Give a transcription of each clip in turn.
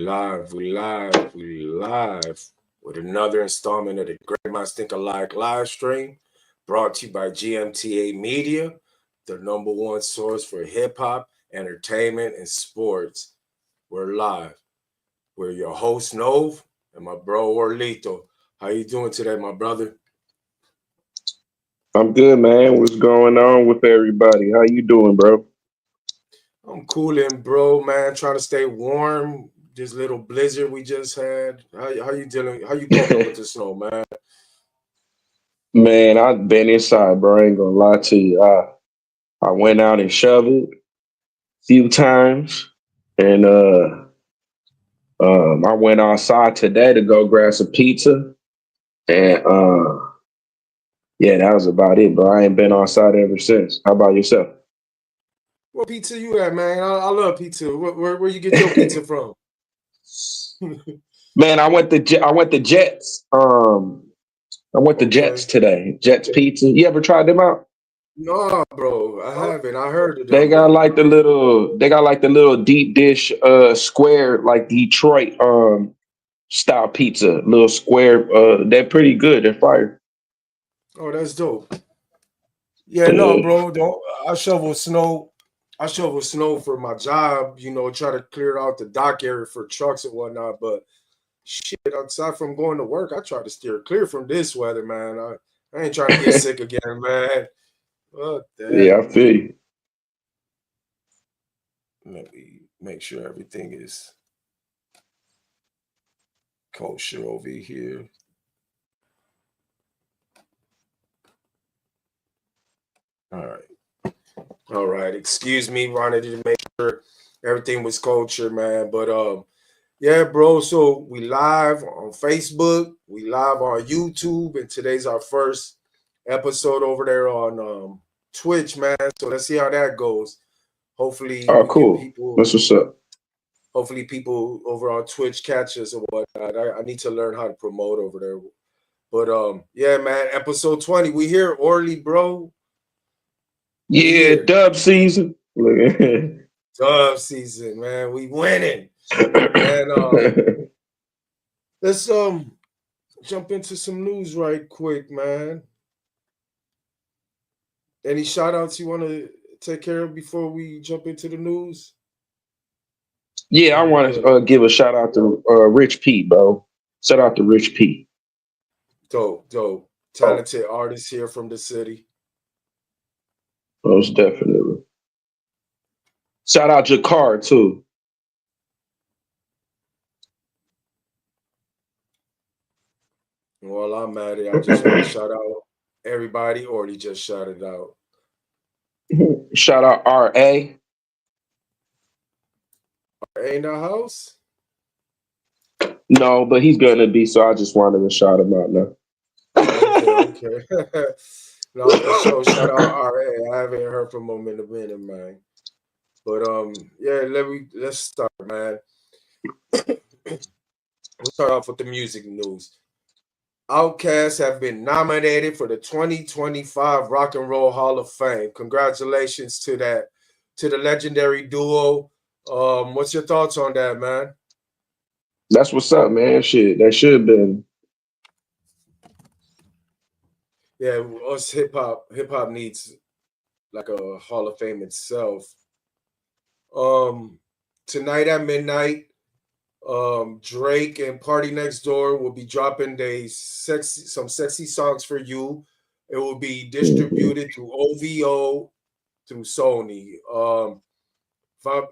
We live with another installment of the Great Minds Think Alike live stream brought to you by GMTA Media, the number one source for hip hop, entertainment, and sports. We're live. We're your host, Nove, and my bro, Orlito. How you doing today, my brother? I'm good, man. What's going on with everybody? How you doing, bro? I'm cooling, bro, man. Trying to stay warm. This little blizzard we just had. How you dealing? How you coping with the snow, man? Man, I've been inside, bro. I ain't gonna lie to you. I went out and shoveled a few times, and I went outside today to go grab some pizza, and yeah, that was about it, bro. I ain't been outside ever since. How about yourself? What pizza you at, man? I love pizza. Where you get your pizza from? Man, I went to Jets. I went to Jets Okay. today. Jets Pizza. You ever tried them out? No, bro, I haven't. I heard of They them got though. like the little deep dish square like Detroit style pizza, little square they're pretty good. They're fire. Oh, that's dope. Yeah, no, Yeah. bro. Don't I shovel snow? I shovel snow for my job. Try to clear out the dock area for trucks and whatnot. But shit, aside from going to work, I try to steer clear from this weather, man. I ain't trying to get sick again, man. What Yeah, that? I feel you. Let me make sure everything is kosher over here. All right. All right. Excuse me, wanted to make sure everything was culture, man. But yeah, bro. So we live on Facebook, we live on YouTube, and today's our first episode over there on Twitch, man. So let's see how that goes. Hopefully Oh, we get cool. people. That's what's up. Hopefully people over on Twitch catch us or whatnot. I need to learn how to promote over there. But yeah, man. Episode 20. We here, Orly, bro. We Yeah, here. dub season. Look. Dub season, man. We winning. And let's jump into some news right quick, man. Any shout outs you want to take care of before we jump into the news? Yeah, I Oh, we want to good. give a shout out to Rich P, bro. Shout out to Rich P. Dope, dope. Oh, Talented artist here from the city. most definitely. Shout out Jakar too. And while I'm at it, I just want to shout out everybody already just shouted out. Shout out RA. Ain't the house? No, but he's gonna be, so I just wanted to shout him out now. Okay, okay. No, for sure. Shout out RA. I haven't heard from him in a minute, man. But yeah, let's start, man. We'll start off with the music news. Outkast have been nominated for the 2025 Rock and Roll Hall of Fame. Congratulations to the legendary duo. What's your thoughts on that, man? That's what's up, man. Shit, that should have been. Yeah, us hip hop needs like a Hall of Fame itself. Um, Tonight at midnight, Drake and Party Next Door will be dropping some sexy songs for you. It will be Mhm. distributed through OVO through Sony.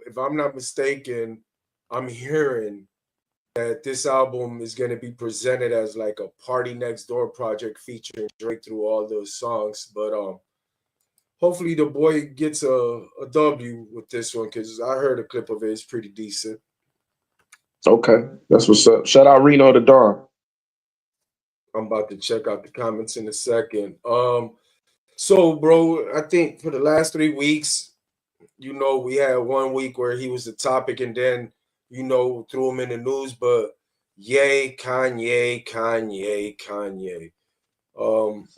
If I'm not mistaken, I'm hearing that this album is going to be presented as like a Party Next Door project featuring Drake through all those songs. But hopefully the boy gets a W with this one because I heard a clip of it. It's pretty decent. Okay, that's what's up. Shout out Reno the Dawn. I'm about to check out the comments in a second. So bro, I think for the last 3 weeks, we had one week where he was the topic and then, threw him in the news, but yay, Kanye, Kanye, Kanye. Um,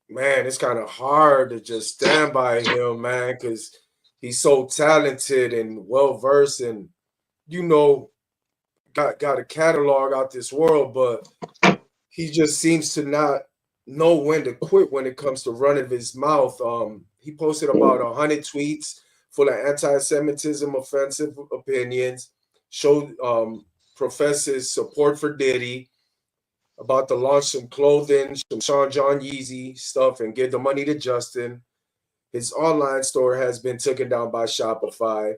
Man, it's kind of hard to just stand by him, man, because he's so talented and well versed, and you know got a catalog out this world, but he just seems to not know when to quit when it comes to running his mouth. He posted about 100 tweets full of anti-Semitism, offensive opinions, showed professes support for Diddy, about to launch some clothing, some Sean John Yeezy stuff, and give the money to Justin. His online store has been taken down by Shopify.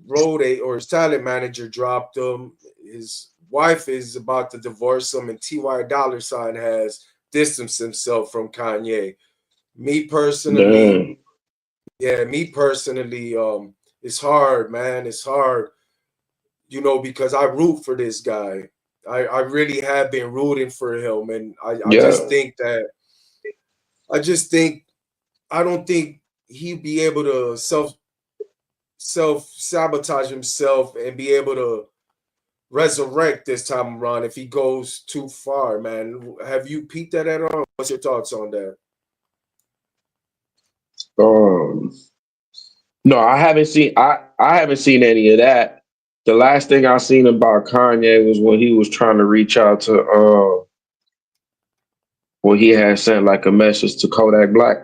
His talent manager dropped him. His wife is about to divorce him, and Ty Dollar Sign has distanced himself from Kanye. Me personally, Damn. it's hard, man. It's hard, because I root for this guy. I really have been rooting for him, and I just Yeah. think that I don't think he'd be able to self sabotage himself and be able to resurrect this time around if he goes too far, man. Have you peeped that at all? What's your thoughts on that? Um. No, I haven't seen any of that. The last thing I seen about Kanye was when he was trying to reach out to when he had sent like a message to Kodak Black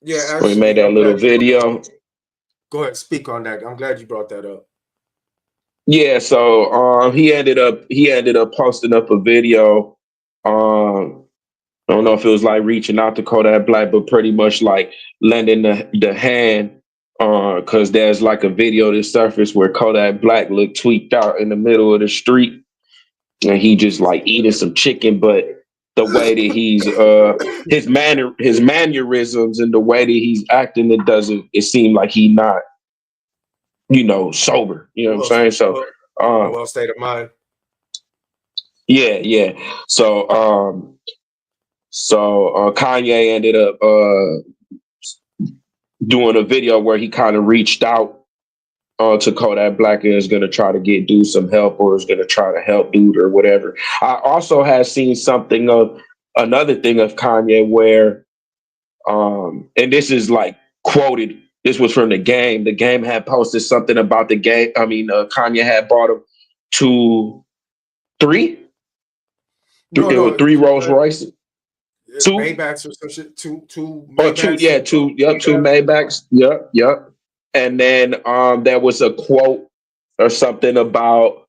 Yeah, when he made actually, that I'm little glad you video. go ahead, speak on that. I'm glad you brought that up. Yeah, so he ended up posting up a video. I don't know if it was like reaching out to Kodak Black, but pretty much like lending the hand. Because there's like a video that surfaced where Kodak Black looked tweaked out in the middle of the street, and he just like eating some chicken, but the way that he's his mannerisms and the way that he's acting, it seemed like he not sober. You know what I'm Well, saying? So well, in a um well state of mind. yeah. So Kanye ended up doing a video where he kind of reached out to Kodak Black and is going to try to get dude some help, or is going to try to help dude or whatever. I also had seen something of another thing of Kanye where, and this is like quoted. This was from the game. The game had posted something about the game. I mean, Kanye had bought him two, three, No, no, three Rolls Royce, two Maybachs or some shit. Two or two, Maybachs. yeah, two, yep, two Maybachs, yep, yep. And then there was a quote or something about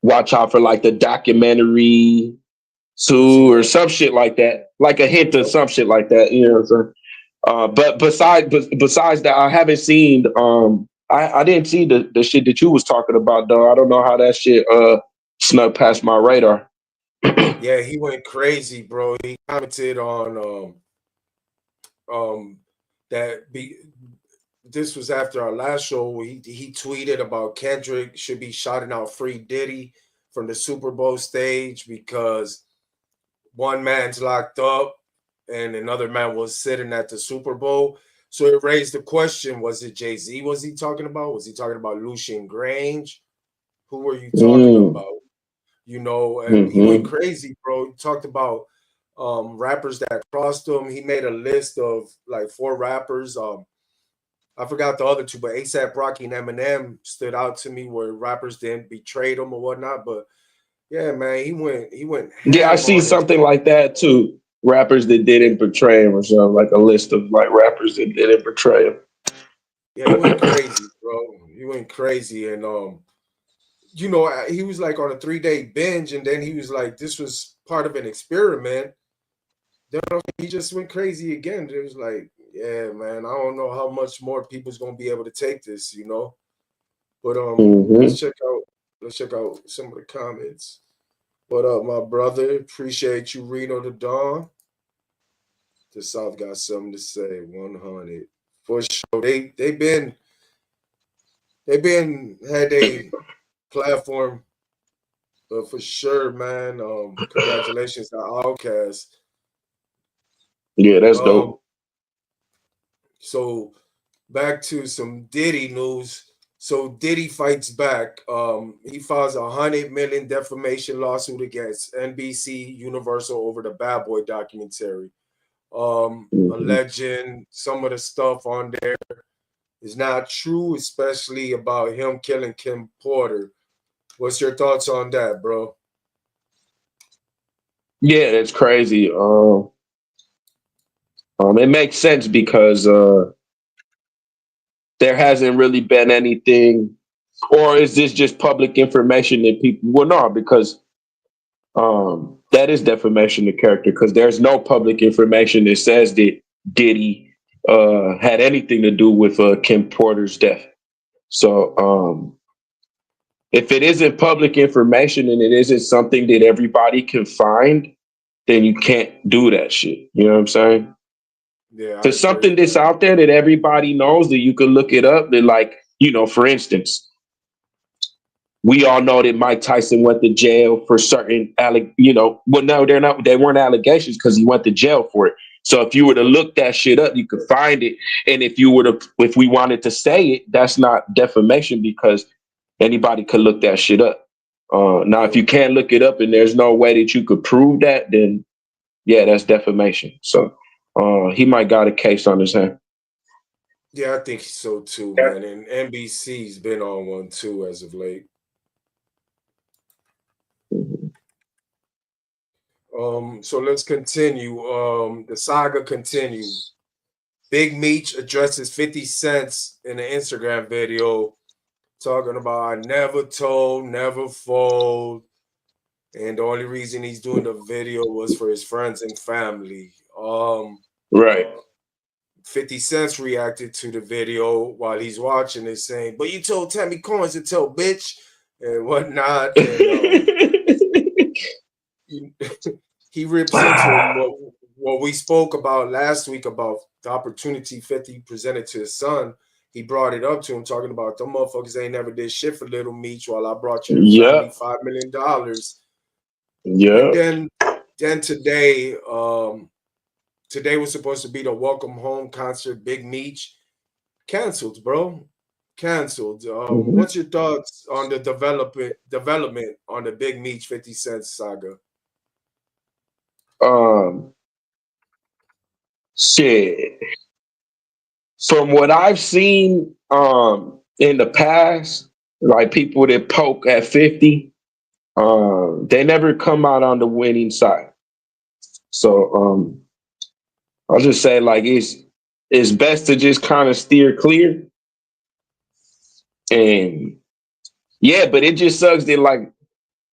watch out for like the documentary I see two or that. some shit like that, like a hint of Yep. some shit like that. You know what I'm saying? But besides that, I haven't seen. I didn't see the shit that you was talking about though. I don't know how that shit snuck past my radar. Yeah, he went crazy, bro. He commented on um that be this was after our last show where he tweeted about Kendrick should be shouting out free Diddy from the Super Bowl stage because one man's locked up and another man was sitting at the Super Bowl. So it raised the question: was it Jay-Z? Was he talking about? Was he talking about Lucian Grange? Who were you talking Mm, about? And he went mm-hmm. crazy, bro. He talked about rappers that crossed him. He made a list of like 4 rappers. I forgot the other two, but ASAP Rocky and Eminem stood out to me where rappers then betrayed him or whatnot. But yeah, man, he went Yeah, I ham see on his something like that too. Rappers that didn't betray him or something, like a list of like rappers that didn't betray him. yeah, he went crazy, bro. He went crazy. And he was like on a 3-day binge, and then he was like, this was part of an experiment. Then he just went crazy again. It was like, yeah, man, I don't know how much more people's gonna be able to take this. But let's Mm-hmm. check out some of the comments. What up, my brother? Appreciate you, Reno the Dawn. The South got something to say. 100 for sure. They've been had a platform, for sure, man. Congratulations to Outcast. Yeah, that's Um, dope. so back to some Diddy news. So Diddy fights back. He files 100 million defamation lawsuit against NBC Universal over the Bad Boy documentary. Mm-hmm. Alleging some of the stuff on there is not true, especially about him killing Kim Porter. What's your thoughts on that, bro? Yeah, that's crazy. It makes sense because there hasn't really been anything, or is this just public information that people? Well, no, because that is defamation of character because there's no public information that says that Diddy had anything to do with Kim Porter's death. So if it isn't public information and it isn't something that everybody can find, then you can't do that shit. You know what I'm saying? Yeah, For I something agree. that's out there that everybody knows that you can look it up, that like, for instance, we all know that Mike Tyson went to jail for certain, well, no, they weren't allegations because he went to jail for it. So if you were to look that shit up, you could find it. And if we wanted to say it, that's not defamation because anybody could look that shit up. Now, if Yeah. you can't look it up and there's no way that you could prove that, then yeah, that's defamation. So he might got a case on his hand. Yeah, I think so too, man. And NBC's been on one too as of late. So let's continue. The saga continue. Big Meech addresses 50 Cents in an Instagram video talking about I never told, never fold. And the only reason he's doing the video was for his friends and family. Right. 50 Cents reacted to the video while he's watching it, saying, "But you told Tammy Coins to tell bitch and whatnot." And he, he rips into him what we spoke about last week about the opportunity 50 presented to his son. He brought it up to him, talking about them motherfuckers ain't never did shit for Little Meech while I brought your family Yeah. $5 million. And Yeah. then today was supposed to be the welcome home concert. Big Meech canceled, bro. Canceled. Mhm. What's your thoughts on the development on the Big Meech 50 Cent saga? Um, Shit. From what I've seen in the past, like people that poke at 50, they never come out on the winning side. So I'll just say like it's best to just kind of steer clear. And yeah, but it just sucks that like,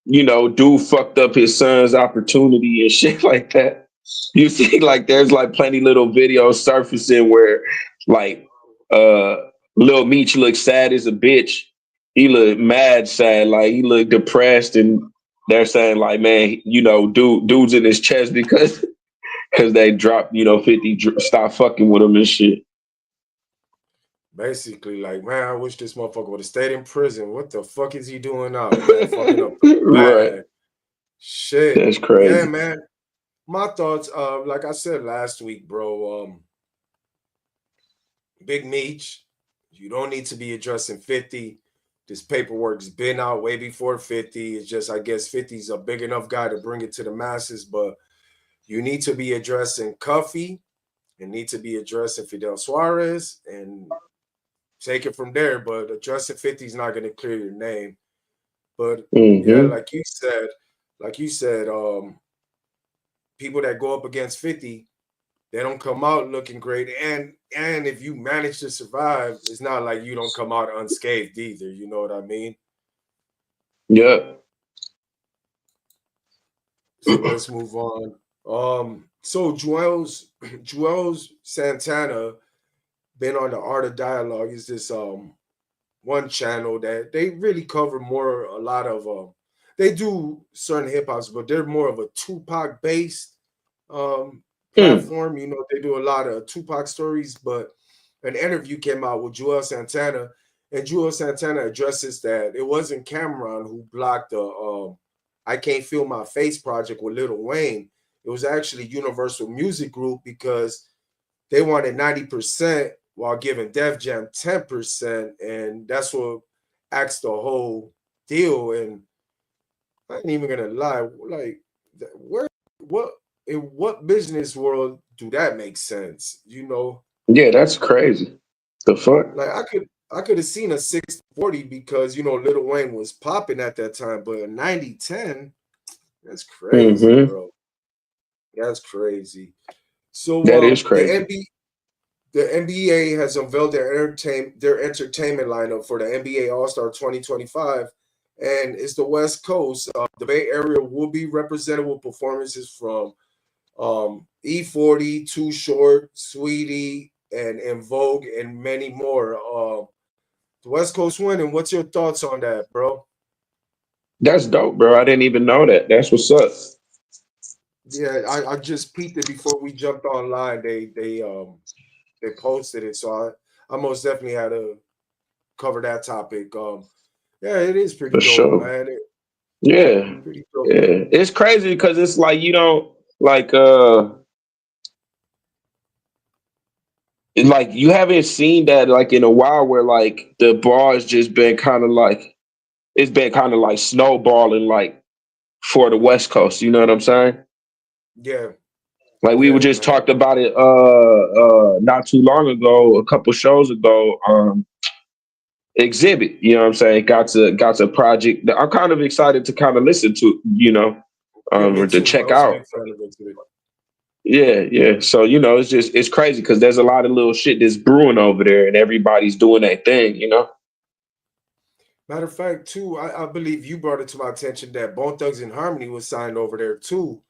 dude fucked up his son's opportunity and shit like that. You see, like there's like plenty little videos surfacing where like uh Lil Meech looks sad as a bitch. He looked mad sad, like he looked depressed, and they're saying like, man, dude's in his chest because they dropped, 50, stop fucking with him and shit. Basically, like, man, I wish this motherfucker would have stayed in prison. What the fuck is he doing out, man? Fucking up the Right. bag. Shit. That's Yeah, crazy. man. My thoughts, like I said last week, bro. Big Meech, you don't need to be addressing 50. This paperwork's been out way before 50. It's just, I guess 50's a big enough guy to bring it to the masses, but you need to be addressing Cuffy and need to be addressing Fidel Suarez and take it from there. But addressing 50 is not going to clear your name. But yeah, Hmm. like you said, people that go up against 50, they don't come out looking great. And if you manage to survive, it's not like you don't come out unscathed either. You know what I mean? Yeah. So let's move on. So Joel's Santana been on the Art of Dialogue. Is this one channel that they really cover more a lot of they do certain hip hops, but they're more of a Tupac based Mm. platform. You know, they do a lot of Tupac stories, but an interview came out with Joel Santana, and Joel Santana addresses that it wasn't Cameron who blocked the I Can't Feel My Face project with Lil Wayne. It was actually Universal Music Group because they wanted 90% while giving Def Jam 10%. And that's what acts the whole deal. And I ain't even gonna lie, like where what in what business world do that make sense? You know, Yeah, that's crazy. The fuck? Like I could have seen a 60-40 because you know Lil Wayne was popping at that time, but a 90-10, that's crazy, Mm-hmm. bro. That's crazy. So That is crazy. the NBA has unveiled their entertainment lineup for the NBA All-Star 2025, and it's the West Coast. The Bay Area will be represented with performances from E40, Too Short, Sweetie, and In Vogue, and many more. The West Coast winning. What's your thoughts on that, bro? That's dope, bro. I didn't even know that. That's what's up. Yeah, I just peeked it before we jumped online. They posted it, so I most definitely had to cover that topic. Yeah, it is pretty For dope, sure. man. Yeah. Pretty dope. Yeah. It's crazy because it's like you don't like you haven't seen that like in a while where like the bar has just been kind of like it's been kind of like snowballing like for the West Coast. You know what I'm saying? Yeah, Like we were yeah, just man. talked about it not too long ago, a couple shows ago. Exhibit, you know what I'm saying? Got a project that I'm kind of excited to kind of listen to, Yeah, me or to too. I check was a big out. fan of it today. Yeah, yeah. So, it's crazy because there's a lot of little shit that's brewing over there and everybody's doing their thing. Matter of fact, too, I believe you brought it to my attention that Bone Thugs and Harmony was signed over there too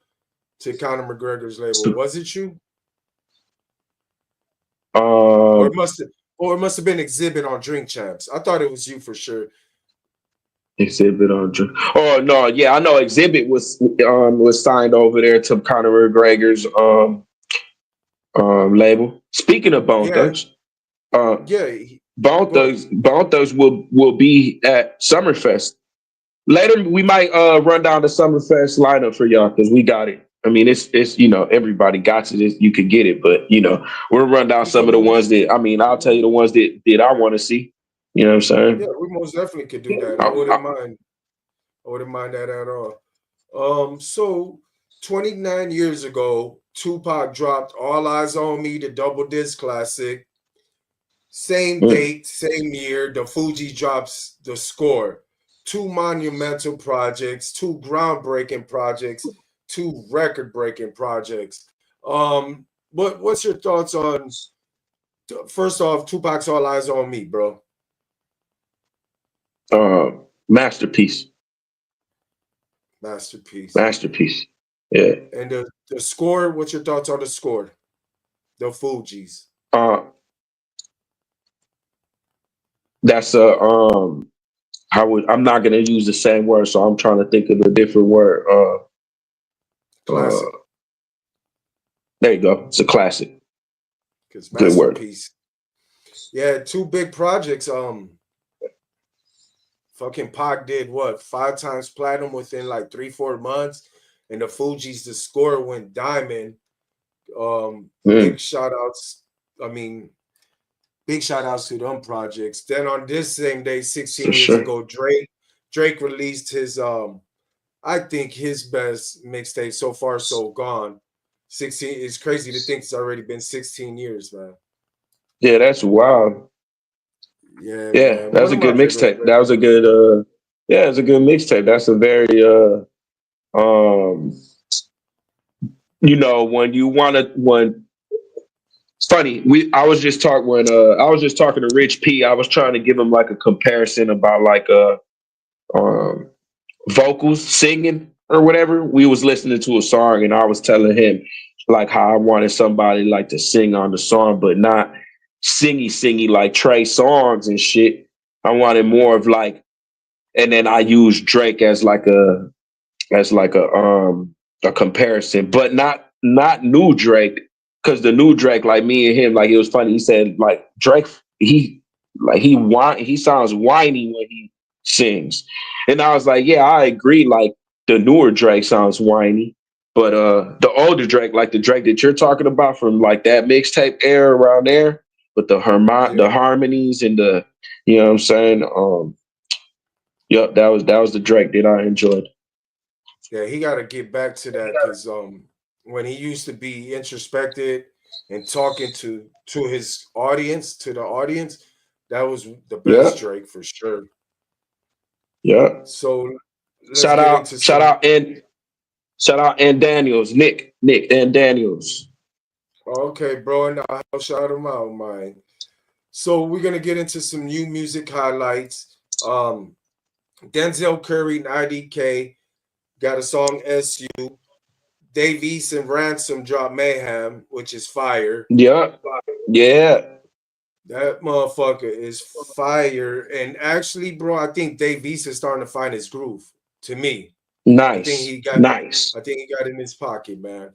to Conor McGregor's label. So, Was it you? Or um, it must have been Exhibit on Drink Champs. I thought it was you for sure. Exhibit on. Oh no, yeah, I know. Exhibit was signed over there to Conor McGregor's label. Speaking of Bone Yeah, Thugs, uh, yeah. Bone Go ahead. Thugs, Bone Thugs will be at Summerfest. Later, we might run down the Summerfest lineup for y'all because we got it. I mean, it's everybody got it. You could get it, but we'll run down Yeah, some of the ones that I'll tell you the ones that I want to see. You know what I'm yeah, saying? we most definitely could do that. I I, wouldn't I, mind. I wouldn't mind that at all. So 29 years ago, Tupac dropped All Eyes on Me, the double disc classic. Same mm, date, same year, the Fuji drops the score. Two monumental projects, two groundbreaking projects, two record-breaking projects. What's your thoughts on first off, Tupac's All Eyes on Me, bro? masterpiece, Masterpiece. masterpiece. Yeah. And the score, what's your thoughts on the score? The Fugees. Uh, that's a I'm not gonna use the same word, so I'm trying to think of a different word. Classic. There you go. It's a classic. Because Good word. masterpiece. Yeah, two big projects. Fucking Pac did what, 5 times platinum within like 3-4 months, and the Fugees, the score went diamond. Big Mm, shout outs. I mean, big shout outs to them projects. Then on this same day, for 16 years sure. ago, Drake released his I think his best mixtape so far, So Gone. 16. It's crazy to think it's already been 16 years, man. Yeah, that's wild. Yeah, Yeah, man. that One was a of my good favorite mixtape. That was records. a good yeah, it's a good mixtape. That's a very um when you wanna when it's funny, I was just talking to Rich P, I was trying to give him like a comparison about like um vocals, singing or whatever. We was listening to a song and I was telling him like how I wanted somebody like to sing on the song, but not singy like Trey songs and shit. I wanted more of like, and then I used Drake as like a comparison, but not new Drake, because the new Drake, like me and him, like it was funny. He said like Drake, he sounds whiny when he sings, and I was like, yeah, I agree. Like the newer Drake sounds whiny, but the older Drake, like the Drake that you're talking about from like that mixtape era around there, with the Yeah. harmonies and the, you know what I'm saying? Yep, that was the Drake that I enjoyed. Yeah, he got to get back to that because when he used to be introspected, and talking to his audience, to the audience, that was the best Yeah, Drake for sure. yeah. So let's get into Shout some. out, and shout out, and Daniels, Nick, and Daniels. Okay, bro, and I'll shout him out, man. So we're gonna get into some new music highlights. Denzel Curry, 90K, got a song SU. Dave East and Ransom dropped Mayhem, which is fire. Yeah, yeah. That motherfucker is fire. And actually, bro, I think Dave East is starting to find his groove. To me, I think Nice, he got, nice. I think he got in his pocket, man.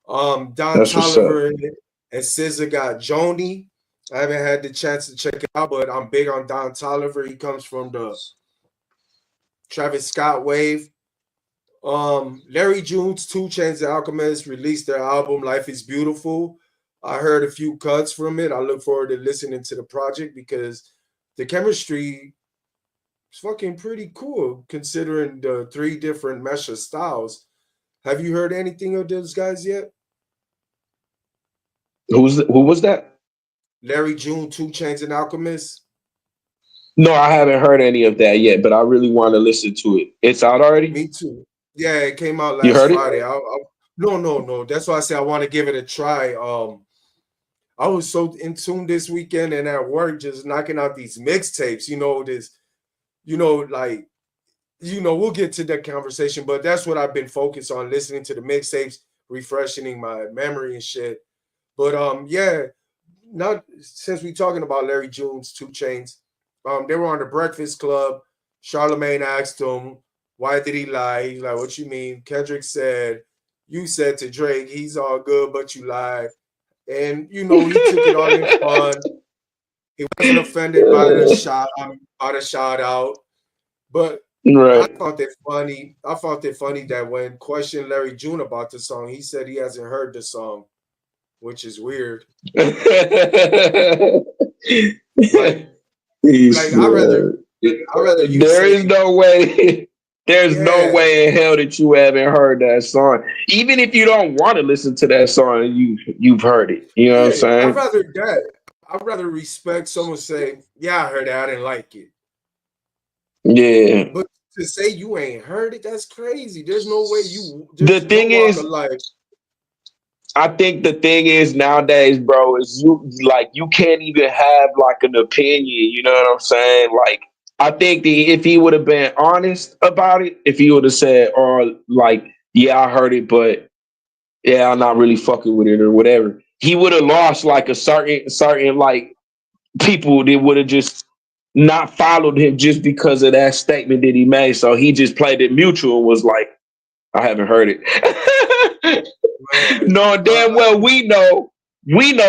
Don That's what's up. Tolliver and SZA got Joni. I haven't had the chance to check it out, but I'm big on Don Tolliver. He comes from the Travis Scott wave. Larry June's Two Chainz the Alchemist released their album Life is Beautiful. I heard a few cuts from it. I look forward to listening to the project because the chemistry is fucking pretty cool considering the three different mesh of styles. Have you heard anything of those guys yet? Who was that? Larry June, Two Chainz and Alchemist? No, I haven't heard any of that yet, but I really want to listen to it. It's out already. Me too. Yeah, it came out You last heard it? Friday. No, no, no. That's why I say I want to give it a try. I was so in tune this weekend and at work just knocking out these mixtapes, like, we'll get to that conversation, but that's what I've been focused on, listening to the mixtapes, refreshing my memory and shit. But yeah, not since we talking about Larry June's Two Chains, they were on the Breakfast Club. Charlemagne asked him, why did he lie? He's like, what you mean? Kendrick said, you said to Drake, he's all good, but you lied. And he took it all in fun. He wasn't offended by the shout out. But I Right. found it funny. I found it funny that when questioned Larry June about the song, he said he hasn't heard the song, which is weird. Like, He's, like I rather you there say, is no way. There's no yeah, way in hell that you haven't heard that song. Even if you don't want to listen to that song, you've heard it. You know what I'm yeah. I'd saying? rather that. I'd rather respect someone say, yeah, I heard it, I didn't like it. Yeah. But to say you ain't heard it, that's crazy. There's no way The there's no thing walk of is, life. I think the thing is nowadays, bro, is you can't even have like an opinion. You know what I'm saying? Like I think if he would have been honest about it, if he would have said, "Or like, yeah, I heard it, but yeah, I'm not really fucking with it or whatever," he would have lost like a certain like people that would have just not followed him just because of that statement that he made. So he just played it mutual and was like, "I haven't heard it." Man, Knowing damn well we know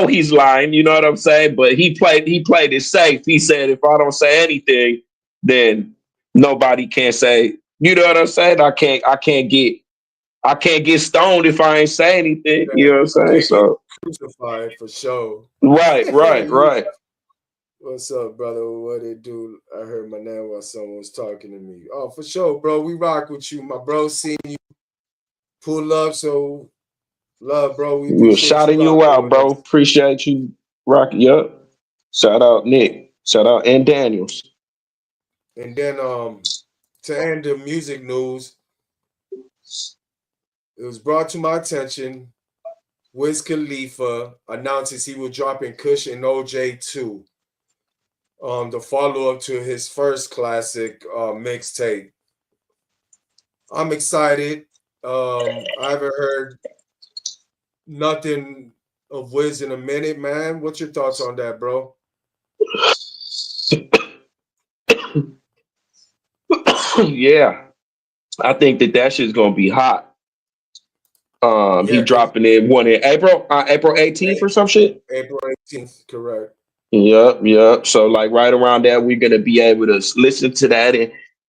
he's lying, you know what I'm saying? But he played it safe. He said if I don't say anything, then nobody can say, you know what I'm saying? I can't get stoned if I ain't say anything, you know what I'm I saying? can't get So crucified for sure. right, right, right. What's up, brother? What it do? I heard my name while someone was talking to me. Oh, for sure, bro. We rock with you, my bro. Seeing you pull up, so love, bro. We We were appreciate you shouting you rocking out, with bro. us. Appreciate you, Rocky. Yup. Shout out Nick. Shout out and Daniels. And then to end the music news, it was brought to my attention. Wiz Khalifa announces he will drop in Kush and OJ 2. The follow up to his first classic mixtape. I'm excited. I haven't heard nothing of Wiz in a minute, man. What's your thoughts on that, bro? Yeah. I think that shit's gonna be hot. He Yeah, because dropping it one in April 18th or some shit. April 18th, correct. Yep, yep. So like right around that, we're gonna be able to listen to that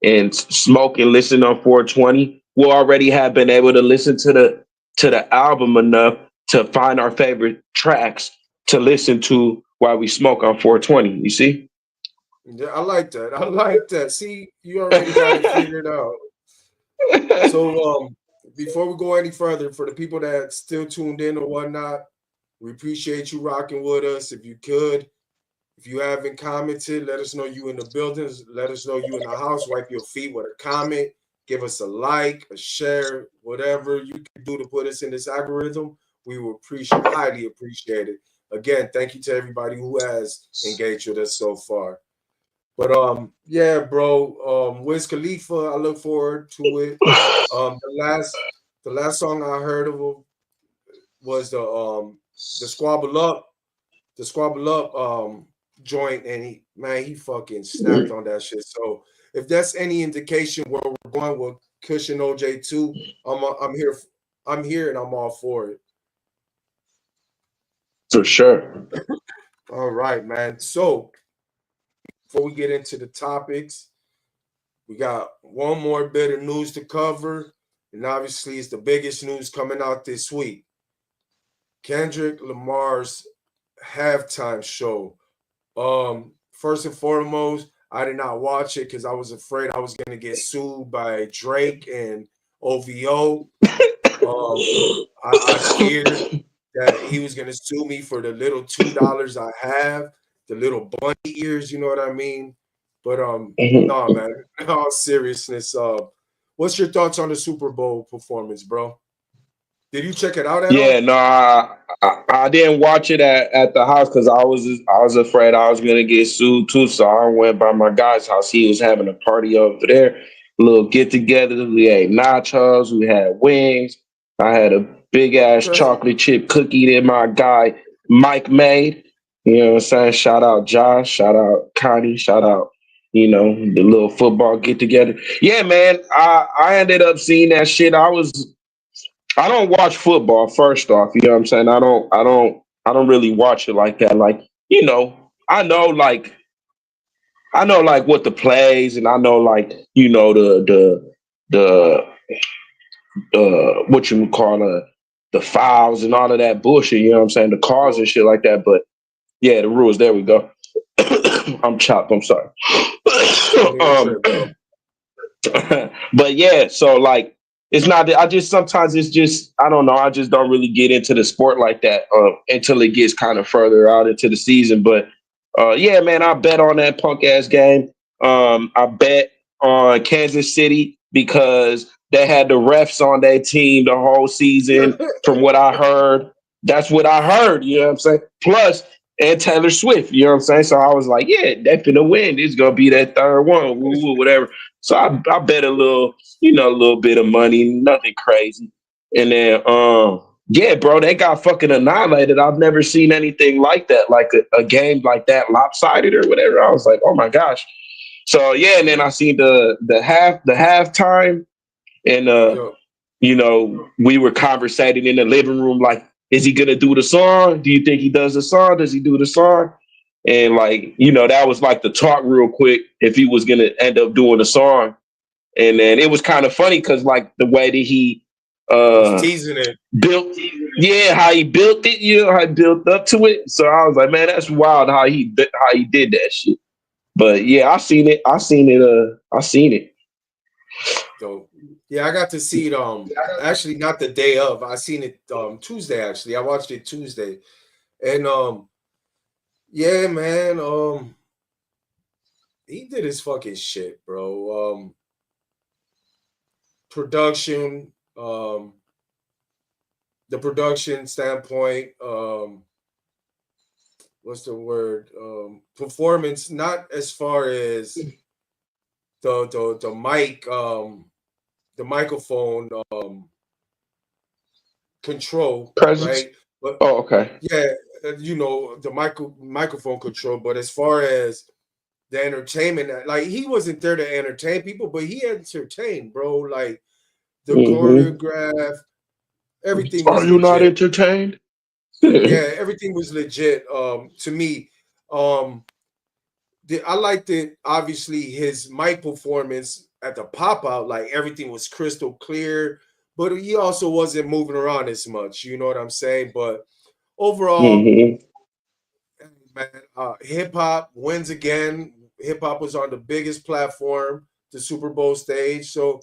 and smoke and listen on 420. We'll already have been able to listen to the album enough to find our favorite tracks to listen to while we smoke on 420. You see? Yeah, I like that. I like that. See, you already got it figured out. So before we go any further, for the people that still tuned in or whatnot, We appreciate you rocking with us. If you haven't commented, let us know you in the buildings. Let us know you in the house. Wipe your feet with a comment. Give us a like, a share, whatever you can do to put us in this algorithm. We will highly appreciate it. Again, thank you to everybody who has engaged with us so far. But yeah, bro. Wiz Khalifa, I look forward to it. The last song I heard of him was the Squabble Up joint, and he fucking snapped on that shit. So if that's any indication where we're going with Kush and OJ2, I'm here and I'm all for it. For sure. All right, man. So before we get into the topics, we got one more bit of news to cover, and obviously it's the biggest news coming out this week. Kendrick Lamar's halftime show. First and foremost, I did not watch it because I was afraid I was gonna get sued by Drake and OVO. I feared that he was gonna sue me for the little $2 I have, the little bunny ears, you know what I mean? But no, man, in all seriousness, what's your thoughts on the Super Bowl performance, bro? Did you check it out at Yeah, all? no, I didn't watch it at the house because I was afraid I was gonna get sued too. So I went by my guy's house. He was having a party over there, a little get together. We had nachos, we had wings. I had a big ass Okay. chocolate chip cookie that my guy Mike made. You know what I'm saying? Shout out Josh, shout out Connie, shout out, the little football get together. Yeah, man. I ended up seeing that shit. I don't watch football first off, you know what I'm saying? I don't really watch it like that. Like, I know like what the plays, and I know like, the what you would call the fouls and all of that bullshit, you know what I'm saying? The calls and shit like that. But yeah, the rules, there we go. I'm chopped, I'm sorry. Don't even um trip, bro. but yeah, so like it's not that I just sometimes it's just I don't know, I just don't really get into the sport like that until it gets kind of further out into the season. But yeah, man, I bet on that punk ass game. I bet on Kansas City because they had the refs on their team the whole season. From what I heard, that's what I heard. You know what I'm saying? Plus, and Taylor Swift. You know what I'm saying? So I was like, yeah, they finna win. This gonna be that third one. Woo, woo, whatever. So I bet a little, a little bit of money, nothing crazy. And then, yeah, bro, they got fucking annihilated. I've never seen anything like that, like a game like that, lopsided or whatever. I was like, oh my gosh. So yeah, and then I seen the halftime, and Yo, we were conversating in the living room, like, is he gonna do the song? Do you think he does the song? Does he do the song? And like, that was like the talk real quick if he was gonna end up doing the song. And then it was kind of funny because like the way that he was uh teasing it. built, yeah, how he built it, how he built up to it. So I was like, man, that's wild how he did that shit. But yeah, I seen it. So yeah, I got to see it. Actually, not the day of. I seen it Tuesday. Actually, I watched it Tuesday, and yeah, man. He did his fucking shit, bro. Production, the production standpoint. What's the word? Performance. Not as far as the mic. The microphone control, Presence. right? But Oh, okay. yeah, the microphone control. But as far as the entertainment, like he wasn't there to entertain people, but he entertained, bro. Like the Hmm. choreograph, everything Are was you not legit. entertained? Yeah, everything was legit. To me, um, I liked it. Obviously, his mic performance at the pop out, like everything was crystal clear, but he also wasn't moving around as much. You know what I'm saying? But overall, Hmm. man, hip hop wins again. Hip hop was on the biggest platform, the Super Bowl stage. So,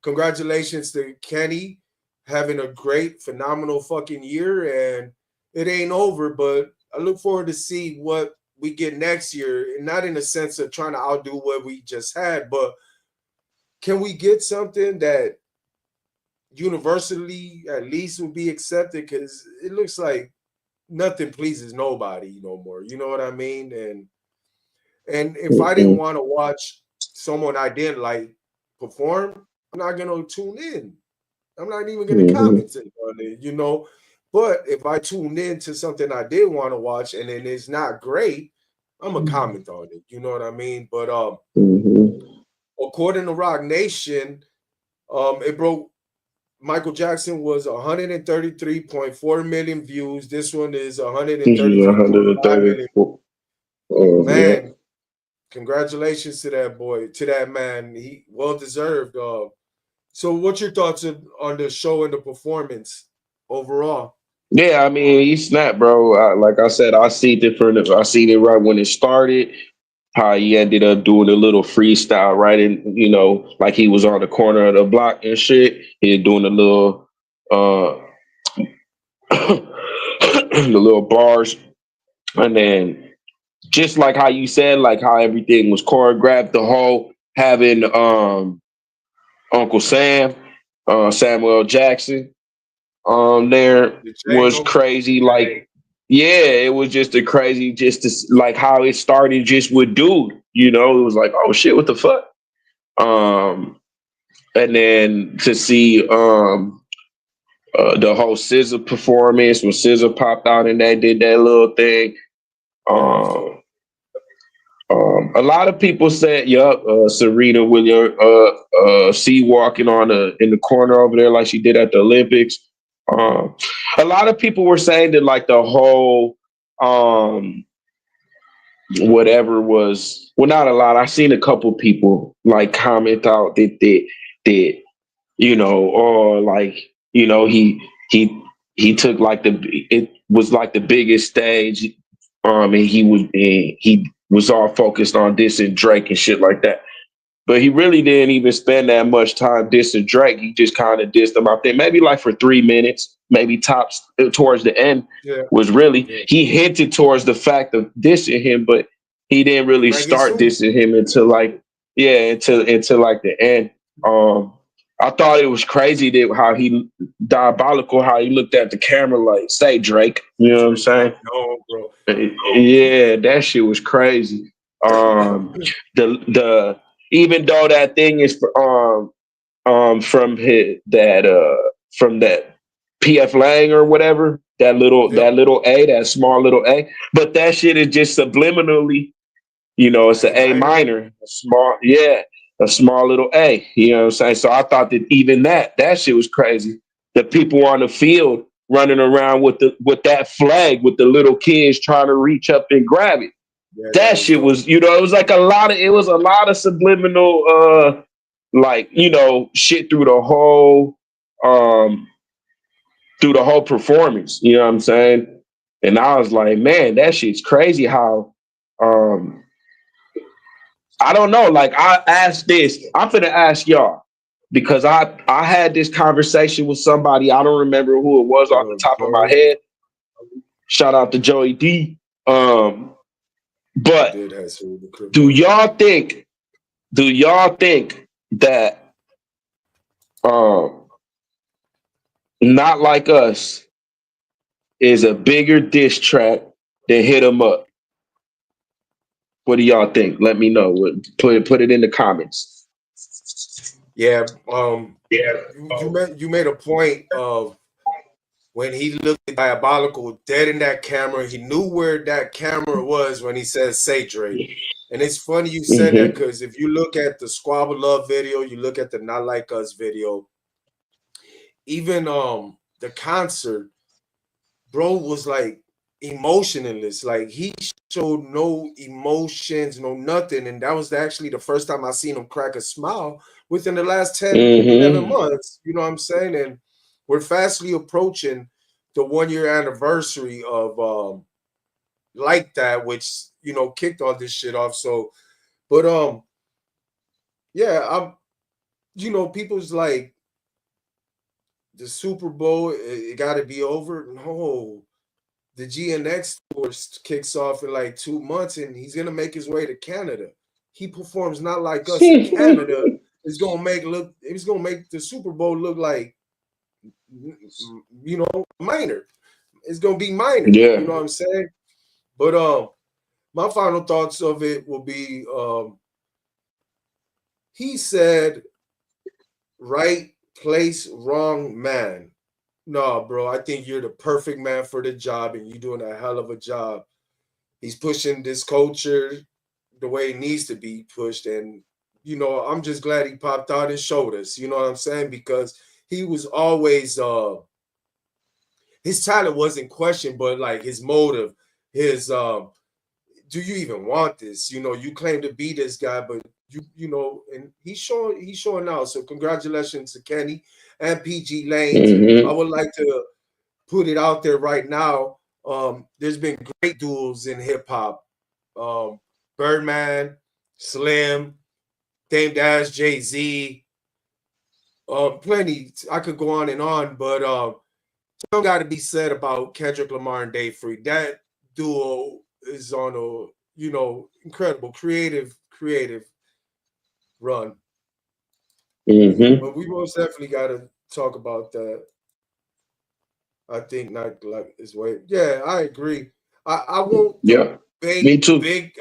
congratulations to Kenny having a great, phenomenal fucking year. And it ain't over, but I look forward to see what we get next year. And not in the sense of trying to outdo what we just had, but can we get something that universally at least will be accepted? Because it looks like nothing pleases nobody no more. You know what I mean? And if I didn't Mhm. want to watch someone I didn't like perform, I'm not gonna tune in. I'm not even gonna Mhm. comment on it, you know. But if I tune in to something I did want to watch and then it's not great, I'm gonna comment on it. You know what I mean? But Mhm. according to Rock Nation, it broke. Michael Jackson was 133.4 million views. This one is Yeah, 133.5 million. 134. Yeah. Man, congratulations to that boy, to that man. He well deserved. So, what's your thoughts on the show and the performance overall? Yeah, I mean, he snapped, bro. Like I said, I seen it right when it started. How he ended up doing a little freestyle, right? And like he was on the corner of the block and shit. He was doing a little, uh, the little bars, and then just like how you said, like how everything was choreographed, the whole having Uncle Sam, Samuel Jackson, there The was Django, crazy. Like, yeah, it was just a crazy, just to, like how it started, just with dude. It was like, oh shit, what the fuck? Um, and then to see the whole Scissor performance when Scissor popped out and they did that little thing. yeah, that was dope. Um, a lot of people said, "Yup, Serena Williams, sea walking on the in the corner over there like she did at the Olympics." Um, a lot of people were saying that like the whole whatever was, well, not a lot. I seen a couple people like comment out that or like he took like it was like the biggest stage, and he was all focused on dissing Drake and shit like that. But he really didn't even spend that much time dissing Drake. He just kind of dissed him out there, maybe like for 3 minutes, maybe tops. Towards the end Yeah, was really, yeah. he hinted towards the fact of dissing him, but he didn't really Drag it start soon. dissing him until like, yeah, until like the end. Um, I thought it was crazy that how he diabolical, how he looked at the camera like, "Say Drake," you know what I'm saying? No, bro. Yeah, that shit was crazy. The Even though that thing is from that PF Lang or whatever, Yep. that small little A, but that shit is just subliminally, it's an A A minor. minor, a small little A. You know what I'm saying? So I thought that even that shit was crazy. The people on the field running around with that flag with the little kids trying to reach up and grab it. Yeah, that That was shit dope. was, it was a lot of subliminal like, shit um through the whole performance. You know what I'm saying? And I was like, man, that shit's crazy how um I don't know. Like I asked this, I'm gonna ask y'all because I had this conversation with somebody. I don't remember who it was off the top of my Joey, head. Shout out to Joey D. Um, he but did have some the crib do going. y'all think? Do y'all think that um, Not Like Us is a bigger diss track than Hit 'Em Up? What do y'all think? Let me know. Put it in the comments. Yeah, Yeah. you made a point of when he looked diabolical dead in that camera. He knew where that camera was when he said "Say Drake." And it's funny you said that Mm-hmm. because if you look at the Squabble Love video, you look at the Not Like Us video, even the concert, bro was like emotionless. Like he showed no emotions, no nothing. And that was actually the first time I seen him crack a smile within the last 10, 11 Mm-hmm. months. You know what I'm saying? And we're fastly approaching the 1 year anniversary of like that, which kicked all this shit off. So, but yeah, I'm people's like the Super Bowl, it got to be over. No, the GNX tour kicks off in like 2 months, and he's gonna make his way to Canada. He performs not like us in Canada. It's gonna make the Super Bowl look like, minor. It's gonna be minor. You Yeah. know what I'm saying? But my final thoughts of it will be, he said, right place, wrong man. No, bro, I think you're the perfect man for the job, and you're doing a hell of a job. He's pushing this culture the way it needs to be pushed. And, I'm just glad he popped out and showed us, you know what I'm saying? Because he was always, his talent wasn't questioned, but like his motive, his, do you even want this? You claim to be this guy, but and he's showing now. So congratulations to Kenny and PG Lanes. I Mm-hmm. would like to put it out there right now. There's been great duels in hip hop. Birdman, Slim, Dame Dash, Jay-Z, plenty. I could go on, but something got to be said about Kendrick Lamar and Dave Free. That duo is on a incredible, creative run. Mm-hmm. But we most definitely got to talk about that. I think not like his way. Yeah, I agree. I won't Yeah. debate Me too. big.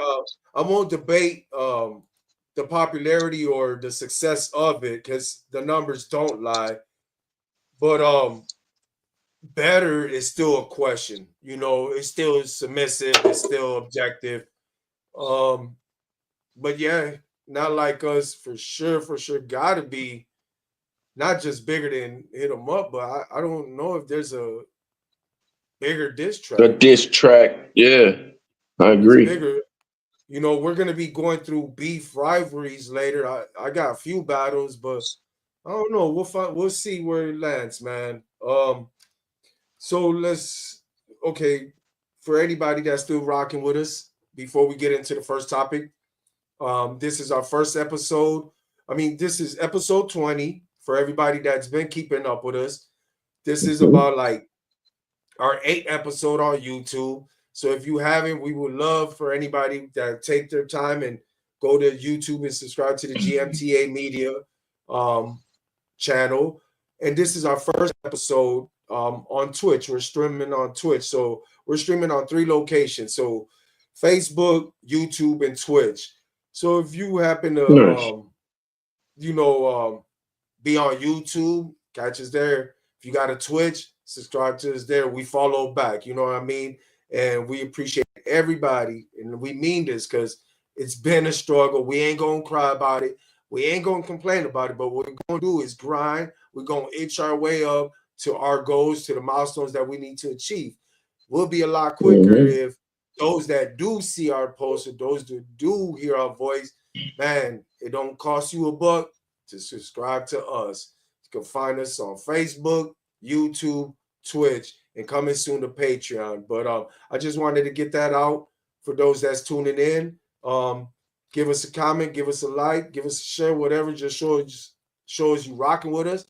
I won't debate the popularity or the success of it because the numbers don't lie. But better is still a question. It's still submissive. It's still objective. Um, but yeah, not like us for sure. For sure, gotta be not just bigger than hit 'em up, but I don't know if there's a bigger diss A track. diss track. Yeah. I It's agree. bigger. We're gonna be going through beef rivalries later. I got a few battles, but I don't know. We'll see where it lands, man. So let's okay, for anybody that's still rocking with us before we get into the first topic. This is our first episode. I mean, this is episode 20 for everybody that's been keeping up with us. This is Mhm. about like our 8th episode on YouTube. So if you haven't, we would love for anybody that take their time and go to YouTube and subscribe to the GMTA Media um, channel. And this is our first episode on Twitch. We're streaming on Twitch. So we're streaming on 3 locations. So Facebook, YouTube, and Twitch. So if you happen to Nice. you know, be on YouTube, catch us there. If you got a Twitch, subscribe to us there. We follow back, you know what I mean? And we appreciate everybody. And we mean this because it's been a struggle. We ain't gonna cry about it. We ain't gonna complain about it. But what we're gonna do is grind. We're gonna itch our way up to our goals, to the milestones that we need to achieve. We'll be a lot quicker Mm-hmm. if those that do see our posts or those that do hear our voice, man, it don't cost you a buck to subscribe to us. You can find us on Facebook, YouTube, Twitch, and coming soon to Patreon. But I just wanted to get that out for those that's tuning in. Give us a comment, give us a like, give us a share, whatever. Just show us you rocking with us.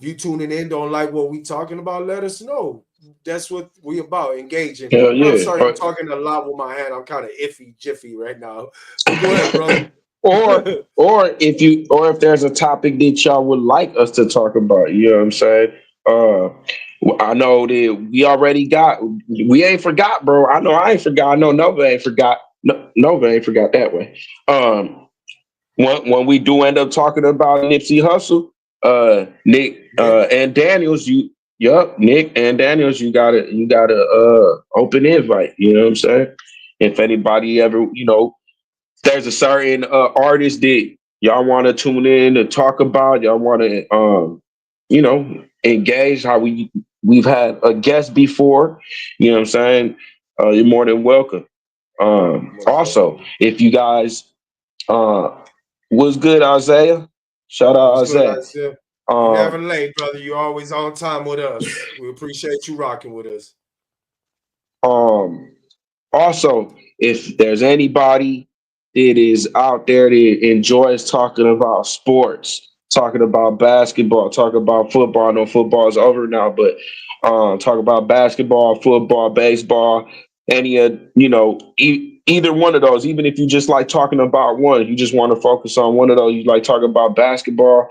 If you tuning in, don't like what we talking about, let us know. That's what we about, engaging. Hell And I'm yeah. sorry, I'm talking a lot with my hand. I'm kind of iffy, jiffy right now. But go ahead, brother. or or if there's a topic that y'all would like us to talk about, you know what I'm saying? Uh I know that we ain't forgot, bro. I know I ain't forgot. I know Nova ain't forgot. No, Nova ain't forgot that way. When we do end up talking about Nipsey Hussle, Nick Nick, and Daniels, Nick and Daniels, you got a open invite, you know what I'm saying? If anybody ever, there's a certain artist that y'all want to tune in to talk about, y'all want to engage how we've had a guest before, you know what I'm saying? You're more than welcome. most Also, definitely. if you guys uh what's good, Isaiah? Shout It out was good, Isaiah. Isaiah. You never Um late, brother. You always on time with us. We appreciate you rocking with us. um Also, if there's anybody that is out there that enjoys talking about sports, talking about basketball, talking about football. I know football is over now, but talk about basketball, football, baseball, any either one of those. Even if you just like talking about one, you just want to focus on one of those. You like talking about basketball,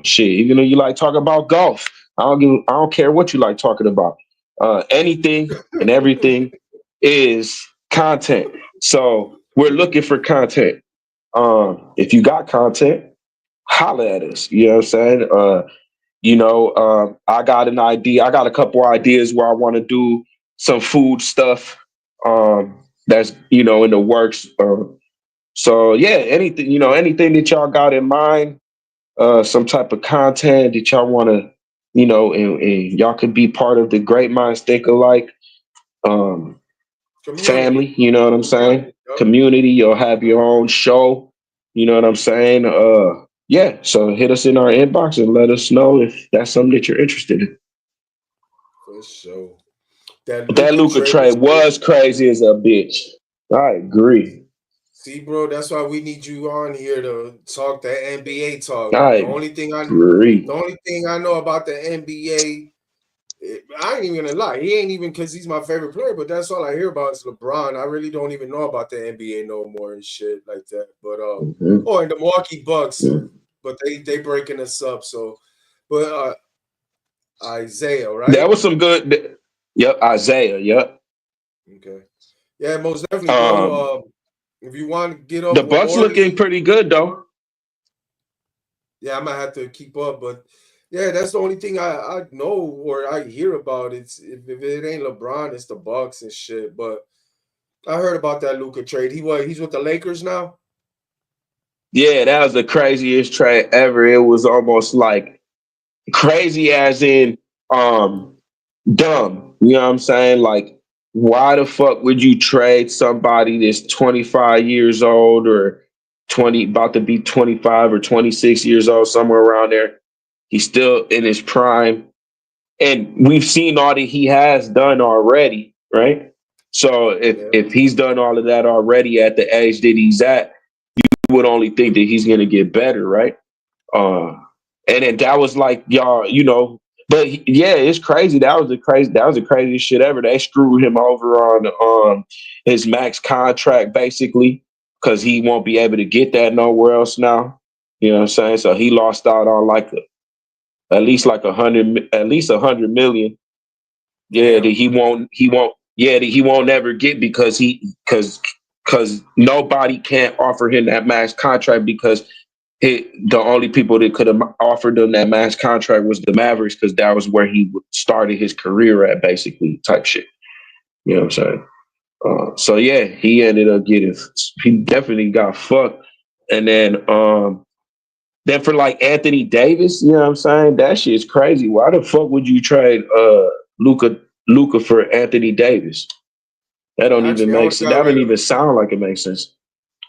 shit. Even though you like talking about golf, I don't care what you like talking about. Anything and everything is content. So we're looking for content. If you got content, holla at us. You know what I'm saying? I got an idea. I got a couple ideas where I want to do some food stuff. That's in the works. So yeah, anything that y'all got in mind, some type of content that y'all want to, and y'all could be part of the Great Minds Think Alike Community. family. You know what I'm saying? Yup. Community. You'll have your own show. You know what I'm saying? Yeah. So hit us in our inbox and let us know if that's something that you're interested in. For sure. That But that Luca Luca trade was trade was crazy. crazy as a bitch. I agree. See, bro, that's why we need you on here to talk that NBA talk. I The agree. only thing I know about the NBA, I ain't even gonna lie. He ain't even because he's my favorite player, but that's all I hear about is LeBron. I really don't even know about the NBA no more and shit like that. But Mhm. and the Milwaukee Bucks, Mhm. but they breaking us up. So, but Isaiah, That right? was some good. Yep, Isaiah. Yep. Okay, yeah, most definitely, Um, bro. If you want to get the up with Bucks looking Morley, pretty good though. yeah, I might have to keep up. But yeah, that's the only thing I know or I hear about. It's if it ain't LeBron, it's the Bucks and shit. But I heard about that Luca trade. He's with the Lakers now. Yeah, that was the craziest trade ever. It was almost like crazy as in dumb. You know what I'm saying? Like, why the fuck would you trade somebody that's 25 years old or 20, about to be 25 or 26 years old, somewhere around there? He's still in his prime. And we've seen all that he has done already, right? So Yeah, if he's done all of that already at the age that he's at, you would only think that he's gonna get better, right? Uh, and then that was like y'all, But yeah, it's crazy. That was the craziest shit ever. They screwed him over on his max contract basically because he won't be able to get that nowhere else now. You know what I'm saying? So he lost out on at least 100 million. Yeah, that damn. he won't ever get because nobody can't offer him that max contract because the only people that could have offered him that max contract was the Mavericks because that was where he started his career at, basically, type shit. You know what I'm saying? So yeah, he definitely got fucked. And then for like Anthony Davis, you know what I'm saying? That shit's crazy. Why the fuck would you trade Luca Luca for Anthony Davis? That don't even Actually, make sense. That don't even sound like it makes sense.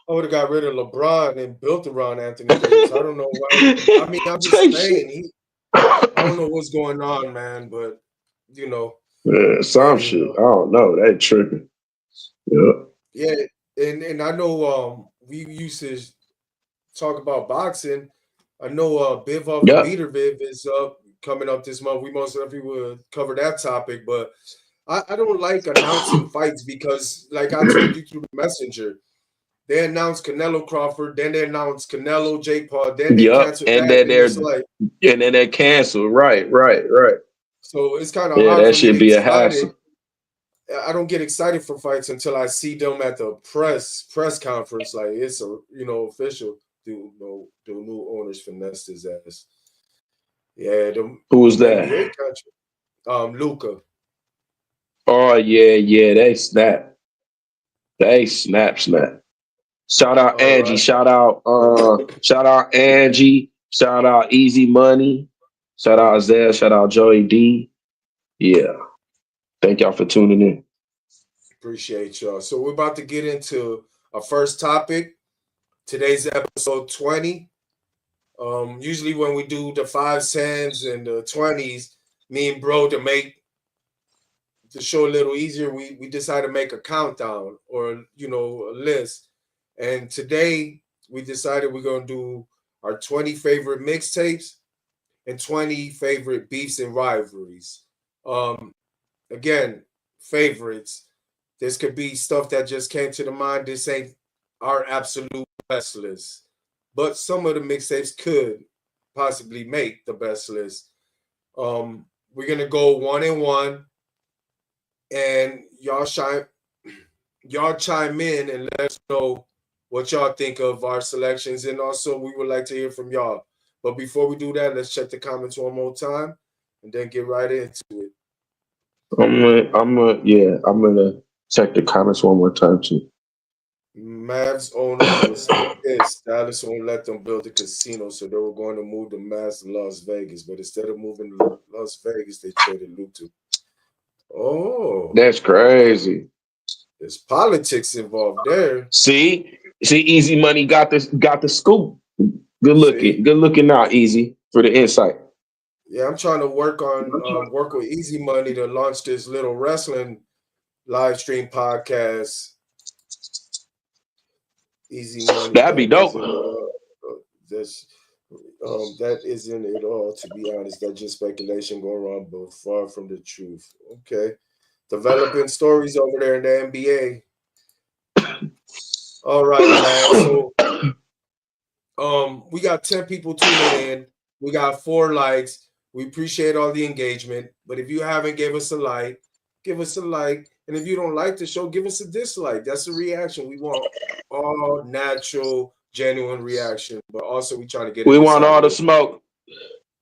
I would have got rid of LeBron and built around Anthony Davis. I don't know why. I mean, I'm just Type shit. saying I don't know what's going on, man. But you know, Yeah, some hey, shit. I don't know. They tripping. Yeah. yeah, and I know we used to talk about boxing. I know Bivov and Yep. Viv is up coming up this month. We most definitely will cover that topic, but I don't like announcing fights because, like I told you through the messenger, they announced Canelo Crawford, then they announced Canelo Jake Paul, then they Yep. canceled that, and it's like And then they cancel. Right, right, right. so it's kind of Yeah, hard that for me to should get be a excited. hassle. I don't get excited for fights until I see them at the press conference. Like it's official. The new owners finessed his ass. Yeah, the Who was new that? NBA contract. Luca. Oh yeah, yeah, they snap. They snap. Shout out All Angie. right. Shout out Angie. Shout out Easy Money. Shout out Zell. Shout out Joey D. Yeah. Thank y'all for tuning in. Appreciate y'all. So we're about to get into our first topic. Today's episode 20. Usually when we do the 5 cents and the 20s, me and bro to show a little easier, we decide to make a countdown or a list. And today we decided we're gonna do our 20 favorite mixtapes and 20 favorite beefs and rivalries. Again, favorites. This could be stuff that just came to the mind. This ain't our absolute best list, but some of the mixtapes could possibly make the best list. We're gonna go 1 and 1, and y'all chime in and let us know what y'all think of our selections, and also we would like to hear from y'all. But before we do that, let's check the comments one more time, and then get right into it. I'm gonna check the comments one more time too. Mavs owner was pissed. Dallas won't let them build a casino, so they were going to move the Mavs to Las Vegas. But instead of moving to Las Vegas, they traded Luke to. Oh, That's crazy. there's politics involved there. See, Easy Money got the scoop. See, Good looking now, Easy, for the insight. yeah, I'm trying to work with Easy Money to launch this little wrestling live stream podcast. Easy Money, That'd be that dope. isn't that's that isn't it all. To be honest, that's just speculation going around, but far from the truth. Okay, developing stories over there in the NBA. All right, man. So we got 10 people tuning in. We got 4 likes. We appreciate all the engagement. But if you haven't gave us a like, give us a like. And if you don't like the show, give us a dislike. That's a reaction. We want all natural, genuine reaction. But also we trying to get We it want all the decided. smoke.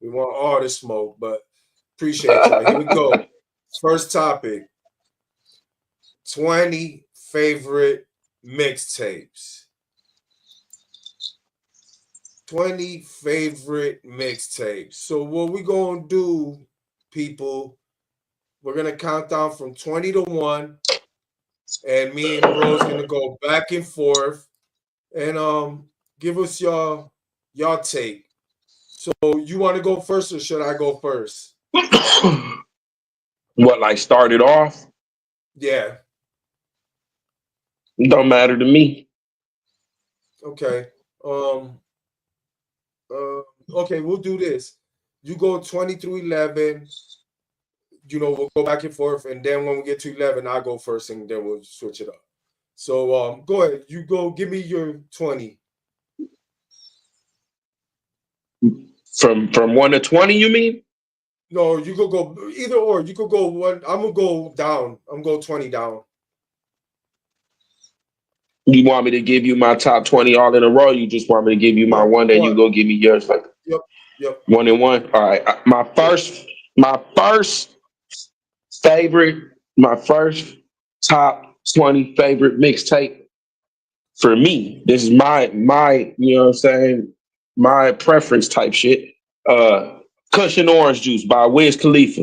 We want all the smoke, but appreciate y'all. Here we go. First topic. 20 favorite mixtapes. 20 favorite mixtapes. So what we gonna do, people, we're gonna count down from 20 to 1, and me and bro's gonna go back and forth and give us y'all take. So you wanna go first or should I go first? What, like started off? Yeah. Don't matter to me. Okay. Um okay, we'll do this. You go 20 through 11. We'll go back and forth, and then when we get to 11, I'll go first, and then we'll switch it up. So go ahead. You go. Give me your 20. From 1 to 20, you mean? No, you could go either or. You could go one. I'm gonna go down. I'm gonna go 20 down. You want me to give you my top 20 all in a row? You just want me to give you my Yep. one, then you One. go give me yours like Yep. Yep. 1 and 1? All right. My first favorite, my first top 20 favorite mixtape for me. This is my, you know what I'm saying? My preference type shit. Cushion Orange Juice by Wiz Khalifa.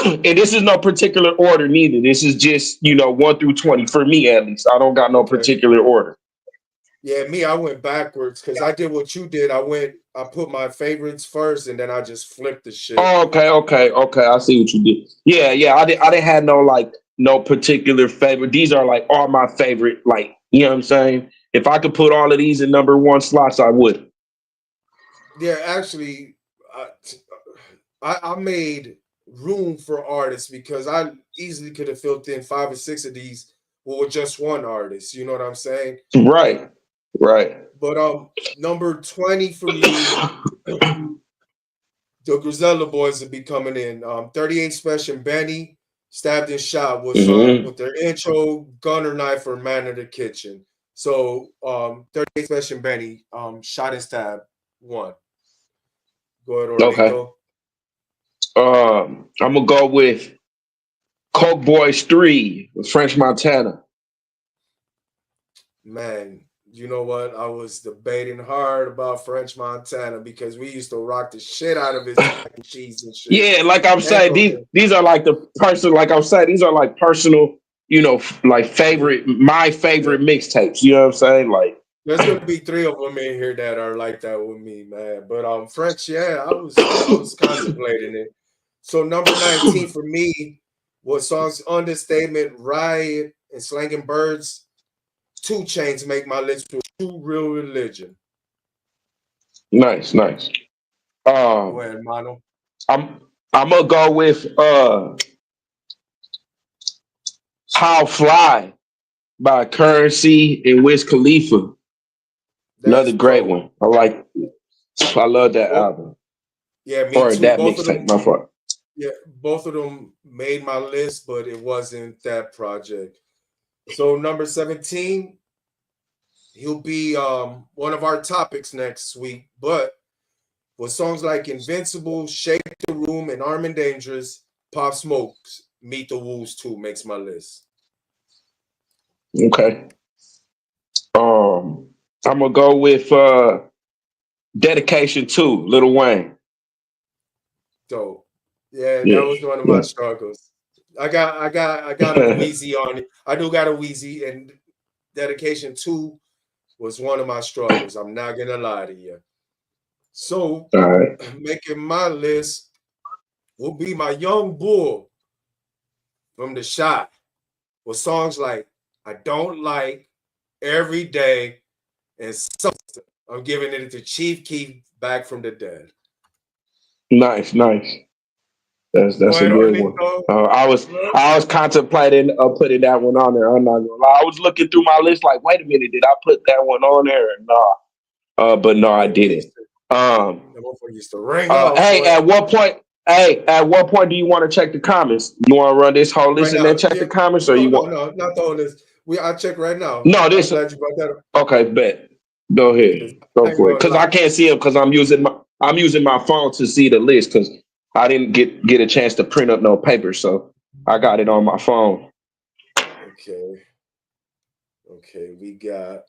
And this is no particular order neither. This is just, 1 through 20 for me at least. I don't got no Okay. particular order. Yeah, me, I went backwards because I did what you did. I put my favorites first, and then I just flipped the shit. Oh, okay. I see what you did. Yeah. I didn't have no particular favorite. These are like all my favorite. Like, you know what I'm saying? If I could put all of these in number 1 slots, I would. Yeah, actually, I made room for artists because I easily could have filled in 5 or 6 of these with just one artist. You know what I'm saying? Right. But number 20 for me, the Griselda Boys will be coming in. 38 Special and Benny, Stabbed and Shot was Hmm. with their intro, Gunner Knife or Man of the Kitchen. So 38 Special and Benny, Shot and Stab, 1. Go ahead, Okay. Orlito. I'm gonna go with Coke Boys 3 with French Montana. Man, you know what? I was debating hard about French Montana because we used to rock the shit out of his mac and cheese and shit. Yeah, like I'm And saying, these are like the person. Like I'm saying, these are like personal, like my yeah. favorite mixtapes. You know what I'm saying? Like, There's gonna be 3 of them in here that are like that with me, man. But French, yeah, I was contemplating it. So number 19 for me was songs Understatement, Riot, and Slanging Birds. 2 Chains make my list with True Real Religion. Nice, nice. Go Um, ahead, Mano. I'm I'm gonna go with How Fly by Currency and Wiz Khalifa. That's Another great dope. one. I love that Both, album. yeah, me Or too. that Both of mixtape, them, my fault. yeah, both of them made my list, but it wasn't that project. So number 17, he'll be one of our topics next week. But with songs like Invincible, Shake the Room, and Arm and Dangerous, Pop Smokes, Meet the Wolves too makes my list. Okay. I'm gonna go with Dedication 2, Lil Wayne. So yeah, that Yeah. was one of my Yeah. struggles. I got a Wheezy on it. I do got a Wheezy, and Dedication 2 was one of my struggles. I'm not gonna lie to you. So All right. making my list will be my young bull from the shot with songs like I Don't Like, Every Day, and Substance. I'm giving it to Chief Keef, Back from the Dead. Nice, nice. Go That's a ahead, good one. Orlando. I was contemplating putting that one on there. I'm not gonna lie. I was looking through my list like, wait a minute, did I put that one on there? No. But no, I Yeah, didn't. Um, that motherfucker used to ring out, hey, boy. at what point do you want to check the comments? You want to run this whole list Right and now, then check yeah. the comments, or No, you no, want? no, not the this. I check right now. No, I'm this. glad you brought that up. Okay, bet. Go ahead. 'Cause I Go ain't for it. gonna Cause lie. I can't see them because I'm using my phone to see the list because I didn't get a chance to print up no paper, so I got it on my phone. Okay, okay, we got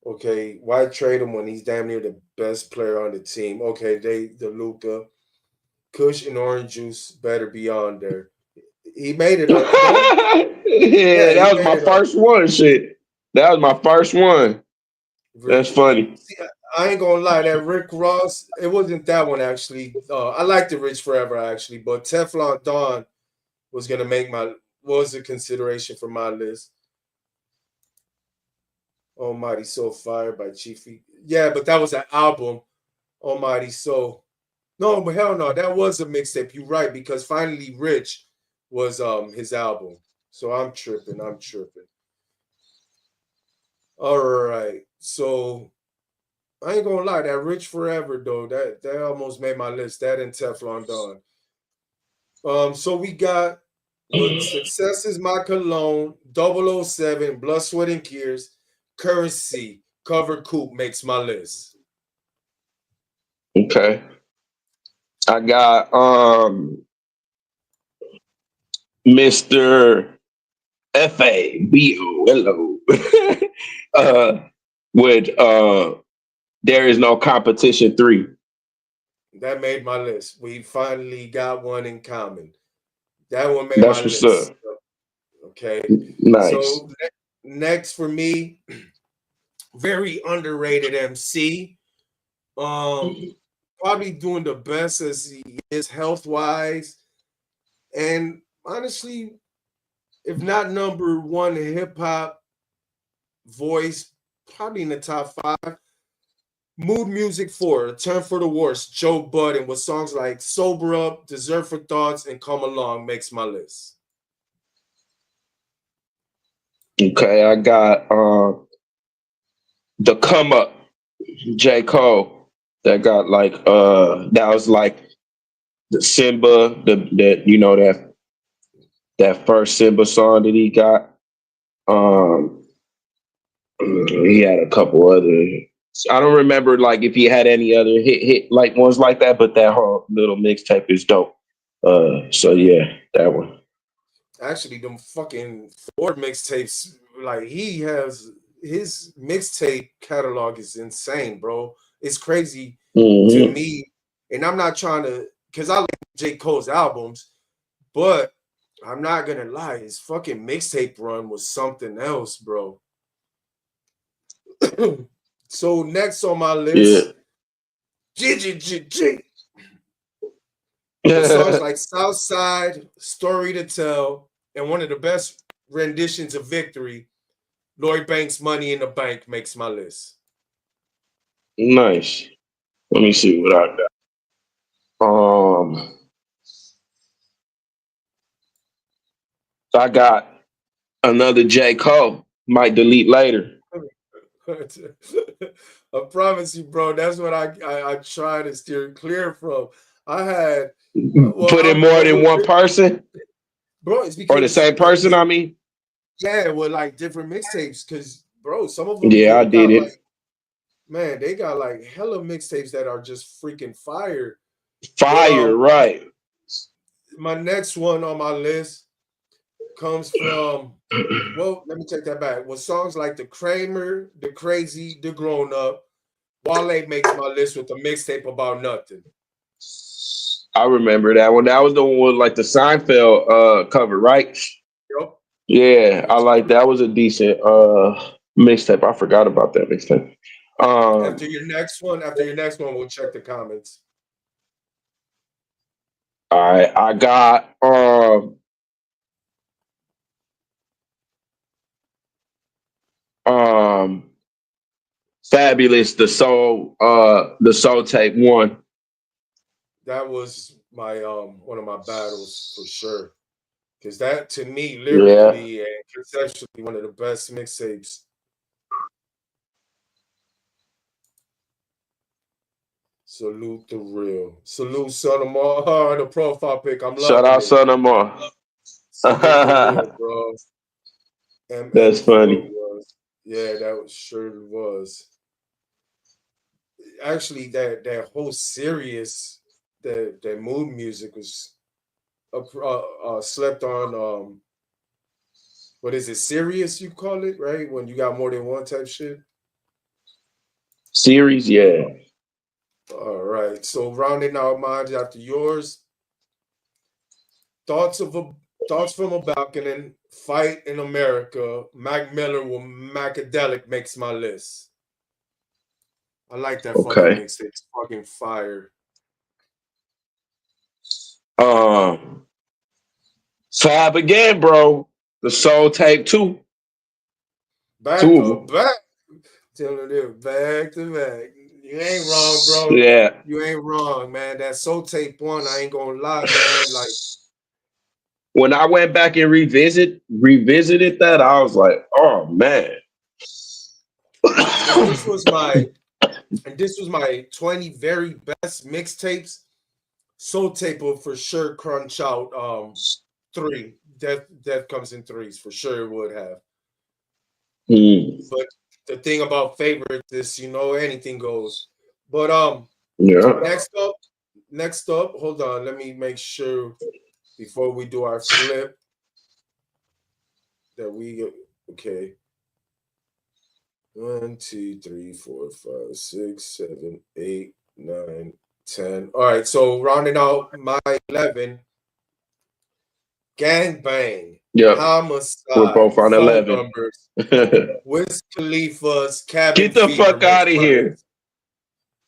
okay. Why trade him when he's damn near the best player on the team? Okay, the Luca, Kush and Orange Juice better be on there. He made it on. No, Yeah, yeah, he that was made my it on. first one. Shit, that was my first one. That's Rich. funny. See, I ain't gonna lie. That Rick Ross, it wasn't that one actually. I liked the Rich Forever actually, but Teflon Don was gonna make my was a consideration for my list. Almighty Soul Fire by Chiefy. Yeah, but that was an album. Almighty Soul. No, but hell no, that was a mixtape. You're right, because Finally Rich was his album. So I'm tripping. I'm tripping. All right. So I ain't gonna lie, that Rich Forever though, that almost made my list. That and Teflon Don. So we got with Success is My Cologne, 007, Blood, Sweat, and Tears, Currency, Cover Coupe makes my list. Okay, I got Mr. Fabolo uh, with There Is No Competition 3. That made my list. We finally got one in common. That one made my That's what's list. up. Okay. Nice. So next for me, very underrated MC. Um, Probably doing the best as he is health wise, and honestly, if not number one hip hop voice, probably in the top five. Mood Music 4, A Turn for the Worst, Joe Budden with songs like Sober Up, Deserve for Thoughts, and Come Along makes my list. Okay, I got The Come Up, J. Cole. That got like that was like the Simba, the you know that first Simba song that he got. Um he had a couple other. I don't remember like if he had any other hit like ones like that, but that whole little mixtape is dope. So yeah, that one. Actually, them fucking Ford mixtapes, like he has his mixtape catalog is insane, bro. It's crazy to Hmm. me. And I'm not trying to, because I like J. Cole's albums, but I'm not gonna lie, his fucking mixtape run was something else, bro. So next on my Yeah. list, G with songs like Southside, Story to Tell, and one of the best renditions of Victory, Lloyd Banks' Money in the Bank makes my list. Nice. Let me see what I got. I got another J. Cole. Might delete later. I promise you, bro. That's what I try to steer clear from. I had, well, Put in I'm more well than with one person bro. It's or the because same person, I mean. yeah, with like different mixtapes. Because bro, some of them Yeah, I did got like, it. man, they got like hella mixtapes that are just freaking fire. But Fire, right. my next one on my list comes from, well, let me take that back. With songs like The Kramer, The Crazy, The Grown Up, Wale makes my list with a mixtape about nothing. I remember that one. That was the one with like the Seinfeld cover, right? Yep. Yeah, I Yes, like sir. that. Was a decent mixtape. I forgot about that mixtape. Um After your next one, we'll check the comments. all right, I got um Fabulous, the soul tape one. That was my one of my battles for sure. Because that to me, Yeah. lyrically and conceptually, one of the best mixtapes. Salute the real. Salute Son of Mar, the profile pic. I'm Shout loving out it. Son of Mar. Salute the real, bro. That's MM4 funny. was. Yeah, that was, sure was. Actually, that whole serious, that mood music was slept on. What is it? Serious, you call it, right? When you got more than one type shit. Series, yeah. All right. So rounding out mine after yours, thoughts of a thoughts from a balcony, fight in America. Mac Miller with Macadelic makes my list. I like that fucking Okay. mixtape. It's fucking fire. Um Fab again, bro. The soul tape two. Two Back of to them. back. Telling it back to back. You ain't wrong, bro. Yeah. You ain't wrong, man. That Soul Tape one, I ain't gonna lie, man. Like, When I went back and revisited that, I was like, oh man. and this was my and this was my 20 very best mixtapes. Soul Tape will for sure crunch out three. Death comes in threes, for sure it would have. Hmm. But the thing about favorites is anything goes. But Yeah. next up, hold on, let me make sure before we do our flip that we okay. 1, 2, 3, 4, 5, 6, 7, 8, 9, 10. All right, so rounding out my 11, Gangbang, Yep. We're Homicide, both on Phone 11. Numbers, Get Wiz Khalifa's Cabin the Fever fuck out makes of my here. list.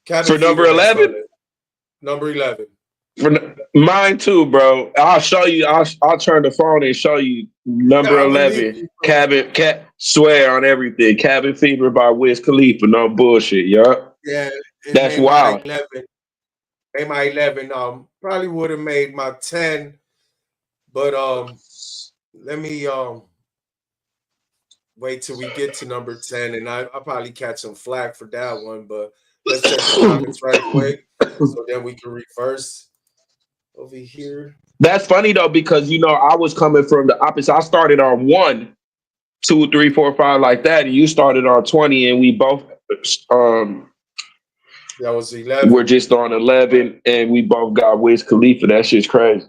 Cabin For number Fever makes my 11? list. Number 11. Mine too, bro. I'll show you. I'll turn the phone and show you number I believe 11. you, bro. Swear on everything. Cabin Fever by Wiz Khalifa. No bullshit, yup. Yeah, it That's made my wild. 11. Made my 11. Probably would have made my 10, but let me wait till we get to number 10, and I'll probably catch some flack for that one. But let's check the comments right quick, so then we can reverse over here. That's funny though, because I was coming from the opposite. I started on 1, 2, 3, 4, 5 like that, and you started on 20, and we both um That was were 11. just on 11, and we both got Wiz Khalifa. That shit's crazy.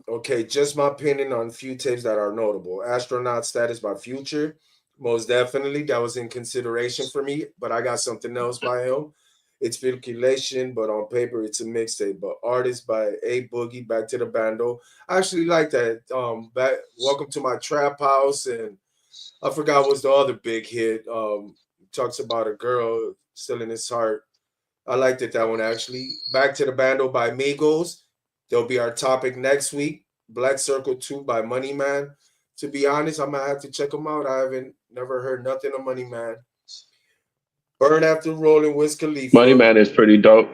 Okay, just my opinion on few tapes that are notable. Astronaut Status by Future, most definitely. That was in consideration for me, but I got something else by him. It's speculation, but on paper it's a mixtape. But Artist by A Boogie, Back to the Bando. I actually like that. Back Welcome to My Trap House, and I forgot what's the other big hit. Talks about a girl still in his heart. I liked it, that one actually. Back to the Bando by Migos. They'll be our topic next week. Black Circle 2 by Money Man. To be honest, I might have to check them out. I haven't never heard nothing of Money Man. Burn After Rolling, Wiz Money Khalifa. Man is pretty dope.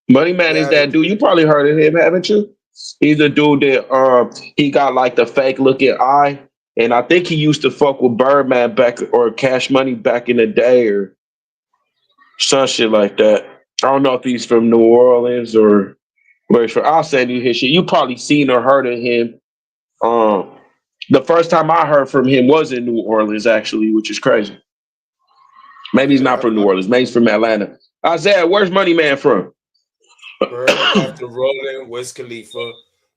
Money Man is Yeah, that dude. You probably heard of him, haven't you? He's a dude that he got like the fake looking eye, and I think he used to fuck with Birdman back or Cash Money back in the day or some shit like that. I don't know if he's from New Orleans or where he's from. I'll send you his shit. You probably seen or heard of him. Um, the first time I heard from him was in New Orleans, actually, which is crazy. Maybe he's yeah. not from New Orleans. Maybe he's from Atlanta. Isaiah, where's Money Man from? Burn After Rolling, Wiz Khalifa.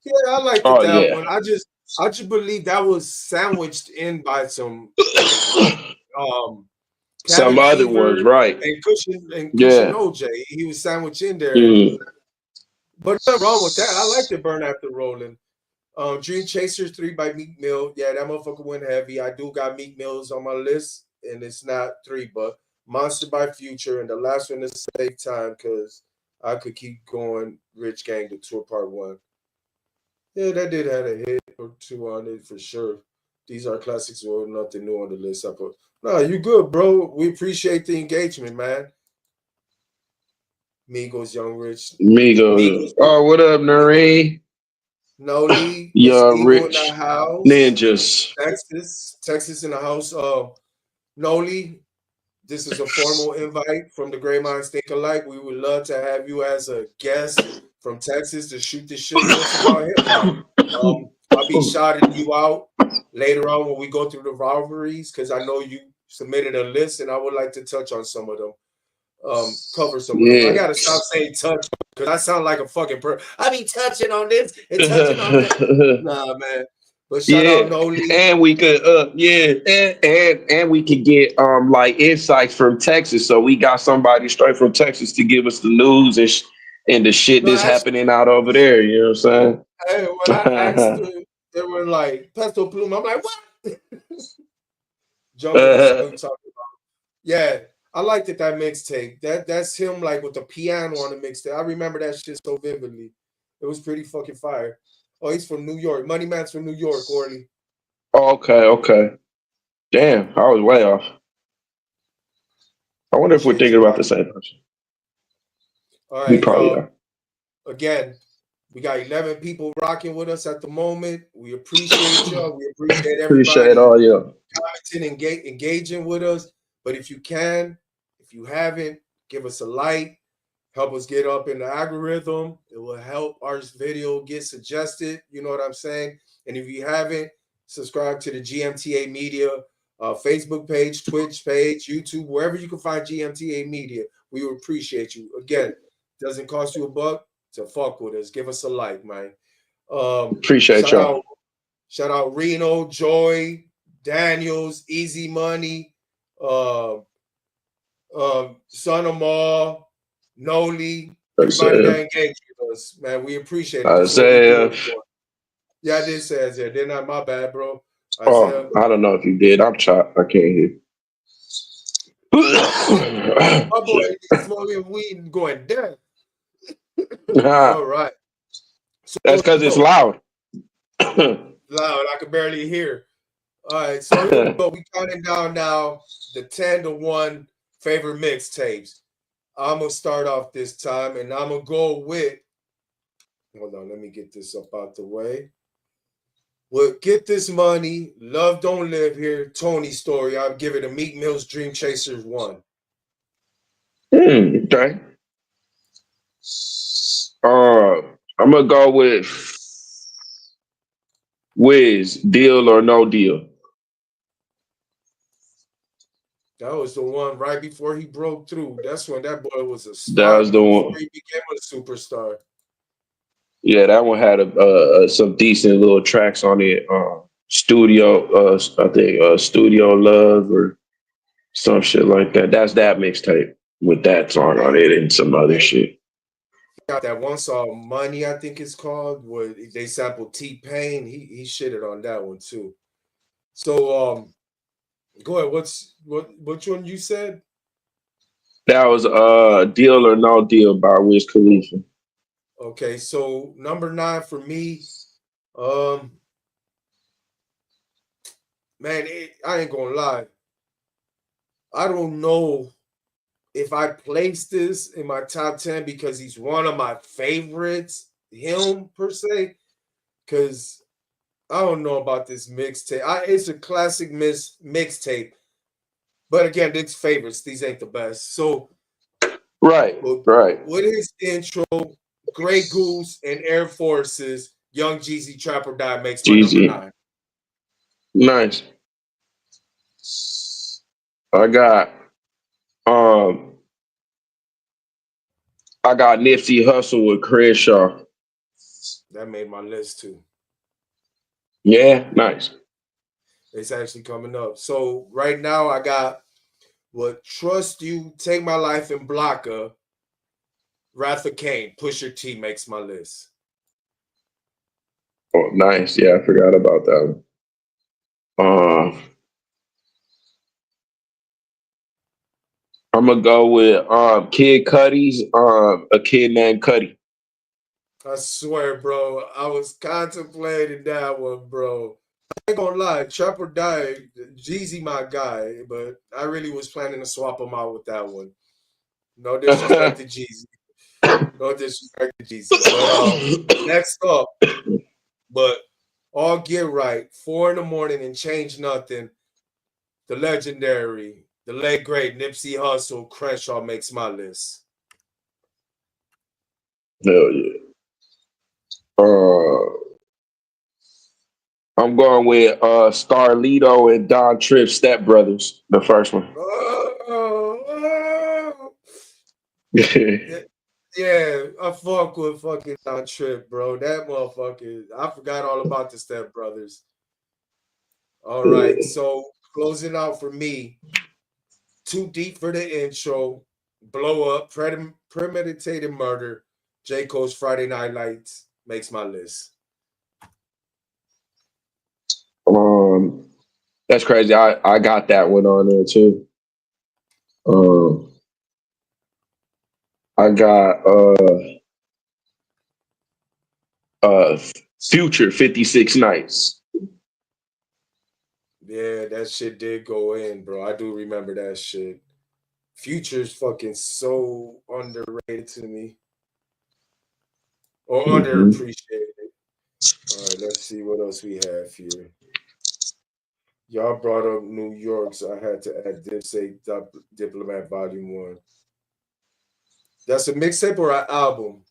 Yeah, I liked it Oh that yeah. one. I just believe that was sandwiched in by some um Some Cabin other ones, Fever right? and Cushion Yeah. OJ. He was sandwiched in there, Mm. but nothing wrong with that. I like the Burn After Rolling. Dream Chasers 3 by Meek Mill. Yeah, that motherfucker went heavy. I do got Meek Mills on my list, and it's not 3, but Monster by Future, and the last one to save time because I could keep going. Rich Gang, the tour part 1. Yeah, that did have a hit or two on it for sure. These are classics. Well, nothing new on the list. I put. No, you good, bro. We appreciate the engagement, man. Migos, Young Rich, Migos. Migos, Oh, what up, Noreen? Noli, Miss Young Eagle in the Rich house. Ninjas. Texas in the house. Noli, this is a formal invite from the Gray Minds Think Alike. We would love to have you as a guest from Texas to shoot the shit with us about hip hop. I'll be shouting you out later on when we go through the rivalries because I know you submitted a list and I would like to touch on some of them. Cover some of them. I Yeah. gotta stop saying touch because I sound like a fucking I be touching on this and touching on that. Nah, man. But shout out Yeah, Noli. and we could and we could get like insights from Texas. So we got somebody straight from Texas to give us the news and the shit No, that's actually, happening out over there. You know what I'm hey, when I asked saying? them, they were like Pesto Pluma. I'm like, what? Jungle, the song you talking about. Yeah, I liked it that mixtape. That's him like with the piano on the mixtape. I remember that shit so vividly. It was pretty fucking fire. Oh, he's from New York. Money Man's from New York, Orly. Okay, okay. Damn, I was way off. I wonder if we're Appreciate thinking you, about the Rodney. same person. All We right, probably y'all. are. Again, we got 11 people rocking with us at the moment. We appreciate y'all. We appreciate Appreciate everybody all you. commenting and engaging with us. But if you can, if you haven't, give us a like. Help us get up in the algorithm. It will help our video get suggested. You know what I'm saying? And if you haven't, subscribe to the GMTA Media Facebook page, Twitch page, YouTube, wherever you can find GMTA Media. We would appreciate you. Again, doesn't cost you a buck to fuck with us. Give us a like, man. Appreciate Shout y'all. out, shout out Reno, Joy, Daniels, Easy Money, uh, Son of Ma, Noli, everybody Isaiah. that engaged with us, man. We appreciate it. This is what we do Isaiah. it for. Yeah, I did say Isaiah. They're not my bad, bro. Oh, Isaiah. I don't know if you did. I'm chopped. I can't hear. My boy Shit. is smoking weed and going down. All right. That's So because it's go. loud. Loud. I can barely hear. All right. So here we go. We counting down now the 10-1 favorite mixtapes. I'm gonna start off this time and I'm gonna go with hold on, let me get this up out the way. Well, Get This Money, Love Don't Live Here, Tony Story. I'll give it a Meek Mill's Dream Chasers 1. Okay. I'm gonna go with Wiz, Deal or No Deal. That was the one right before he broke through. That's when that boy was a That star was the before one. he became a superstar. Yeah, that one had some decent little tracks on it. Studio, I think Studio Love or some shit like that. That's that mixtape with that song on it and some other And shit. got that one song, Money, I think it's called, where they sampled T-Pain. He shitted on that one too. So go ahead. Which one you said? That was Deal or No Deal by Wiz Khalifa. Okay, so number 9 for me, um, man, I ain't gonna lie. I don't know if I place this in my top 10 because he's one of my favorites, him per se, because I don't know about this mixtape. It's a classic mixtape, but again, it's favorites. These ain't the best. So, Right, but right. with his intro, Grey Goose and Air Forces, Young Jeezy Trapper Die makes my number Jeezy. 9. Nice. I got um I got Nipsey Hustle with Crenshaw. That made my list too. Yeah, nice. It's actually coming up. So right now I got what Trust You, Take My Life, and Blocker. Wrath of Kane, Pusher T makes my list. Oh, nice. Yeah, I forgot about that one. I'm gonna go with Kid Cudi's A Kid Named Cudi. I swear, bro, I was contemplating that one, bro. I ain't gonna lie, Trapper died, Jeezy my guy, but I really was planning to swap him out with that one. No disrespect to Jeezy. No disrespect to Jeezy. But next up, but all get right, 4 in the morning and change nothing. The legendary, the late great Nipsey Hussle, Crenshaw makes my list. Hell yeah. I'm going with Starlito and Don Tripp Step Brothers, the first one. Oh, yeah, yeah, I fuck with fucking Don Trip, bro. That motherfucker. I forgot all about the Step Brothers. All right, so closing out for me, Too Deep for the intro, Blow Up, Premeditated Murder, J. Cole's Friday Night Lights makes my list. um, that's crazy. I got that one on there too. Um, I got uh Future 56 Nights. Yeah, that shit did go in, bro. I do remember that shit. Future's fucking so underrated to me or Mm-hmm. underappreciated. All right, let's see what else we have here. Y'all brought up New York, so I had to add Dipstate Diplomat Volume 1. That's a mixtape or an album?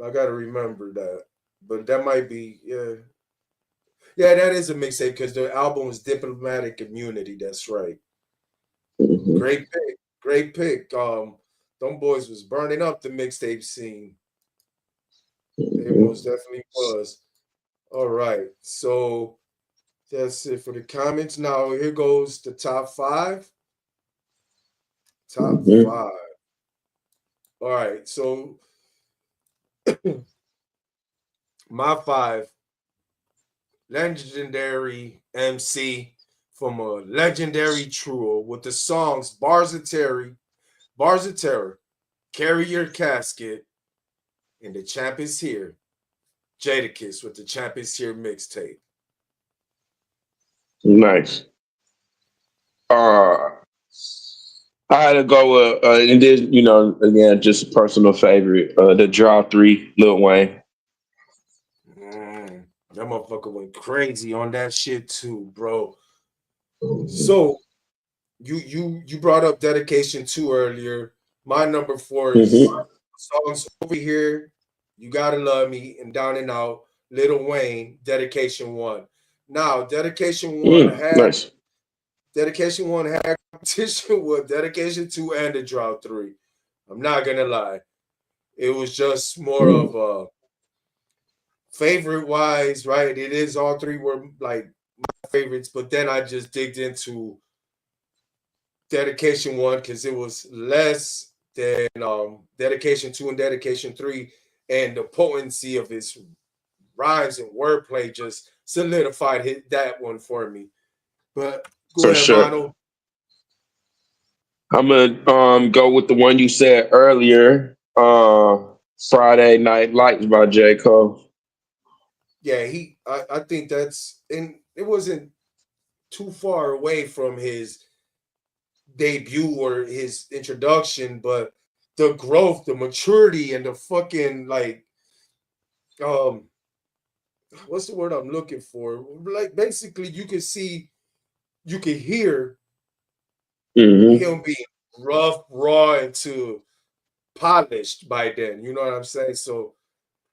I gotta remember that. But that might be, yeah. Yeah, that is a mixtape because the album was Diplomatic Immunity. That's right. Mm-hmm. Great pick. Great pick. Them boys was burning up the mixtape scene. They Mm-hmm. most definitely was. All right. So that's it for the comments. Now here goes the top 5. Top Mm-hmm. 5. All right. So my 5, legendary MC from a legendary trio with the songs Bars of Terror, Carry Your Casket, and The Champ Is Here. Jadakiss with the Champ Is Here mixtape. Nice. Uh, I had to go with, and then, again, just a personal favorite, the Draw 3, Lil Wayne. That motherfucker went crazy on that shit too, bro. Mm-hmm. So you brought up Dedication 2 earlier. My number 4 is Mm-hmm. songs Over Here, You Gotta Love Me, and Down and Out, Lil Wayne, Dedication 1. Now, Nice. Dedication 1 had competition with Dedication 2 and the Drought 3. I'm not gonna lie. It was just more of Mm-hmm. a favorite wise, right? It is all three were like my favorites, but then I just digged into Dedication 1 because it was less than Dedication 2 and Dedication 3, and the potency of his rhymes and wordplay just solidified that one for me. But go For ahead, sure. Mono. I'm gonna go with the one you said earlier, Friday Night Lights by J. Cole. Yeah, I think that's, and it wasn't too far away from his debut or his introduction, but the growth, the maturity, and the fucking like what's the word I'm looking for? Like basically you can see, you can hear him being rough, raw, and to polished by then. You know what I'm saying? So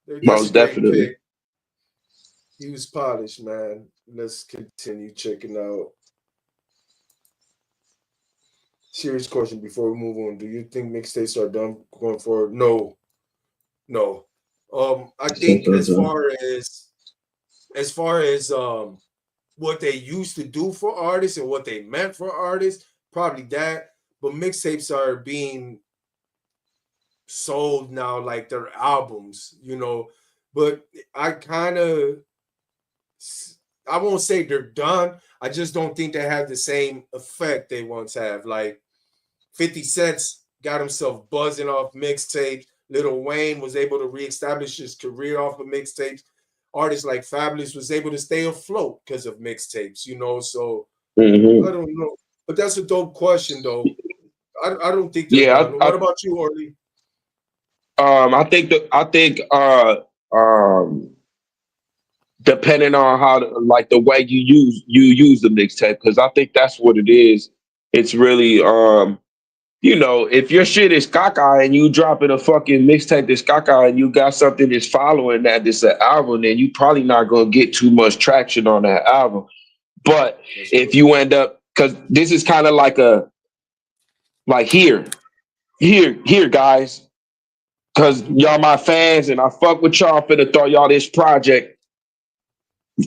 that's a Most great definitely. pick. He was polished, man. Let's continue checking out. Serious question before we move on. Do you think mixtapes are done going forward? No, no. I think as far as what they used to do for artists and what they meant for artists, probably that. But mixtapes are being sold now like their albums, you know. But I kind of, I won't say they're done. I just don't think they have the same effect they once have. Like 50 Cent's got himself buzzing off mixtapes. Lil Wayne was able to reestablish his career off of mixtapes. Artists like Fabulous was able to stay afloat because of mixtapes, you know. So I don't know. But that's a dope question, though. I don't think they're Yeah, done. What about you, Orly? I think um depending on how like the way you use the mixtape, because I think that's what it is. It's really you know, if your shit is caca and you dropping a fucking mixtape that's caca and you got something that's following that, it's an album, then you probably not gonna get too much traction on that album. But if you end up, because this is kind of like a like here guys, because y'all my fans and I fuck with y'all, finna throw y'all this project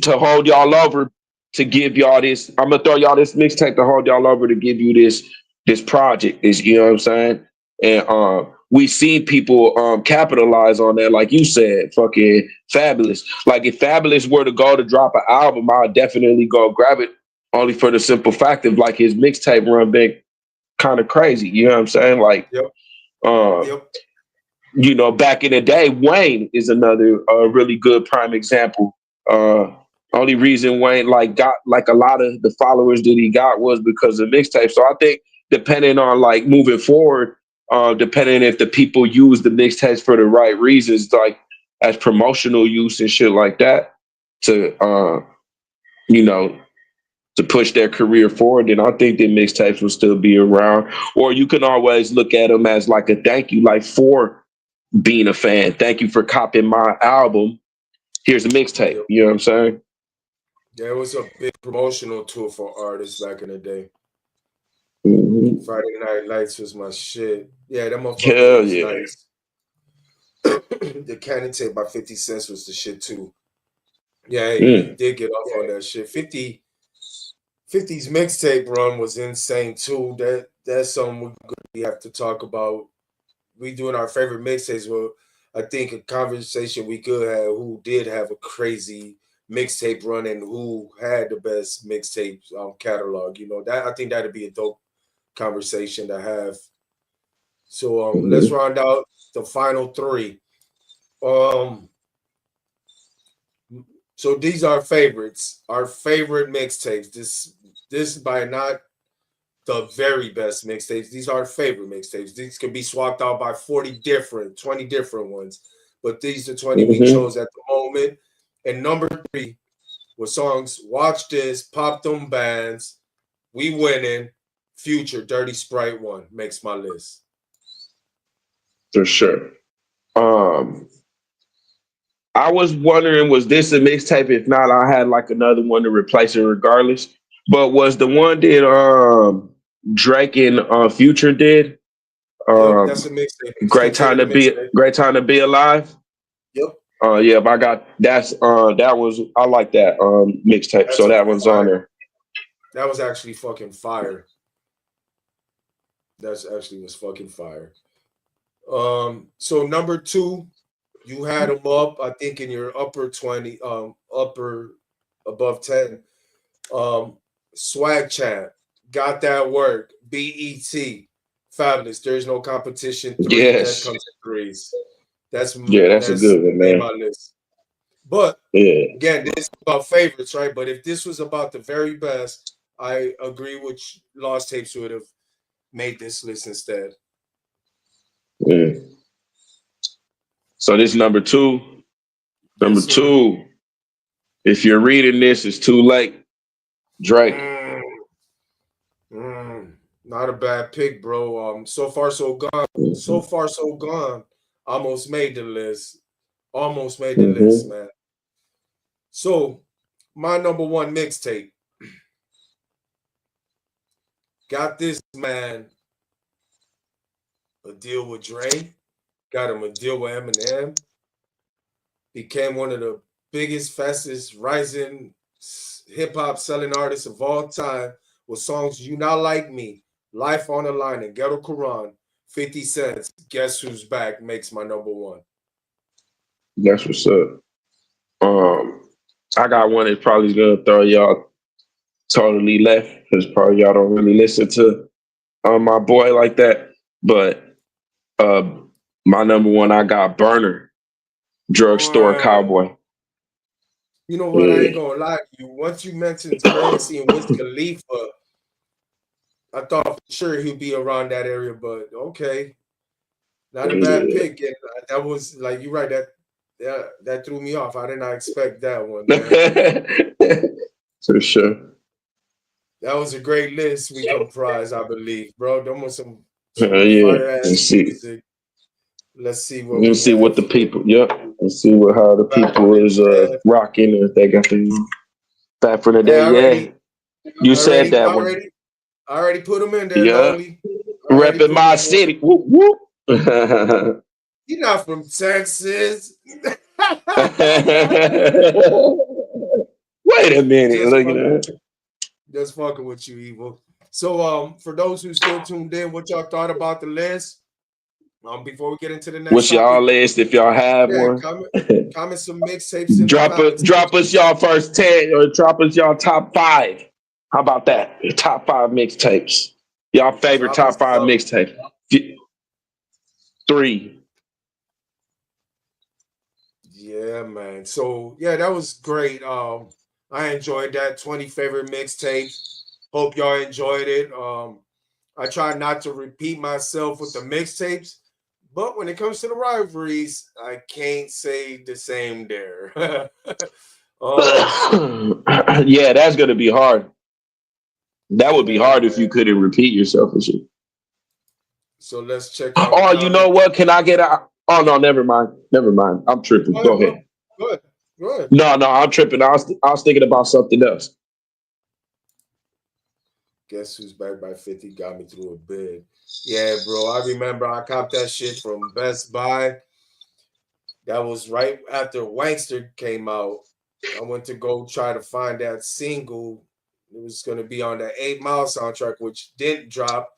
to hold y'all over, to give y'all this. I'm gonna throw y'all this mixtape to hold y'all over, to give you this project. Is, you know what I'm saying? And we see people capitalize on that, like you said, fucking Fabulous. Like if Fabulous were to go to drop an album, I'd definitely go grab it, only for the simple fact of like his mixtape run been kind of crazy. You know what I'm saying? Like Yep. uh, Yep. you know, back in the day, Wayne is another really good prime example. Uh, Only reason Wayne like got like a lot of the followers that he got was because of mixtapes. So I think depending on like moving forward, depending if the people use the mixtapes for the right reasons, like as promotional use and shit like that, to you know, to push their career forward, then I think that mixtapes will still be around. Or you can always look at them as like a thank you, like for being a fan. Thank you for copying my album. Here's a mixtape. Yep. You know what I'm saying? Yeah, it was a big promotional tool for artists back in the day. Mm-hmm. Friday Night Lights was my shit. Yeah, them motherfuckers Hell was yeah. nice. The Cannon Tape by 50 Cents was the shit too. Yeah, he Mm. did get off on that shit. 50's mixtape run was insane too. That's something we have to talk about. We doing our favorite mixtapes. Well, I think a conversation we could have, who did have a crazy mixtape run and who had the best mixtape catalog. You know, that I think that'd be a dope conversation to have. So let's Mm-hmm. round out the final three. Um so these are favorites, our favorite mixtapes. This by not the very best mixtapes. These are favorite mixtapes. These could be swapped out by 20 different ones. But these are 20 we Mm-hmm. chose at the moment. And number three was songs Watch This, Pop Them Bands, We Winning, Future, Dirty Sprite 1 makes my list. For sure. Um, I was wondering, was this a mixtape? If not, I had like another one to replace it regardless. But was the one that Drake and Future did? Yep, that's a Um, mixtape. It's considered a mixtape. Great time to be alive. Yep, Yeah, but I got that was, I like that mixtape, that's so a that one's on fire. there. That was actually fucking fire. That's actually was fucking fire. So number two, you had them up, I think, in your upper 20, upper above 10. Um, Swag Champ, Got That Work, BET, Fabulous, There's No Competition, three, Death Yes, Comes in Threes. That's yeah, that's a that's good one, made man. my list. But Yeah, again, this is about favorites, right? But if this was about the very best, I agree with Lost Tapes would have. made this list instead. Yeah. So this number two. Number Yes, sir. two. If you're reading this, it's too late. Drake. Mm, not a bad pick, bro. So far so gone. So Mm-hmm. far so gone. Almost made the list. Almost made the list, Mm-hmm. man. So my number one mixtape got this man a deal with Dre, got him a deal with Eminem, became one of the biggest, fastest rising hip hop selling artists of all time with songs You Not Like Me, Life on the Line, and Ghetto Quran. 50 Cents, Guess Who's Back makes my number one. That's what's up. I got one that probably gonna throw y'all totally left because probably y'all don't really listen to my boy like that. But uh, my number one, I got Burner, Drugstore Cowboy. You know what? I ain't Yeah. gonna lie to you. Once you mentioned Currency and Wiz Khalifa, I thought for sure he'd be around that area, but okay. Not a bad Yeah. pick. And that was like you're right, that threw me off. I did not expect that one, man. For sure. That was a great list we comprised, I believe, bro. Them was some Yeah. fire ass Let's see. music. Let's see what Let's we see what have the here. people. Yep. Let's see what how the Back from people the is dead. rocking if they got the back for the Hey, day. Yeah. You said that one. I already put them in there, Yeah. Lowly. I already Repping put my them in. city. Whoop whoop. You're not from Texas. Wait a minute. just Look at fuck, that. just fucking with you, Evil. So, for those who still tuned in, what y'all thought about the list? Before we get into the next What's y'all topic, list if y'all have yeah, one? comment some mixtapes in the comments Drop us y'all first 10 or drop us y'all top 5. How about that? Top 5 mixtapes. Y'all favorite drop us top 5 some. mixtape. 3. Yeah, man. So yeah, that was great. I enjoyed that. 20 favorite mixtapes. Hope y'all enjoyed it. I try not to repeat myself with the mixtapes, but when it comes to the rivalries, I can't say the same there. um, Yeah, that's gonna be hard. That would be yeah, hard if man. you couldn't repeat yourself and shit. So let's check out the Oh, you know comments. what? Can I get out? Oh no, never mind. Never mind. I'm tripping. Go Go ahead, bro. ahead. Go ahead. Go ahead. No, I'm tripping. I was thinking about something else. Guess Who's Back by 50 got me through a bid. Yeah, bro. I remember I copped that shit from Best Buy. That was right after Wankster came out. I went to go try to find that single. It was going to be on the 8 Mile soundtrack, which didn't drop.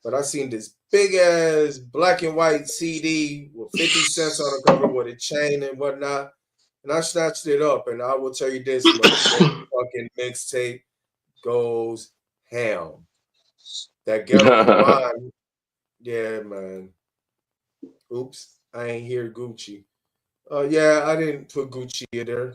But I seen this big ass black and white CD with 50 cents on the cover with a chain and whatnot. And I snatched it up. And I will tell you this much that fucking mixtape goes ham. That Ghetto Quran, yeah, man. Oops, I ain't hear Gucci. Yeah, I didn't put Gucci in there.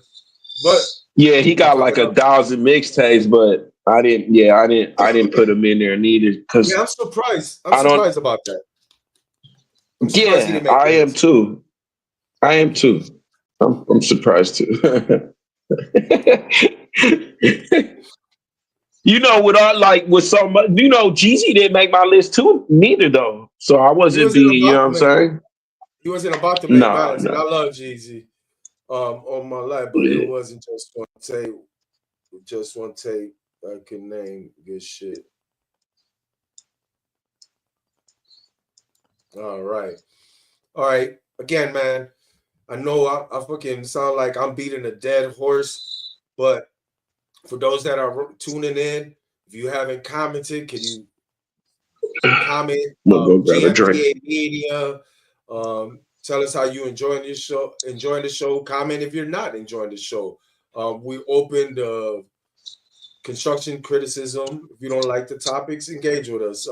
But Yeah, he I'm got like coming up. 1,000 mixtapes, but I didn't. Yeah, I didn't put him in there neither Yeah, because I'm surprised. I'm I don't. surprised about that. I'm surprised he Yeah, didn't make I the am list. too. I am too. I'm surprised too. You know, with all like with so much, you know, Jeezy didn't make my list too, neither though. So I He wasn't wasn't being, you know about what to I'm make. saying? He wasn't about to make Nah, balance, and I nah. love Jeezy on my life, but it Yeah. wasn't just one tape. Just one tape I can name good shit. All right, all right. Again, man, I know I fucking sound like I'm beating a dead horse, but for those that are tuning in, if you haven't commented, can you comment? I'm gonna go grab a drink. GMTA Media. Tell us how you enjoying this show. Enjoying the show. Comment if you're not enjoying the show. We opened construction criticism. If you don't like the topics, engage with us.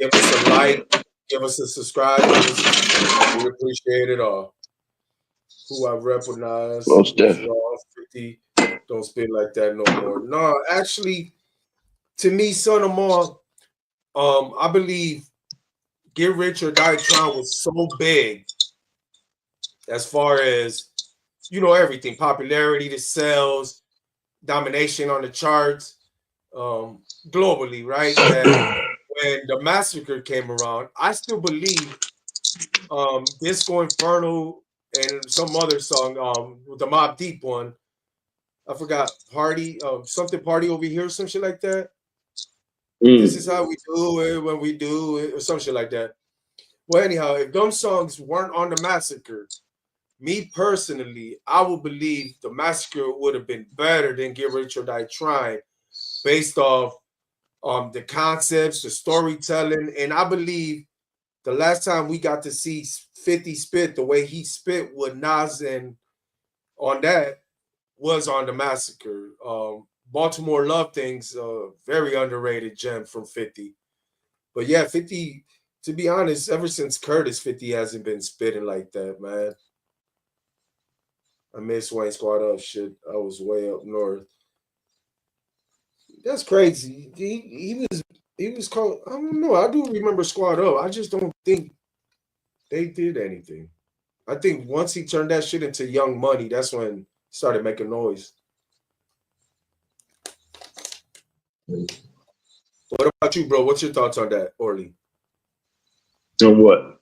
Give us a like. Give us a subscribe. Give us a share. We appreciate it all. Who I recognize Most was definitely. wrong. 50. Don't spit like that no more. No, actually, to me, son of more. I believe Get Rich or Die Trying was so big as far as everything, popularity, the sales, domination on the charts, globally, right? That when the Massacre came around, I still believe Disco Inferno and some other song, the Mob Deep one. I forgot party, something party over here, some shit like that. This is Mm. how we do it when we do it, or some shit like that. Well, anyhow, if those songs weren't on the Massacre, me personally, I would believe the Massacre would have been better than Get Rich or Die Trying, based off the concepts, the storytelling, and I believe the last time we got to see 50 spit the way he spit with Nas and on that was on the Massacre. Baltimore Love Things, very underrated gem from 50. But yeah, 50, to be honest, ever since Curtis, 50 hasn't been spitting like that, man. I miss Wayne Squad Up shit. I was way up north. That's crazy. He was called. I don't know. I do remember Squad Up. I just don't think they did anything. I think once he turned that shit into Young Money, that's when he started making noise. What about you, bro? What's your thoughts on that, Orly? So what?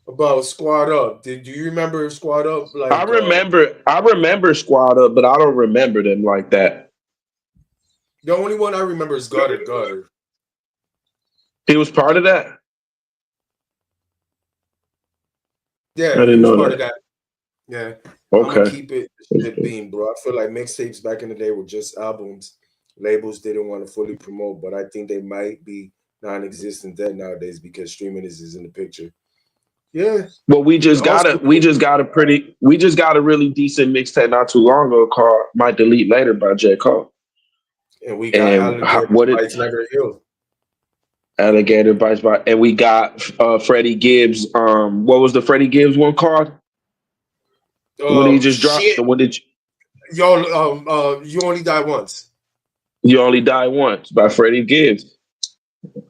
About Squad Up. Do you remember Squad Up? I Like remember I remember Squad Up, but I don't remember them like that. the only one I remember is Gutter Gutter. He was part of that? I Yeah, he didn't was know part of that. that. Yeah. I'm gonna Okay. keep it shit being, bro. I feel like mixtapes back in the day were just albums. Labels didn't want to fully promote, but I think they might be non-existent dead nowadays because streaming is in the picture. Yeah. Well, Also, we just got a really decent mixtape not too long ago called "Might Delete Later" by J. Cole. and we got And Alligators what it Bites Never Heal. Alligator Bites by, and we got Freddie Gibbs. What was the Freddie Gibbs one called? The one he just dropped. Shit. The one that You only die once. you only die once by Freddie Gibbs.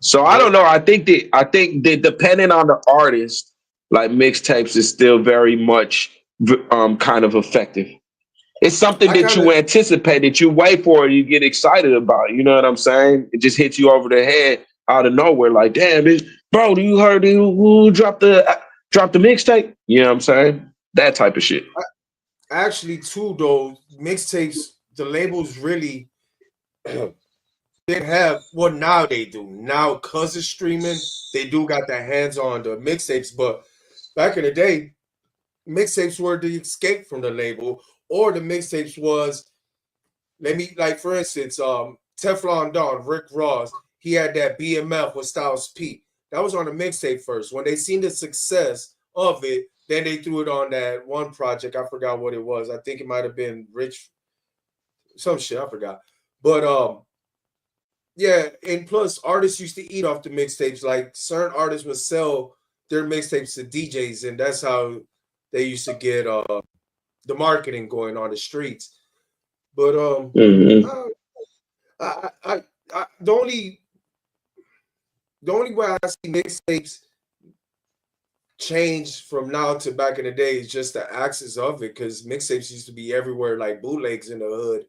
So I don't Yep. know. I think that depending on the artist, like mixtapes is still very much kind of effective. It's something I that kind you of anticipate, that you wait for, you get excited about. You know what I'm saying? It just hits you over the head out of nowhere, like, damn, bro, do you heard who dropped the mixtape? You know what I'm saying? That type of shit. actually too though mixtapes. The labels really didn't have what now they do. Now, cause of streaming, they do got their hands on the mixtapes. But back in the day, mixtapes were the escape from the label, or the mixtapes was let me like for instance, Teflon Don, Rick Ross, he had that BMF with Styles P. That was on the mixtape first. When they seen the success of it, then they threw it on that one project. I forgot what it was. I think it might have been Rich, some shit. I forgot. But yeah, and plus artists used to eat off the mixtapes. Like certain artists would sell their mixtapes to DJs, and that's how they used to get the marketing going on the streets. But Hmm. I, I the only way I see mixtapes change from now to back in the day is just the axis of it, because mixtapes used to be everywhere like bootlegs in the hood,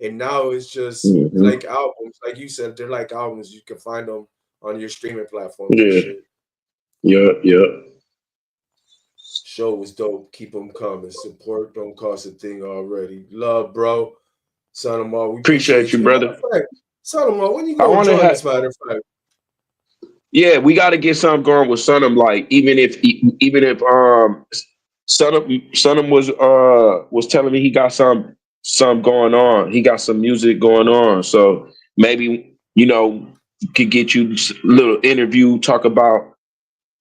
and now it's just Hmm. like albums, like you said, they're like albums. You can find them on your streaming platforms and Yeah. shit. Yeah. Yeah. Show was dope. Keep them coming. Support don't cost a thing already. Love, bro. Son of all, we Appreciate appreciate you, you. And matter brother. of fact, son of all, when you I gonna want to join have. us? Matter of fact, Yeah, we got to get something going with Sunham. Like even if Sunham was telling me he got some going on. He got some music going on. So maybe could get you a little interview, talk about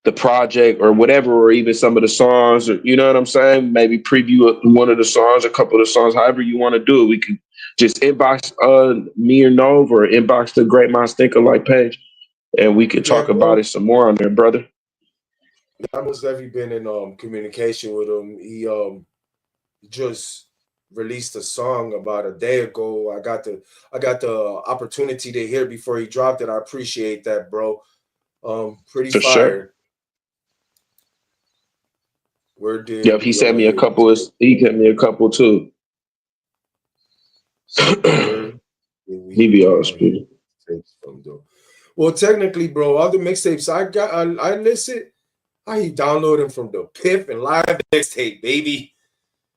the project or whatever, or even some of the songs, or you know what I'm saying. Maybe preview one of the songs, a couple of the songs, however you want to do it. We could just inbox me or Nove, or inbox the Great Minds Think Alike page, and we could yeah, talk about bro. it some more on there, brother. I most definitely been in communication with him. He just released a song about a day ago. I got the opportunity to hear before he dropped it. I appreciate that, bro. Pretty For sure. fire. Where did Yep, he we sent all me a hear couple. He sent me a couple too. where did He we be all all hear speed. tapes from though? Well, technically, bro, all the mixtapes I listen, I download them from the Piff and Live mixtape, baby.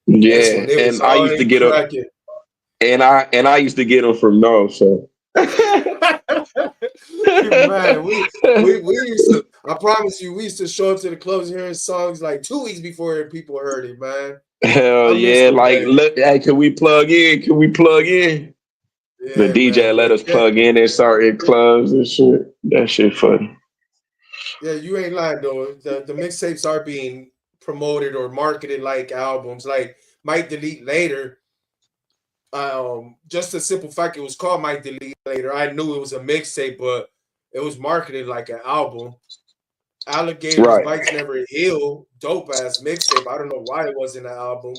That's Yeah, when it was and I used to already get up, cracking. and I used to get them from No. So Man, we used to. I promise you, we used to show up to the clubs hearing songs like 2 weeks before people heard it. Man, hell I miss yeah! the Like, day. look, hey, can we plug in? Can we plug in? The Yeah, DJ man. let But us yeah, plug in and start in clubs and shit. That shit funny. yeah, you ain't lying though. The mixtapes are being promoted or marketed like albums. Like Might Delete Later. Just a simple fact it was called Might Delete Later. I knew it was a mixtape, but it was marketed like an album. Alligators Right, Bites Never Heal, dope ass mixtape. I don't know why it wasn't an album.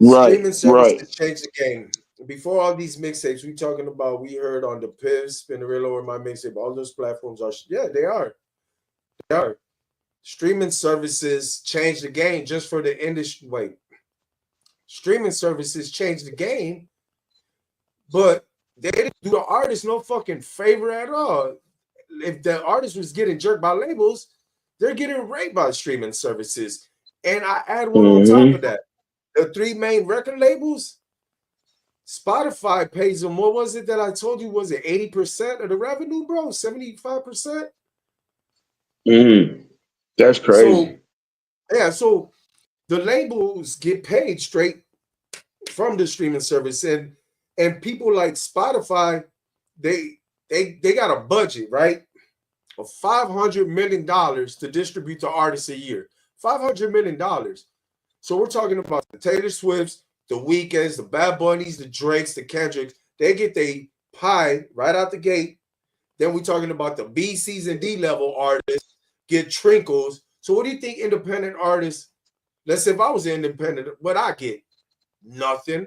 right, Streaming right. services changed the game. Before all these mixtapes, we talking about we heard on the Piss, Spinnerilla, or my mixtape. All those platforms are they are. They are. Streaming services changed the game just for the industry. Wait, streaming services changed the game, but they didn't do the artist no fucking favor at all. If the artist was getting jerked by labels, they're getting raped by streaming services. And I add one on top of Mm-hmm. that. The three main record labels, Spotify pays them. What was it that I told you? Was it 80% of the revenue, bro? 75%? Mm. That's crazy. So, yeah, so the labels get paid straight from the streaming service. And people like Spotify, they got a budget, right? Of $500 million to distribute to artists a year. $500 million. So we're talking about the Taylor Swifts, the Weekends, the Bad Bunnies, the Drakes, the Kendricks. They get their pie right out the gate. Then we're talking about the B, C's, and D level artists get trinkles. So what do you think independent artists? Let's say if I was independent, what I get? Nothing.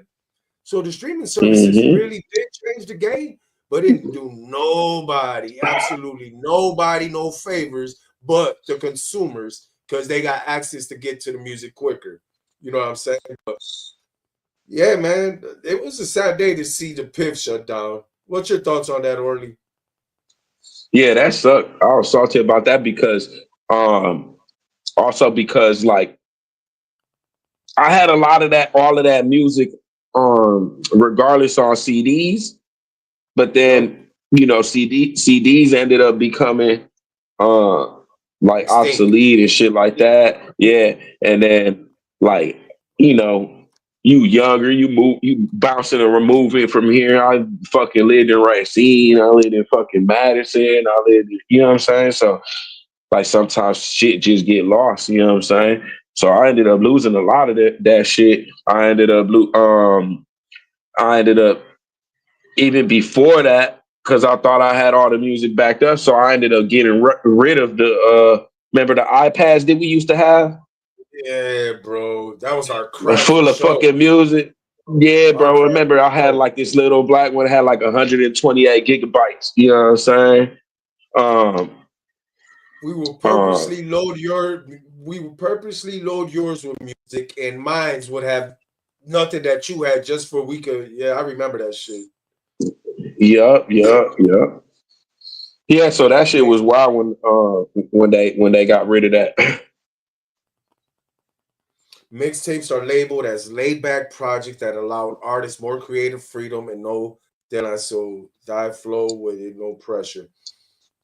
So the streaming services Mm-hmm. really did change the game, but it didn't do nobody, absolutely nobody, no favors, but the consumers because they got access to get to the music quicker. You know what I'm saying? But yeah, man, it was a sad day to see the PIF shut down. What's your thoughts on that, Orly? Yeah, that sucked. I was salty about that because, um, also because like I had a lot of that, all of that music, regardless on CDs. But Yep. then CDs ended up becoming uh like Extinct. obsolete and shit like that. Yeah, and then like you know. You younger, you bouncing and removing from here. I fucking lived in Racine. I lived in fucking Madison. I lived, you know what I'm saying? So like sometimes shit just get lost, you know what I'm saying? So I ended up losing a lot of that shit. I ended up even before that because I thought I had all the music backed up. So I ended up getting rid of the remember the iPads that we used to have, Yeah, bro. That was our crack for full of sure. fucking music. Yeah, Our bro. crack Remember I for had sure. like this little black one that had like 128 gigabytes. You know what I'm saying? Um, We will uh, purposely load your we will purposely load yours with music, and mines would have nothing that you had just for we could. Yeah, I remember that shit. yup, yup, yup. Yeah, so that shit Yeah. was wild when they got rid of that. Mixtapes are labeled as laid back projects that allowed artists more creative freedom and no deadline, so dive flow with it, no pressure.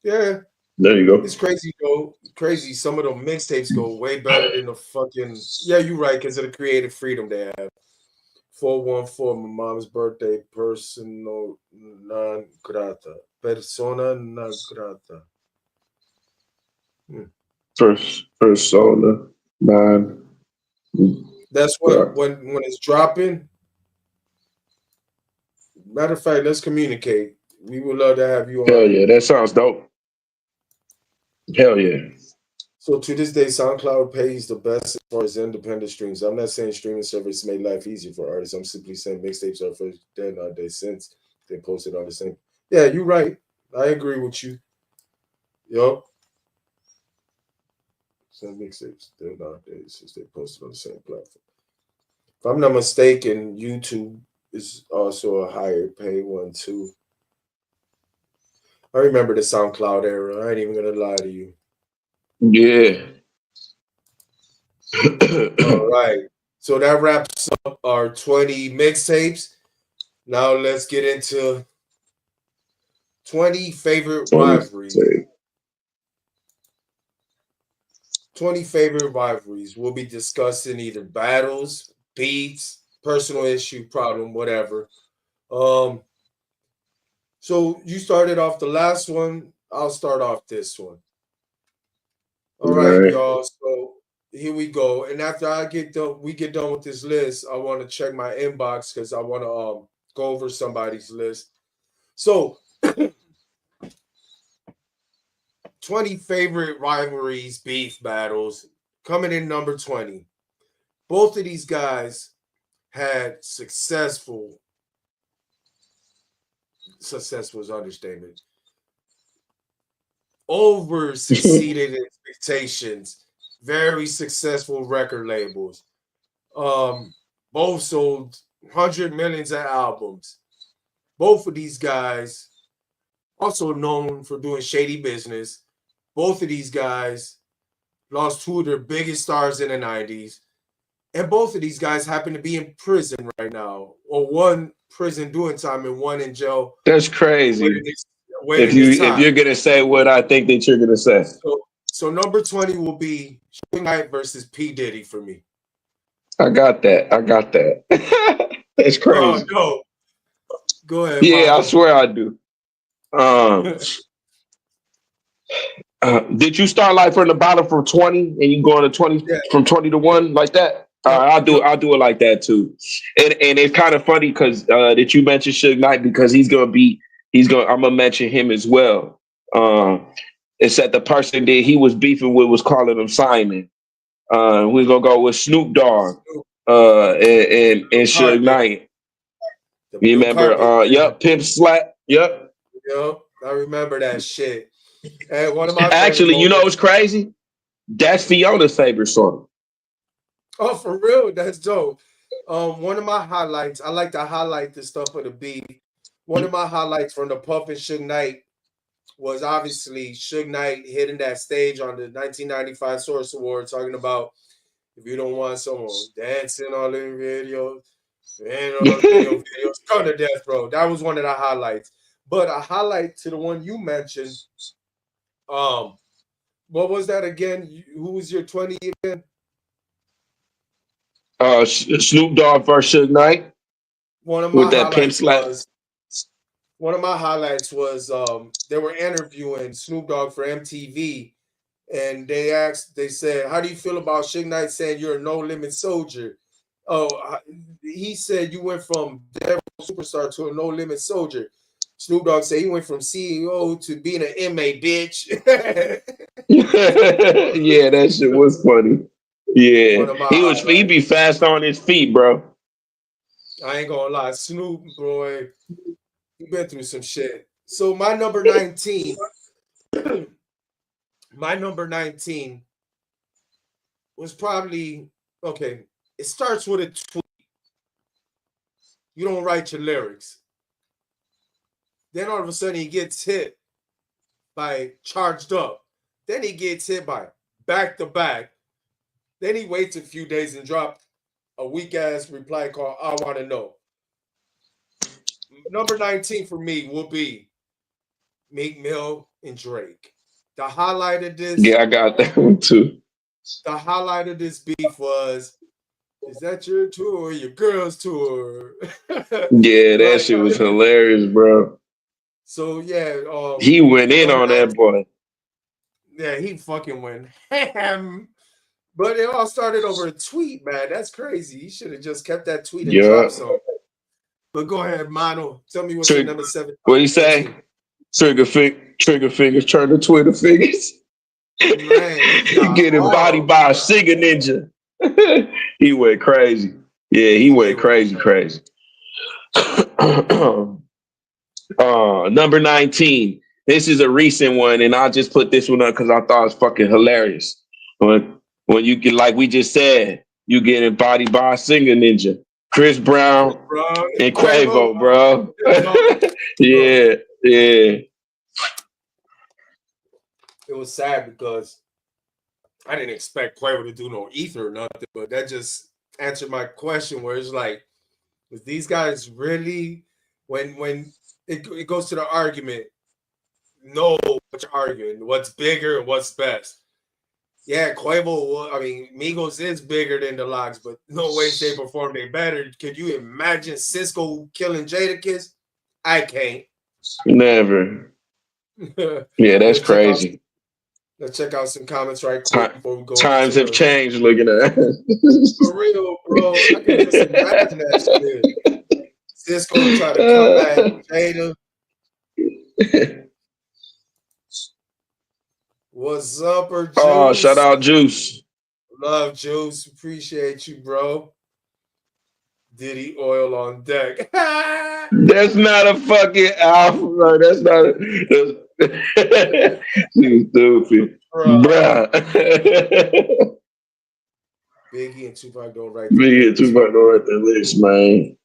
Yeah, There you it's go. crazy though. Crazy. Some of the mixtapes go way better than the fucking. Yeah, you're right because of the creative freedom they have. 414, my mom's birthday, personal non grata. Persona non grata. Hmm. Persona 9. That's what God. when it's dropping. Matter of fact, let's communicate. We would love to have you Hell on yeah, here. that sounds dope. Hell yeah. So to this day, SoundCloud pays the best as far as independent streams. I'm not saying streaming service made life easier for artists. I'm simply saying mixtapes are first dead nowadays since they posted on the same. Yeah, you're right. I agree with you. Yup. Some mixtapes dead nowadays since they posted on the same platform. If I'm not mistaken, YouTube is also a higher pay one too. I remember the SoundCloud era. I ain't even gonna lie to you. Yeah. All right. So that wraps up our 20 mixtapes. Now let's get into 20 favorite 20. rivalries. 20 favorite rivalries. We'll be discussing either battles, beats, personal issue, problem, whatever. So you started off the last one. I'll start off this one. All right, y'all. So here we go. And after we get done with this list, I want to check my inbox because I want to go over somebody's list. So 20 favorite rivalries, beef battles, coming in number 20. Both of these guys had successful is understatement. Over succeeded expectations. Very successful record labels. Both sold 100 millions of albums. Both of these guys also known for doing shady business. Both of these guys lost two of their biggest stars in the 90s. And both of these guys happen to be in prison right now, or one prison doing time and one in jail. That's crazy. If you're gonna say what I think that you're gonna say. So number 20 will be Suge Knight versus P. Diddy for me. I got that. That's crazy. Oh, no. Go ahead. Yeah, Mama. I swear I do. Did you start like from the bottom from 20 and you go to 20 from 20 to 1 like that? I'll do it like that too. And it's kind of funny because that you mentioned Suge Knight because I'm gonna mention him as well. It's that the person that he was beefing with was calling him Simon. We're gonna go with Snoop Dogg and Suge Knight. You remember? Yep, Pimp Slap. Yep. Yep, I remember that shit. And one of my actually, you know what's crazy? That's Fiona's favorite song. Oh, for real? That's dope. One of my highlights, I like to highlight the stuff of the beat. One of my highlights from the Puff and Suge Knight was obviously Suge Knight hitting that stage on the 1995 Source Awards, talking about if you don't want someone dancing all in videos, and all videos, come to death, bro. That was one of the highlights. But a highlight to the one you mentioned, what was that again? Who was your 20 again? Snoop Dogg versus Suge Knight. One of my highlights was they were interviewing Snoop Dogg for MTV, and they said, "How do you feel about Suge Knight saying you're a no limit soldier?" Oh, he said you went from devil superstar to a no limit soldier. Snoop Dogg said he went from CEO to being an inmate, bitch. Yeah, that shit was funny. Yeah, he'd be fast on his feet, bro. I ain't gonna lie, Snoop, boy, he been through some shit. So my number 19, was probably okay. It starts with a tweet. You don't write your lyrics. Then all of a sudden he gets hit by Charged Up. Then he gets hit by Back to Back. Then he waits a few days and dropped a weak ass reply called I Want to Know. Number 19 for me will be Meek Mill and Drake. The highlight of this. Yeah, I got that one too. The highlight of this beef was, is that your tour or your girl's tour? Yeah, that shit was hilarious, bro. So yeah, he went in on that boy. Yeah, he fucking went ham. But it all started over a tweet, man. That's crazy. He should have just kept that tweet and dropped something. But go ahead, Mono. Tell me what's your number 7. What do you say? Trigger fingers turn to Twitter fingers. Man, he got Getting bodied off. by a Sega ninja. He went crazy. Yeah, he He did went what crazy, crazy. Number 19. This is a recent one, and I just put this one up because I thought it was fucking hilarious. When you get, like we just said, you getting bodied by a singer ninja. Chris Chris Brown Brown and and Quavo. Quavo, bro. Bro, Yeah, yeah. it was sad because I didn't expect Quavo to do no ether or nothing, but that just answered my question where it's like, was these guys really when it goes to the argument, know what you're arguing, what's bigger and what's best. Yeah, Quavo, I mean, Migos is bigger than the Locks, but no way, shape, or form they better. Could you imagine Cisco killing Jadakiss? I can't. Never. Yeah, that's let's check out crazy. let's check out some comments right quick before we go Times into have the changed looking at for real, bro. I can just imagine that shit. Cisco try to come at Jada. What's up, or Oh, shout Juice? out Juice. Love Juice. Appreciate you, bro. Diddy oil on deck. That's not a fucking album, bro. That's not a you stupid. Bro. Bruh. Biggie and Tupac don't write the Me and lyrics. Tupac don't write the list, man.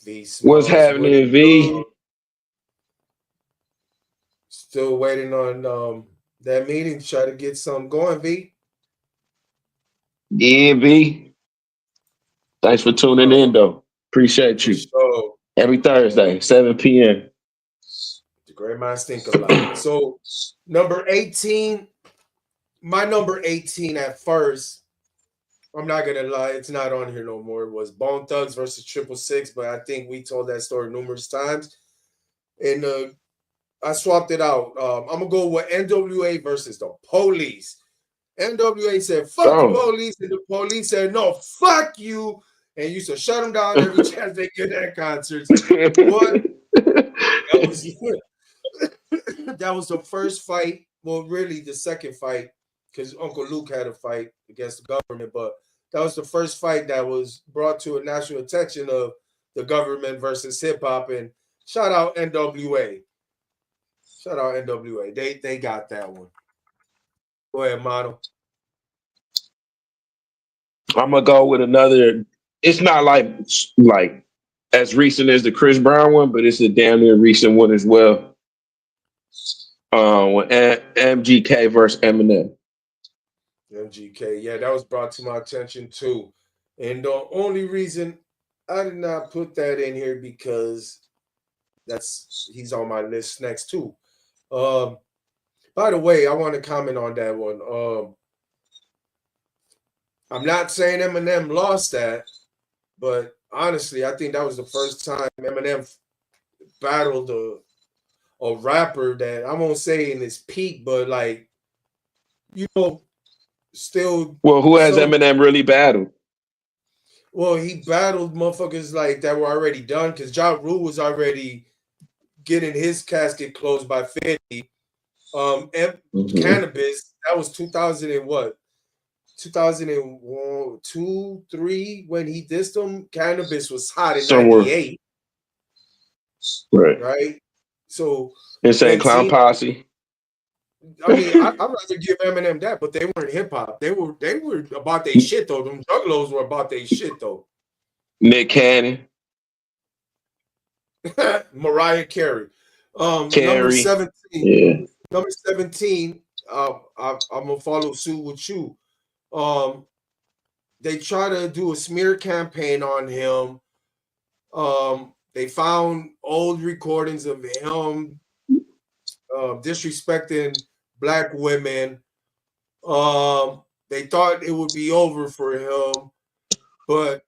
V What's Smalls, what it happening, V? do? Still waiting on that meeting to try to get something going, V. Yeah, V. Thanks for tuning in, though. Appreciate For you. sure. Every Thursday, 7 p.m. The great minds think alike. So, number 18, my number 18 at first, I'm not gonna lie, it's not on here no more. It was Bone Thugs versus 666, but I think we told that story numerous times. And I swapped it out. I'm gonna go with NWA versus the Police. NWA said, fuck the police, and the police said, no, fuck you. And used to shut them down every chance they get at concerts. What? That was the first fight. Well, really the second fight, because Uncle Luke had a fight against the government, but that was the first fight that was brought to a national attention of the government versus hip hop. And shout out NWA. Shout out NWA. They got that one. Go ahead, model. I'm gonna go with another. It's not like as recent as the Chris Brown one, but it's a damn near recent one as well. With MGK versus Eminem. MGK, yeah, that was brought to my attention too. And the only reason I did not put that in here because he's on my list next too. By the way, I want to comment on that one. I'm not saying Eminem lost that, but honestly, I think that was the first time Eminem battled a rapper that I won't say in his peak, but like, still. Well, who has Eminem really battled? Well, he battled motherfuckers like that were already done because Ja Rule was already getting his casket closed by 50. Cannabis, that was 2000 and what? 2001, 2, 3 when he dissed him. Cannabis was hot in 98. Right? So Insane Clown Posse. I mean, I'd rather give Eminem that, but they weren't hip hop. They were about their shit though. Them juggalos were about their shit though. Nick Cannon. Mariah Carey. Number 17. Yeah. Number 17. I'm gonna follow suit with you. They try to do a smear campaign on him. They found old recordings of him disrespecting Black women. They thought it would be over for him, but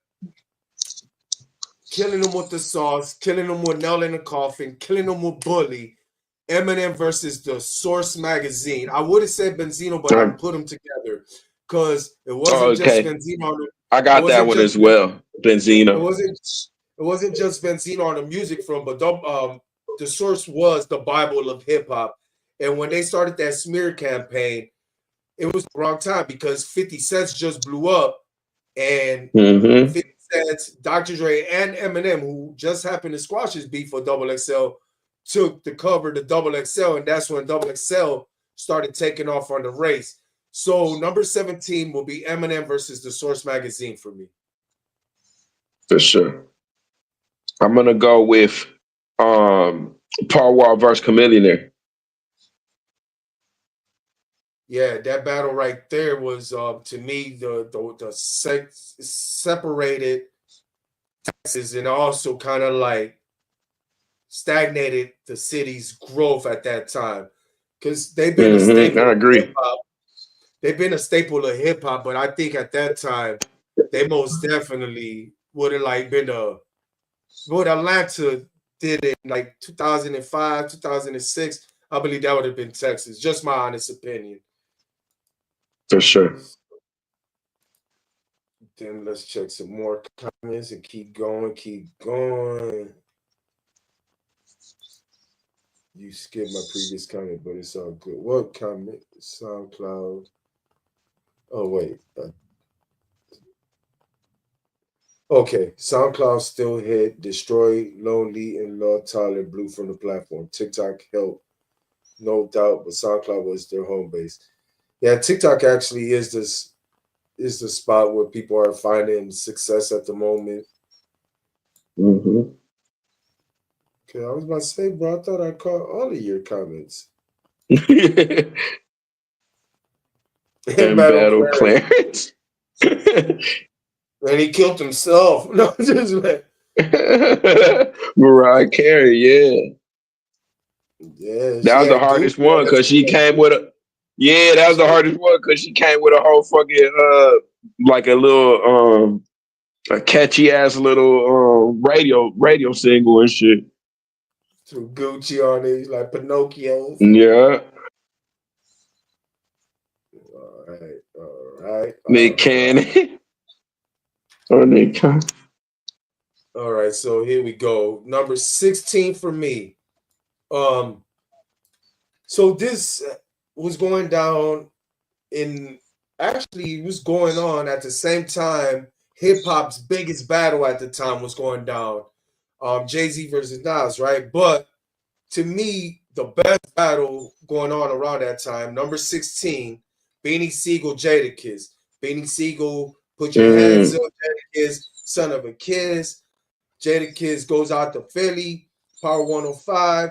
killing him with the sauce, killing him with nail in the coffin, killing him with Bully. Eminem versus the Source magazine. I would have said Benzino, but I put them together because it wasn't just Benzino. I got that one as well. Benzino. It wasn't just Benzino on the music front, but the source was the Bible of hip hop. And when they started that smear campaign, it was the wrong time because 50 Cent just blew up, and Mm-hmm. 50 Cent, Dr. Dre, and Eminem, who just happened to squash his beef for Double XL, took the cover to Double XL, and that's when Double XL started taking off on the race. So number 17 will be Eminem versus the Source magazine for me. For sure. I'm gonna go with Paul Wall versus Chameleon. Yeah, that battle right there was to me the separated Texas and also kind of like stagnated the city's growth at that time because they've been a Mm-hmm. staple I of hip agree. hop. They've been a staple of hip hop, but I think at that time they most definitely would have like been a what Atlanta did in like 2005, 2006. I believe that would have been Texas. Just my honest opinion. For sure. Then let's check some more comments and keep going, keep going. You skipped my previous comment, but it's all good. What comment? SoundCloud. Oh, wait. Okay. SoundCloud still hit. Destroy Lonely and Lord Tyler blew from the platform. TikTok helped, no doubt, but SoundCloud was their home base. Yeah, TikTok actually is the spot where people are finding success at the moment. Mm-hmm. Okay, I was about to say, bro, I thought I caught all of your comments. And Battle Battle Clarence. Clarence. And he killed himself. No, just like Mariah Carey, yeah. yeah, That she was the had Gucci hardest one on that because she came with a that was the shit. hardest one because she came with a whole fucking like a little a catchy ass little radio single and shit. Threw Gucci on it, like Pinocchio. Yeah. All right, Nick all right. Cannon. Or Nick Cannon. All right, so here we go. Number 16 for me. Um, so this was going down in actually it was going on at the same time hip hop's biggest battle at the time was going down. Jay-Z versus Nas, right? But to me, the best battle going on around that time, number 16, Beanie Siegel, Jadakiss. Beanie Siegel, put your hands Mm. up, Jadakiss, son of a kiss. Jadakiss goes out to Philly, Power 105,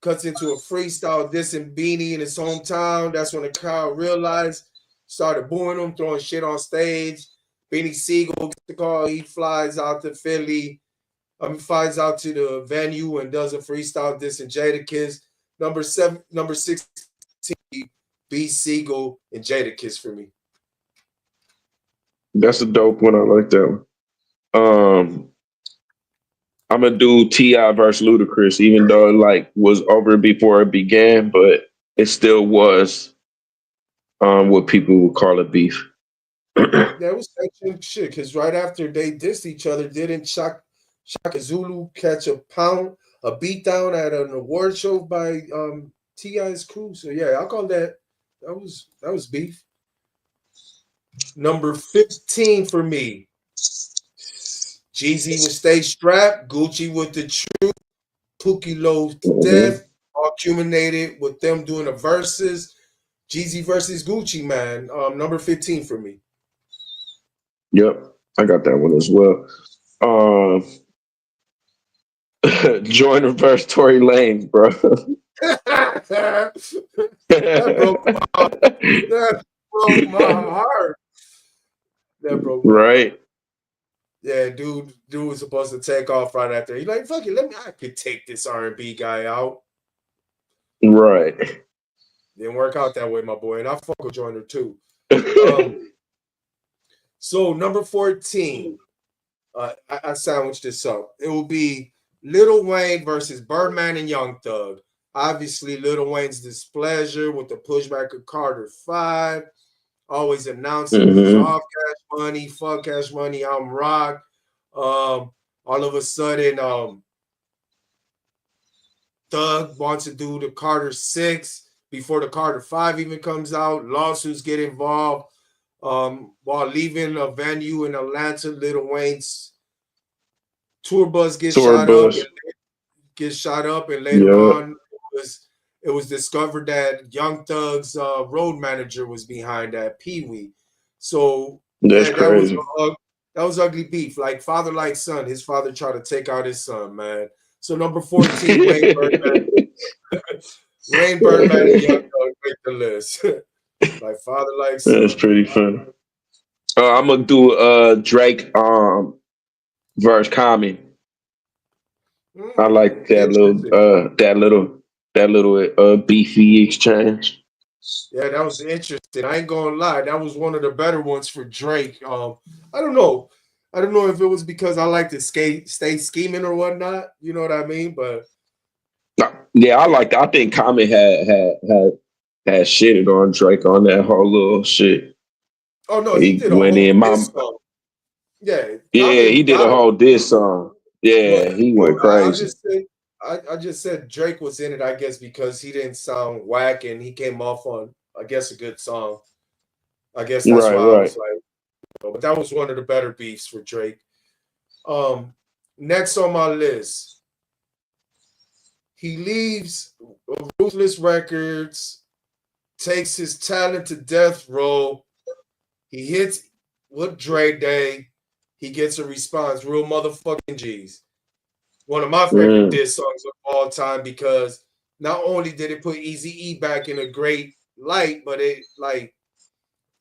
cuts into a freestyle dissing Beanie in his hometown. That's when the crowd realized, started booing him, throwing shit on stage. Beanie Siegel gets the call, he flies out to Philly, flies out to the venue and does a freestyle dissing Jadakiss. Number 16, B Siegel and Jadakiss for me. That's a dope one. I like that one. I'm gonna do T.I. versus Ludacris, even though it like was over before it began, but it still was what people would call a beef. That was actually shit because right after they dissed each other, didn't Shaka Zulu catch a beat down at an award show by T.I.'s crew? So yeah, I call that was beef. Number 15 for me. Jeezy with Stay Strapped, Gucci with the Truth, Pookie Low Mm-hmm. Death, all culminated with them doing the verses. Jeezy versus Gucci, man. Number 15 for me. Yep, I got that one as well. Um, Join versus Tory Lanez, bro. That broke my heart. That broke my heart. That broke my heart. Right, Yeah, dude was supposed to take off right after. He's like, fuck it, I could take this R&B guy out. right. Didn't work out that way, my boy. And I fuck with Joyner too. Um, so number 14, I sandwiched this up. It will be Lil Wayne versus Birdman and Young Thug. Obviously, Lil Wayne's displeasure with the pushback of Carter 5, always announcing he's Mm-hmm. off Cash Money, fuck Cash Money, I'm rock. Um, All of a sudden, Thug wants to do the Carter 6 before the Carter 5 even comes out. Lawsuits get involved. While leaving a venue in Atlanta, Lil Wayne's tour bus Tour bus. gets shot up, and later Yeah. on, it was discovered that Young Thug's road manager was behind that, Pee Wee. So That's yeah, crazy. that was ugly beef, like father like son. His father tried to take out his son, man. So number 14, Wayne Birdman, Wayne Birdman, and Young Thug make the list. Like father like That's son, pretty man. funny. I'm gonna do Drake verse Common. I like Interesting. that little beefy exchange. Yeah, that was interesting. I ain't gonna lie, that was one of the better ones for Drake. I don't know. I don't know if it was because I like to stay scheming or whatnot. You know what I mean? But Yeah, I like that. I think Common had shitted on Drake on that whole little shit. oh no, he He did a went whole in my diss song. Yeah, yeah, he Common did got a him. whole diss song. Yeah, But he went I'll crazy. just say, I just said Drake was in it. I guess because he didn't sound whack and he came off on, I guess, a good song. I guess that's Right, why I right. was like, but that was one of the better beefs for Drake. Um, Next on my list, he leaves Ruthless Records, takes his talent to death row. He hits with Dre Day. He gets a response. Real motherfucking G's. One of my favorite Mm. diss songs of all time because not only did it put Easy E back in a great light, but it like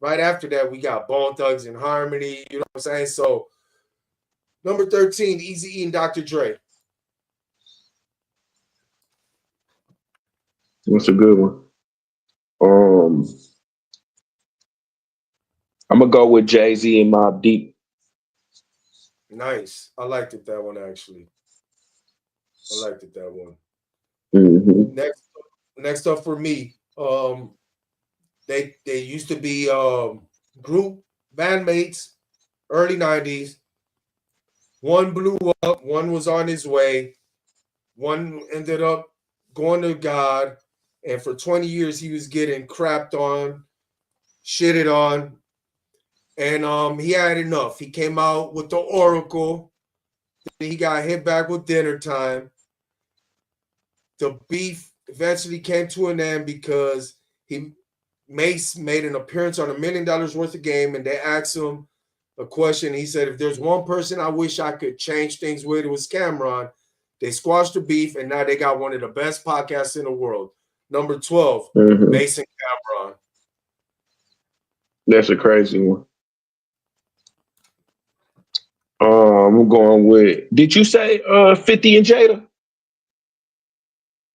right after that we got Bone Thugs and Harmony. You know what I'm saying? So number 13, Easy E and Dr. Dre. That's a good one. Um, I'm gonna go with Jay-Z and Mobb Deep. Nice. I liked it that one actually. I liked it that one. Hmm. Next, next up for me, they used to be group bandmates, early '90s. One blew up, one was on his way, one ended up going to God, and for 20 years he was getting crapped on, shitted on, and he had enough. He came out with the Oracle. Then he got hit back with Dinner Time. The beef eventually came to an end because he Mace made an appearance on $1 million worth of game, and they asked him a question. He said, "If there's one person I wish I could change things with, it was Cameron." They squashed the beef, and now they got one of the best podcasts in the world. Number 12, Hmm. Mace and Cameron. That's a crazy one. I'm going with. Did you say 50 and Jada?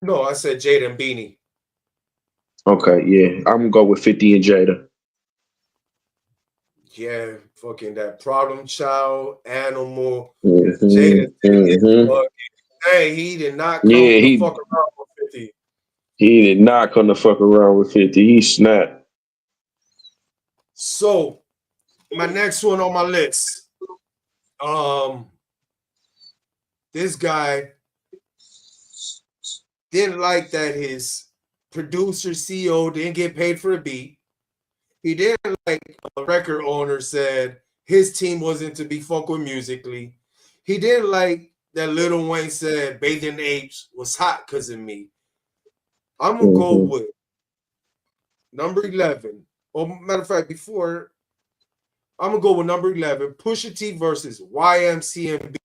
No, I said Jada and Beanie. Okay, yeah. I'm gonna go with 50 and Jada. Yeah, fucking that problem child, animal. Jada Hmm. did his Hmm. fucking thing. He did not come Yeah, the fuck around with 50. he did not come to fuck around with 50. He snapped. So my next one on my list. Um, this guy didn't like that his producer CEO didn't get paid for the beat. He didn't like a record owner said his team wasn't to be fucked with musically. He didn't like that Lil Wayne said Bathing Apes was hot because of me. I'm gonna go Hmm. with number 11. Or matter of fact, before I'm gonna go with number 11, Pusha T versus YMCMB.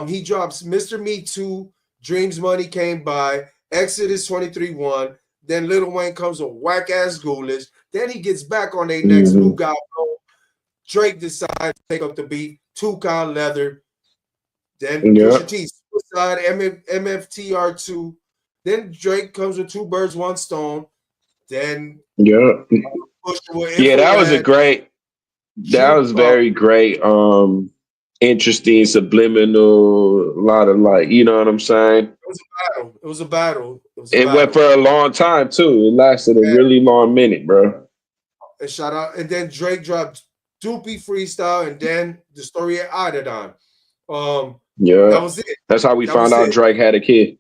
He drops Mr. Me Too, Dreams Money Came By, Exodus 23-1. Then Lil Wayne comes with whack ass ghoulish. Then he gets back on their next Hmm. Who Got Flow. Drake decides to take up the beat, Toucan Leather. Then Pusha Yeah, T, Suicide, MFTR2. Then Drake comes with Two Birds, One Stone. Then yeah, Pusha with yeah. That was a Infrared. great. That Shoot, was very great. Interesting, subliminal. A lot of like, you know what I'm saying. it was a battle. It was a battle. It was a It went for battle. a long time too. It lasted a Yeah. really long minute, bro. And shout out. And then Drake dropped Doopy Freestyle and then the story of Adidon. Yeah, That was it. that's how we That found was out it. Drake had a kid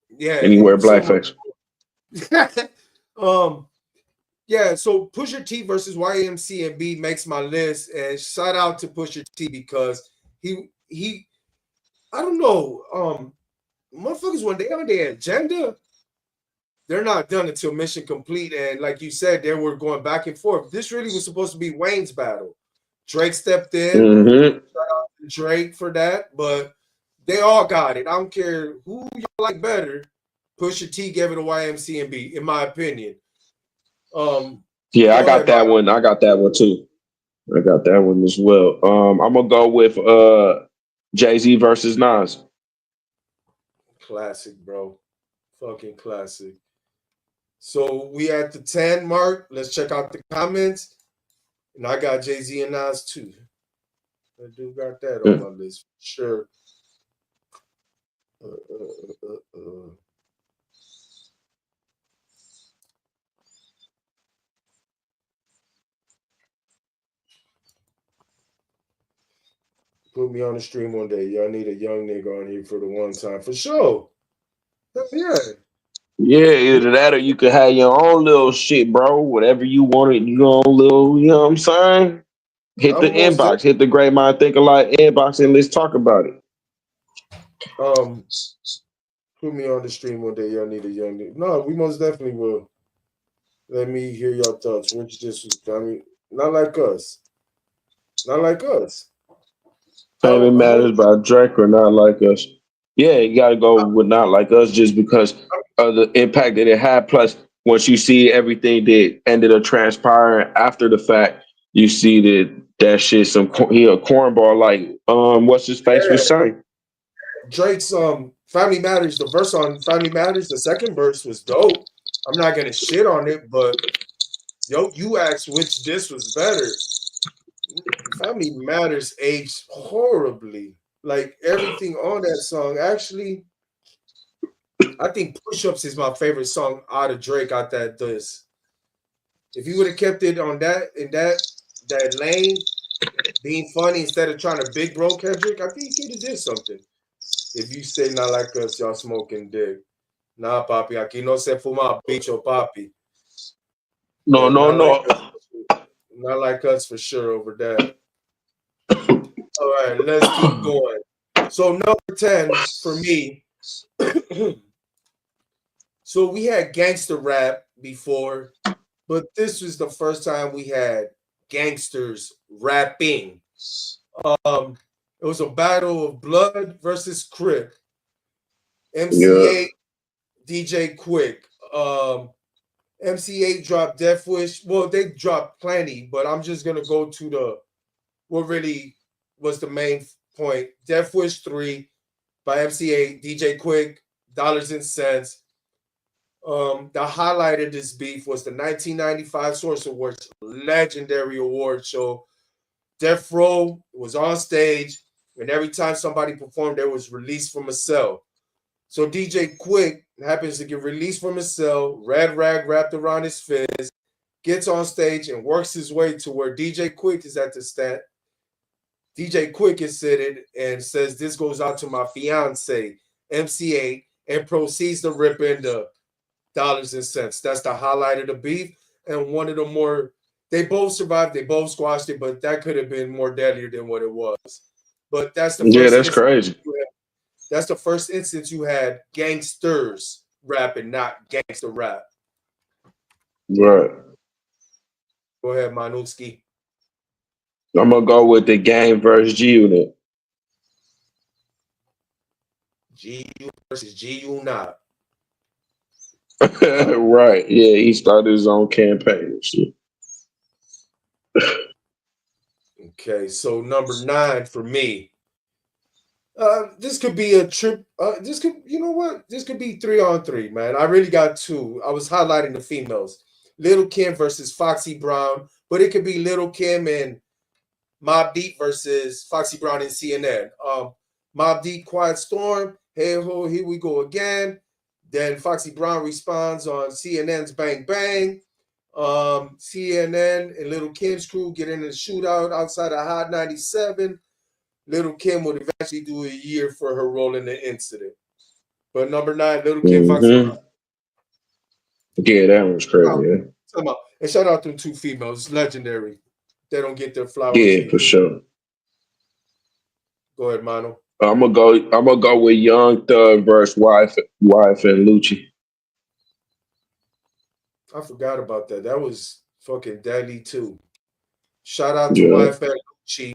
Yeah. and he wear So, blackface. yeah. So Pusha T versus YMCMB makes my list, and shout out to Pusha T because he I don't know, motherfuckers when they on their agenda, they're not done until mission complete. And like you said, they were going back and forth. This really was supposed to be Wayne's battle. Drake stepped in. Mm-hmm. Shout out to Drake for that, but they all got it. I don't care who you like better. Pusha T gave it to YMCMB, in my opinion. Um, Yeah, I Go got ahead, that Manu. one. I got that one too. I got that one as well. I'm gonna go with Jay-Z versus Nas. Classic, bro. Fucking classic. So we at the 10 mark. Let's check out the comments. And I got Jay-Z and Nas too. I do got that on my Mm. list for sure. Uh, uh, uh, uh. Put me on the stream one day. Y'all need a young nigga on here for the one time. For sure. Yeah. Yeah, either that or you could have your own little shit, bro. Whatever you wanted, your own little, you know what I'm saying? Hit the I'm most inbox, hit the Great Mind Think Alike inbox, and let's talk about it. um put me on the stream one day. Y'all need a young nigga. No, we most definitely will. Let me hear your thoughts. Which this was, I mean, not like us. Not like us. Family How Matters by Drake or Not Like Us. Yeah, you got to go with Not Like Us just because of the impact that it had. Plus, once you see everything that ended up transpiring after the fact, you see that shit he a cornball like what's his face yeah. was saying. Drake's Family Matters, the verse on Family Matters, the second verse was dope. I'm not gonna shit on it, but yo, you asked which disc was better. Family Matters aged horribly. Like everything on that song. Actually, I think Push Ups is my favorite song out of Drake out that disc. If he would have kept it on that in that lane, being funny instead of trying to big bro Kendrick, I think he could have did something. If you say not like us, y'all smoking dick. Nah, papi, aquí no se fuma bicho, papi. No, Yeah, no, no. not like us for sure over that. All right, let's keep going. So number 10 for me. So we had gangster rap before, but this was the first time we had gangsters rapping. It was a battle of Blood versus Crip. Yeah, MC8, DJ Quick. MC8 dropped Death Wish. Well, they dropped plenty, but I'm just gonna go to the what really was the main point. Death Wish 3 by MC8, DJ Quick, Dollars and Cents. The highlight of this beef was the 1995 Source Awards, legendary award show. Death Row was on stage, and every time somebody performed, they was released from a cell. So DJ Quick happens to get released from his cell, red rag wrapped around his fist, gets on stage and works his way to where DJ Quick is at the stand. DJ Quick is sitting and says, "This goes out to my fiance, MC8," and proceeds to rip into Dollars and Cents. That's the highlight of the beef. And one of the more, they both survived, they both squashed it, but that could have been more deadlier than what it was. But that's the yeah, first that's instance. crazy. That's the first instance you had gangsters rapping, not gangster rap. Right. Go ahead, Manuski. I'm gonna go with the Game versus G Unit. GU versus GU not. Right. Yeah, he started his own campaign and shit. Okay, so number 9 for me. This could be a trip. This could, you know what? This could be 3-on-3, man. I really got two. I was highlighting the females. Little Kim versus Foxy Brown, but it could be Little Kim and Mobb Deep versus Foxy Brown and CNN. Mobb Deep, Quiet Storm. Hey ho, here we go again. Then Foxy Brown responds on CNN's Bang Bang. CNN and Little Kim's crew get in a shootout outside of Hot 97. Little Kim would eventually do a year for her role in the incident. But number 9, Little Kim Fox. Yeah, that was crazy. Yeah. And shout out to them 2 females, legendary. They don't get their flowers. Yeah, for sure. Go ahead, Mano. I'm gonna go with Young Thug versus wife and Lucci. I forgot about that. That was fucking deadly too. Shout out to wife and Lucci.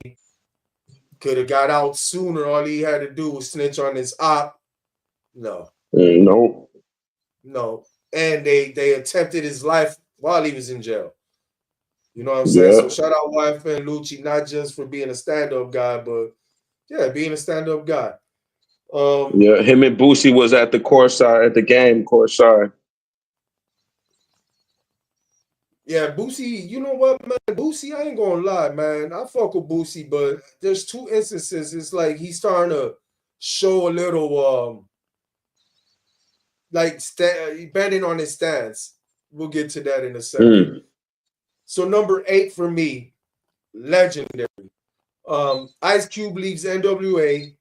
Could have got out sooner. All he had to do was snitch on his op. No. No. And they attempted his life while he was in jail. You know what I'm saying? So shout out wife and Lucci, not just for being a stand-up guy, but being a stand-up guy. Him and Boosie was at the courtside at the game, courtside. Yeah, Boosie, you know what, man? Boosie, I ain't gonna lie, man. I fuck with Boosie, but there's 2 instances. It's like he's starting to show a little bending on his stance. We'll get to that in a second. So number 8 for me, legendary. Ice Cube leaves NWA.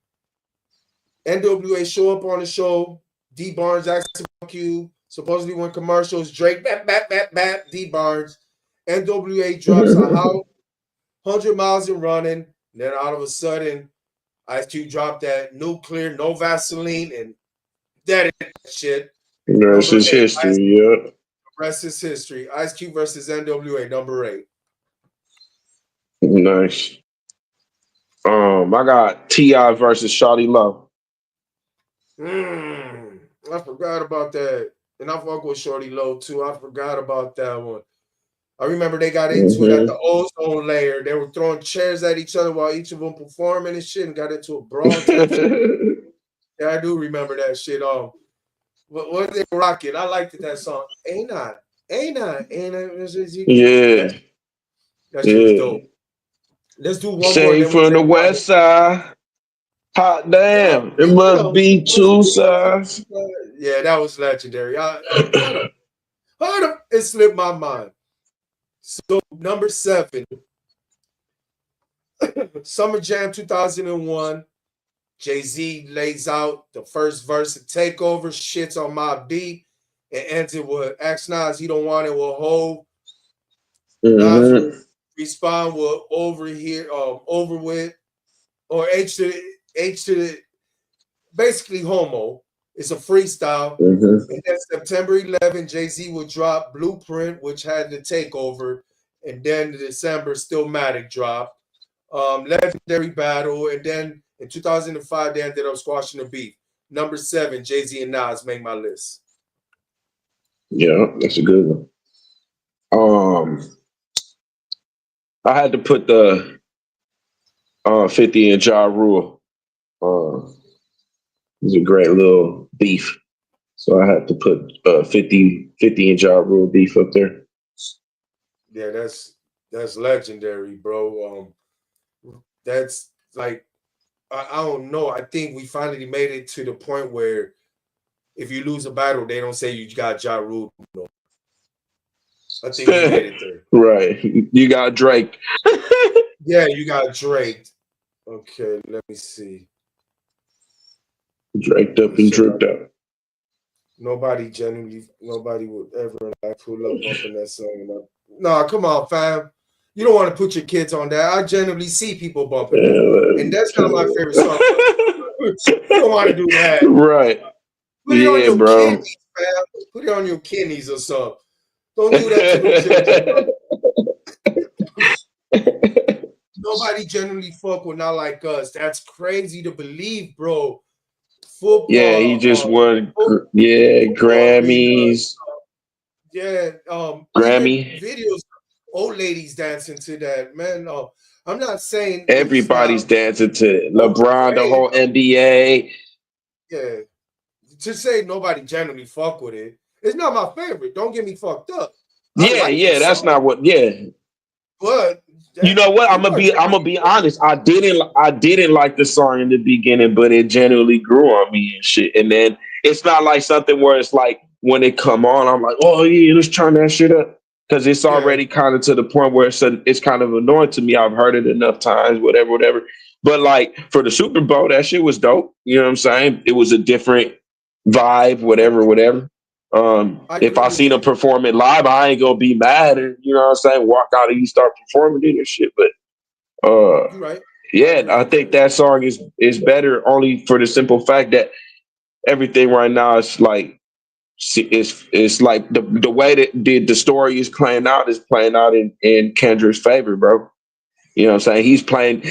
NWA show up on the show. D Barnes asks about you. Supposedly when commercials, Drake, bap, D Barnes. NWA drops a house, 100 miles and running. Then all of a sudden, Ice Cube dropped that nuclear, no Vaseline, and that is shit. The rest is history, Rest is history. Ice Cube versus NWA, number 8. Nice. I got T.I. versus Shawty Lo. I forgot about that. And I fuck with Shorty Low too. I forgot about that one. I remember they got into it at the ozone layer. They were throwing chairs at each other while each of them performing and shit and got into a brawl. Yeah, I do remember that shit. What they rocking? I liked that song. Ain't I? Yeah. That shit was dope. Let's do one more. Say from the west side. Hot damn. It must be 2 sides. Yeah, that was legendary. It slipped my mind. So number 7, Summer Jam 2001. Jay-Z lays out the first verse of Takeover, shits on my beat, and ends it with X Nas, he don't want it with Hov. Nas respond with over with, or H to the, basically homo. It's a freestyle. And then September 11, Jay-Z would drop Blueprint, which had the Takeover, and then the December Stillmatic drop. Legendary battle, and then in 2005, they ended up squashing the beef. Number 7, Jay-Z and Nas make my list. Yeah, that's a good one. I had to put the 50 and Ja Rule. It's a great little beef. So I had to put 50 and Ja Rule beef up there. Yeah, that's legendary, bro. That's like, I don't know. I think we finally made it to the point where if you lose a battle, they don't say you got Ja Rule. No. I think we made it there. Right. You got Drake. Yeah, you got Drake. Okay, let me see. Draked up and dripped up. Nobody would ever like pull up bumping that song. No, come on, fam. You don't want to put your kids on that. I genuinely see people bumping that. And that's not my favorite song. You don't want to do that. Right. Put it on your kidneys, fam. Put it on your kidneys or something. Don't do that to the children. Nobody generally fuck with Not Like Us. That's crazy to believe, bro. Football. Yeah, he just won. Grammys. Grammy videos. Old ladies dancing to that, man. I'm not saying everybody's dancing to it. LeBron, the whole NBA. Yeah, to say nobody generally fuck with it. It's not my favorite. Don't get me fucked up. That's not what. Yeah, but you know what? I'm gonna be honest. I didn't like the song in the beginning, but it generally grew on me and shit. And then it's not like something where it's like when it come on, I'm like, oh yeah, let's turn that shit up. because it's Yeah, already kind of to the point where it's kind of annoying to me. I've heard it enough times, whatever. But like for the Super Bowl, that shit was dope. You know what I'm saying? It was a different vibe, I, whatever. I If agree I with seen him you. perform it live, I ain't gonna be mad and you know what I'm saying, walk out and you start performing it and shit. But You're right. I yeah, agree I with think that. that song is better only for the simple fact that everything right now is like it's like the way that the story is playing out in Kendrick's favor, bro. You know what I'm saying?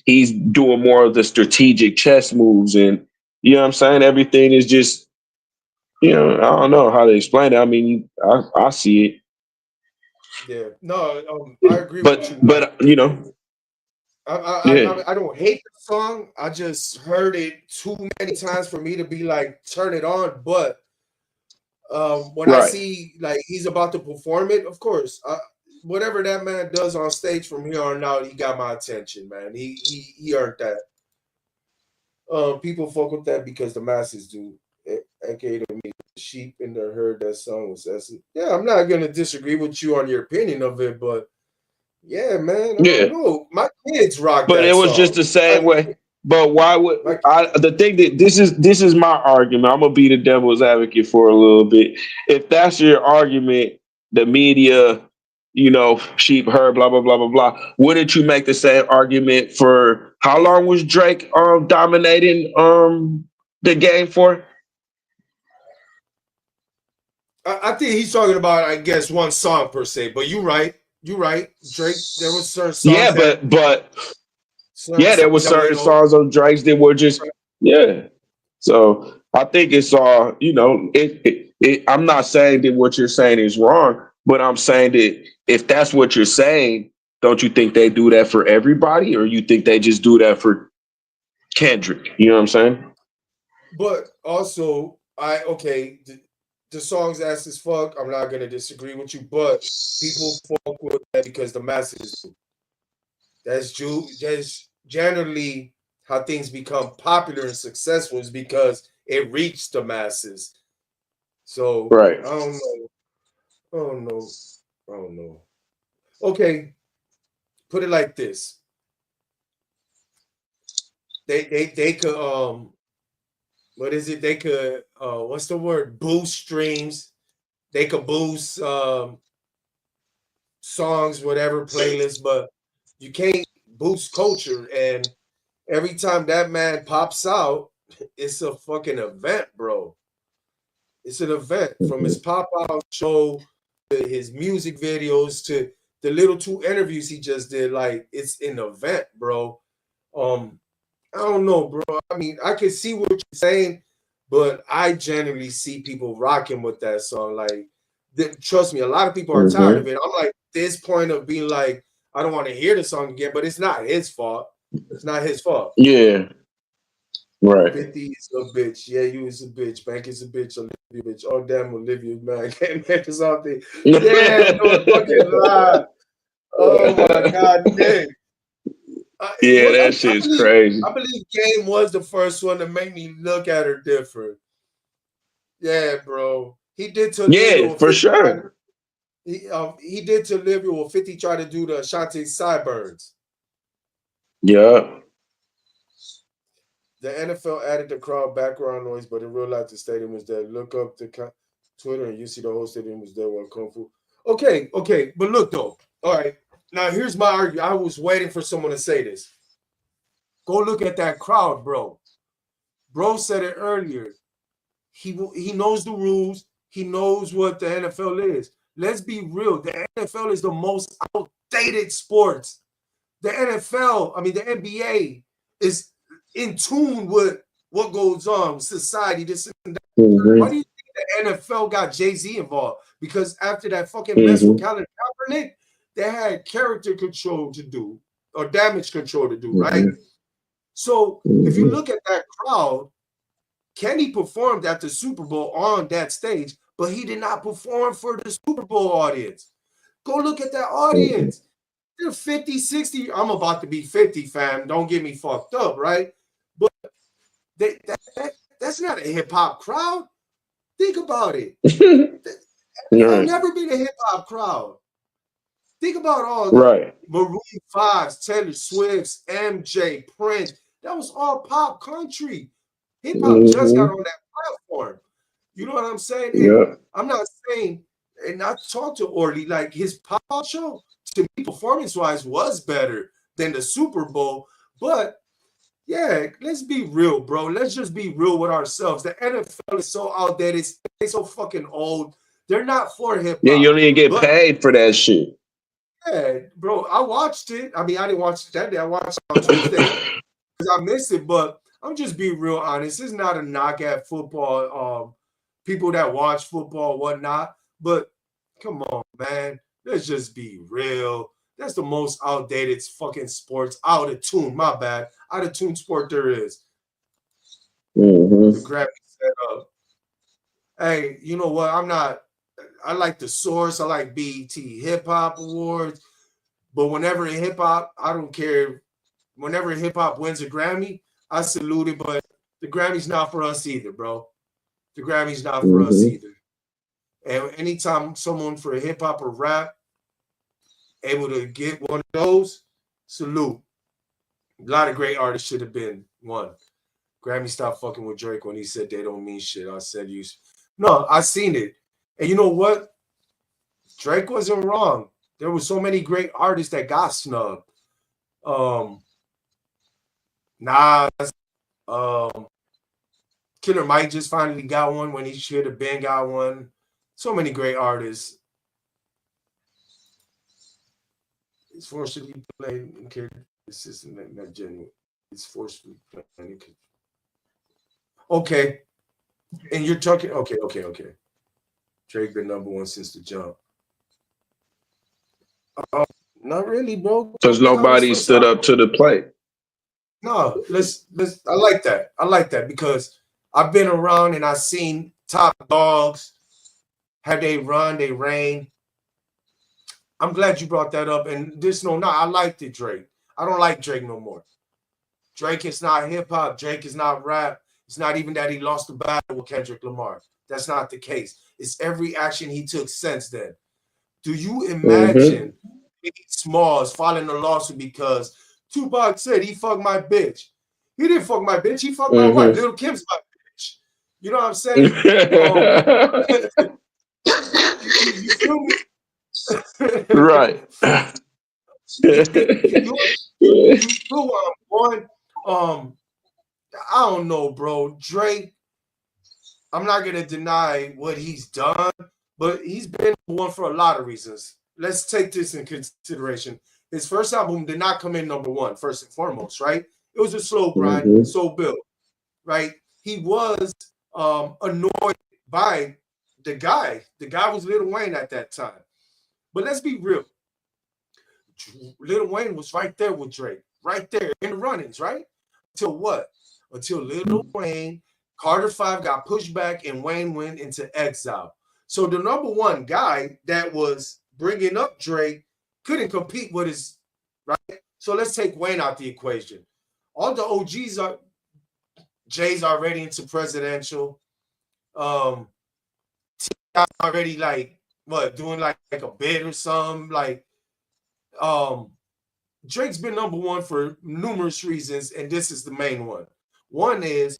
He's doing more of the strategic chess moves and you know what I'm saying? Everything is just you know, I don't know how to explain it. I mean, I see Yeah. No, I it. agree with you. Like, But you know, yeah. I don't hate the song. I just heard it too many times for me to be like turn it on. But when I Right. see like he's about to perform it, of course, whatever that man does on stage from here on out, he got my attention, man. He earned that. People fuck with that because the masses do. AKA the me, the sheep in the herd. That song was essence. Yeah, I'm not gonna disagree with you on your opinion of it, but yeah, man, I don't Yeah. know. My kids rock But it that was just song. the same way. But why would My I? The thing that this is my argument. I'm gonna be the devil's advocate for a little bit. If that's your argument, the media, you know, sheep herd, blah blah blah blah blah. Wouldn't you make the same argument for how long was Drake dominating the game for? I think he's talking about, I guess, one song per se. But you're right. You're right. Drake. There was Yeah, but certain yeah, there songs was that certain went over. songs on Drake's that were just yeah. So I think it's all you know. I'm not saying that what you're saying is wrong, but I'm saying that if that's what you're saying, don't you think they do that for everybody, or you think they just do that for Kendrick? You know what I'm saying? But also, the song's ass as fuck. I'm not gonna disagree with you, but people fuck with that because the masses do. That's generally how things become popular and successful is because it reached the masses. So Right. I don't know. I don't know. I don't know. Okay, put it like this. They could what is it? They could what's the word? Boost streams. They could boost songs, whatever playlist, but you can't boost culture. And every time that man pops out, it's a fucking event, bro. It's an event from his Mhm. pop out show to his music videos to the little two interviews he just did. Like it's an event, bro. Um, I don't know, bro. I mean, I can see what you're saying, but I generally see people rocking with that song. Like, trust me, a lot of people are tired of Mhm. it. I'm like this point of being like, I don't want to hear the song again, but it's not his fault. It's not his fault. Yeah. Right. 50 is a bitch. Yeah, you is a bitch. Bank is a bitch. Olivia bitch. Oh damn, Olivia, man. Can't make something. Yeah, no fucking lie. Oh my god, Nick. Yeah, that shit's crazy. I believe Game was the first one to make me look at her different. Yeah, bro. He did to Olivia Yeah, with for 50 sure. he did to Olivia with 50 try to do the Ashanti sideburns. Yeah. The NFL added the crowd background noise, but in real life the stadium was dead. Look up the Twitter and you see the whole stadium was dead when Kung Fu. Okay, but look though. All right, now here's my argument. I was waiting for someone to say this. Go look at that crowd, bro. Bro said it earlier. He knows the rules. He knows what the NFL is. Let's be real. The NFL is the most outdated sports. The NFL, I mean the NBA, is in tune with what goes on, society, this and that. Why do Mhm. you think the NFL got Jay-Z involved? Because after that fucking mess with Mhm. Colin Kaepernick, they had character control to do or damage control to do, right? Mhm. So if you Mhm. look at that crowd, Kenny performed at the Super Bowl on that stage, but he did not perform for the Super Bowl audience. Go look at that Mhm. audience. They're 50, 60. I'm about to be 50, fam. Don't get me fucked up, right? But that's not a hip hop crowd. Think about it. There'll Right. never be a hip hop crowd. Think about all the Right. Maroon 5s, Taylor Swift's, MJ, Prince. That was all pop country. Hip hop just got Mm-hmm. on that platform. You know what I'm saying? And Yeah. I'm not saying, and I talked to Orly, like his pop show, to me, performance-wise, was better than the Super Bowl. But yeah, let's be real, bro. Let's just be real with ourselves. The NFL is so outdated. They're so fucking old. They're not for hip Yeah, you hop. don't even get But paid for that shit. yeah, bro, I watched it. I mean, I didn't watch it that day. I watched it on Tuesday because I missed it. But I'm just being real honest. It's not a knock at football, people that watch football, whatnot. But come on, man. Let's just be real. That's the most outdated fucking sports. Out of tune, my bad. Out of tune sport there is. The Mm-hmm. Grammy setup. Hey, you know what? I like the source. I like BET Hip Hop Awards. But whenever hip hop, I don't care. Whenever hip hop wins a Grammy, I salute it. But the Grammy's not for us either, bro. The Grammy's not for us Mm-hmm. either. And anytime someone for hip hop or rap able to get one of those, salute. A lot of great artists should have been one. Grammy stopped fucking with Drake when he said they don't mean shit. I said you. No, I seen it. And you know what? Drake wasn't wrong. There were so many great artists that got snubbed. Um, Nas, um, Killer Mike just finally got one when he should have been got one. So many great artists. It's forcibly playing in character system not genuine. It's forcibly playing. Okay, and you're talking. Okay. Drake been number one since the jump. Uh, Not really, bro. Because Check out his nobody first stood album. up to the plate. No, let's. I like that. I like that because I've been around and I've seen top dogs. Have they run? They reign. I'm glad you brought that up. And I liked it, Drake. I don't like Drake no more. Drake is not hip hop. Drake is not rap. It's not even that he lost the battle with Kendrick Lamar. That's not the case. It's every action he took since then. Do you Mm-hmm. imagine Biggie Smalls filing a lawsuit because Tupac said he fucked my bitch? He didn't fuck my bitch. He fucked my wife. Little Kim's my bitch. You know what I'm saying? You feel me? Right. You feel where I'm going? I don't know, bro. Drake, I'm not gonna deny what he's done, but he's been one for a lot of reasons. Let's take this in consideration. His first album did not come in number one, first and foremost, right? It was a slow grind, Mm-hmm. slow build, right? He was annoyed by the guy. The guy was Lil Wayne at that time. But let's be real. Lil Wayne was right there with Drake, right there in the runnings, right? Until what? Until Lil Wayne, Carter 5 got pushed back and Wayne went into exile. So the number one guy that was bringing up Drake couldn't compete with his, right? So let's take Wayne out the equation. All the OGs are, Jay's already into presidential. Um, already like what doing like a bid or something. Like Drake's been number one for numerous reasons, and this is the main one. One is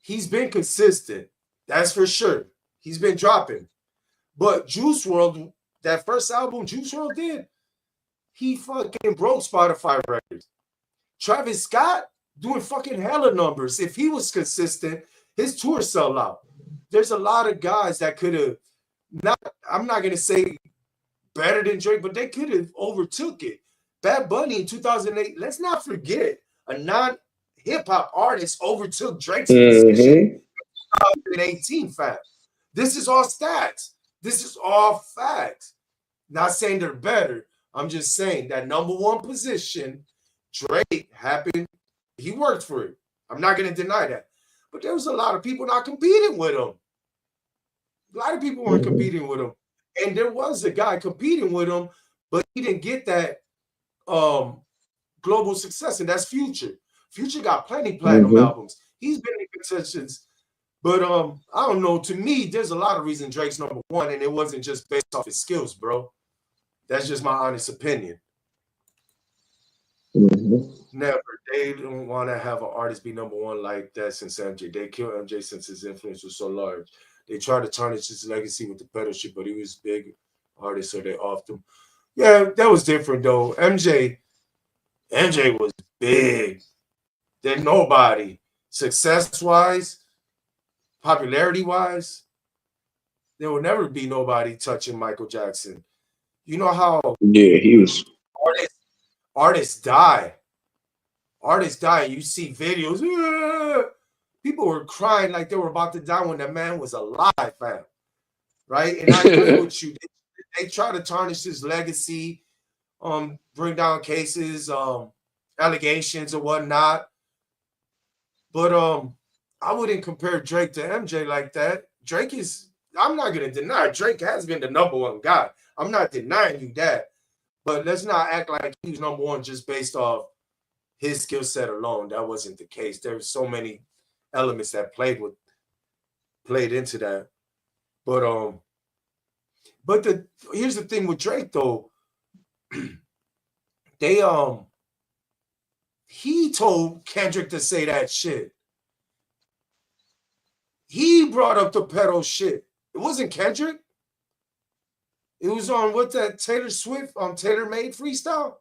he's been consistent. That's for sure. He's been dropping. But Juice World, that first album Juice World did, he fucking broke Spotify records. Travis Scott doing fucking hella numbers. If he was consistent, his tour sell out. There's a lot of guys that could have not, I'm not gonna say better than Drake, but they could have overtook it. Bad Bunny in 2008, let's not forget, a non-hip hop artist overtook Drake's position Mm-hmm. in 2018, fam. This is all stats. This is all facts. Not saying they're better. I'm just saying that number one position, Drake happened. He worked for it. I'm not going to deny that. But there was a lot of people not competing with him. A lot of people weren't Mm-hmm. competing with him. And there was a guy competing with him, but he didn't get that um, global success, and that's Future. Future got plenty platinum Mm-hmm. albums. He's been in contentions But I don't know. To me, there's a lot of reasons Drake's number one, and it wasn't just based off his skills, bro. That's just my honest opinion. Never. They don't want to have an artist be number one like that since MJ. They killed MJ since his influence was so large. They tried to tarnish his legacy with the pedal shit, but he was a big artist, so they offed him. Yeah, that was different though. MJ was big. Then nobody. Success-wise, popularity-wise, there will never be nobody touching Michael Jackson. You know how he was artists die. Artists die. You see videos. People were crying like they were about to die when that man was alive, fam. Right? And I agree with you. They try to tarnish his legacy, bring down cases, allegations or whatnot. But I wouldn't compare Drake to MJ like that. Drake is, I'm not going to deny, Drake has been the number one guy. I'm not denying you that. But let's not act like he was number one just based off his skill set alone. That wasn't the case. There were so many elements that played into that. But here's the thing with Drake though. He told Kendrick to say that shit. He brought up the pedal shit. It wasn't Kendrick. It was on what's that Taylor Swift Taylor Made freestyle?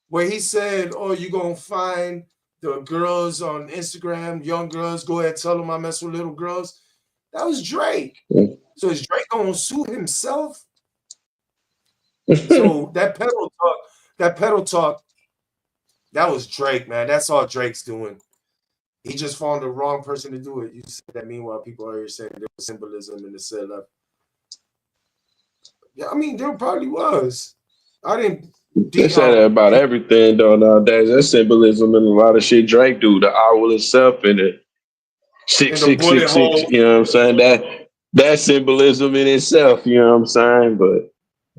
Where he said, oh, you gonna find the girls on Instagram, young girls, go ahead, tell them I mess with little girls. That was Drake. So is Drake gonna sue himself? So that pedal talk, that was Drake, man. That's all Drake's doing. He just found the wrong person to do it. You said that. Meanwhile, people are here saying there was symbolism in the setup. Yeah, I mean, there probably was. I didn't. They say that about everything though nowadays. There's symbolism in a lot of shit Drake do. The owl itself and the 666. You know what I'm saying? That symbolism in itself. You know what I'm saying? But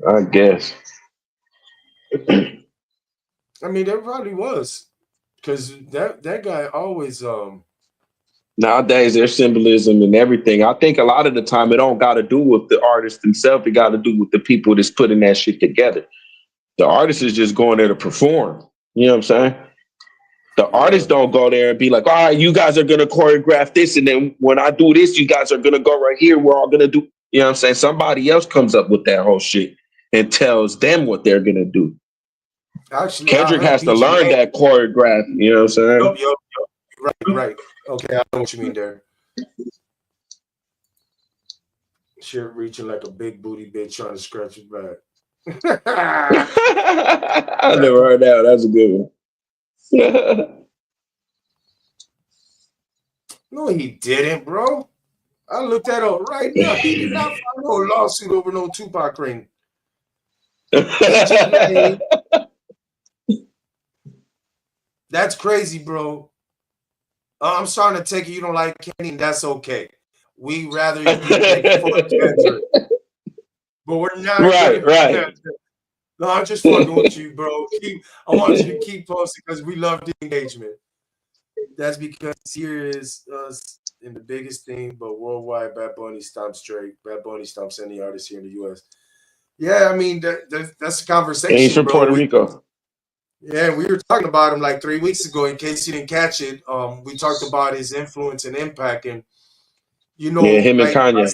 I guess. I mean, there probably was, because that guy always Nowadays there's symbolism and everything. I think a lot of the time it don't got to do with the artist himself. It got to do with the people that's putting that shit together. The artist is just going there to perform. You know what I'm saying? The artists don't go there and be like, all right, you guys are gonna choreograph this, and then when I do this, you guys are gonna go right here. We're all gonna do. You know what I'm saying? Somebody else comes up with that whole shit and tells them what they're gonna do. Actually, Kendrick has to learn that choreograph. You know what I'm saying? Yup. Right. Okay, I know what you mean there. Shit reaching like a big booty bitch trying to scratch his back. I never heard that. That's a good one. No, he didn't, bro. I looked that up right now. He did not file no lawsuit over no Tupac ring. That's crazy, bro. I'm starting to take it you don't like Kenny, and that's okay. We rather you take Kendrick. But we're not right. No, I'm just fucking with you, bro. I want you to keep posting because we love the engagement. That's because here is us in the biggest thing, but worldwide, Bad Bunny stomps Drake. Bad Bunny stomps any artist here in the U.S. Yeah, I mean, that's a conversation, he's from Puerto Rico. Yeah, we were talking about him like 3 weeks ago. In case you didn't catch it, we talked about his influence and impact, and him and Kanye.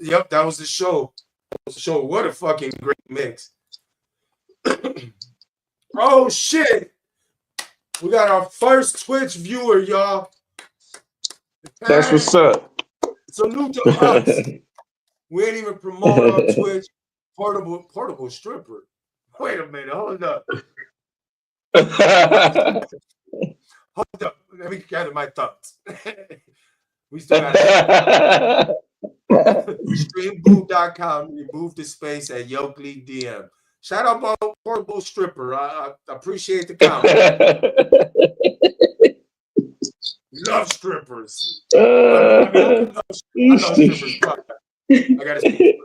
Yep, that was the show. What a fucking great mix. Oh shit, we got our first Twitch viewer, y'all. That's what's up. So new to us. We ain't even promote on Twitch. Portable stripper. Wait a minute, hold up. Hold up. Let me gather my thoughts. We still got streambooth.com. Remove the space at Yokley DM. Shout out about portable stripper. I appreciate the comment. Love strippers. I love strippers. I gotta speak.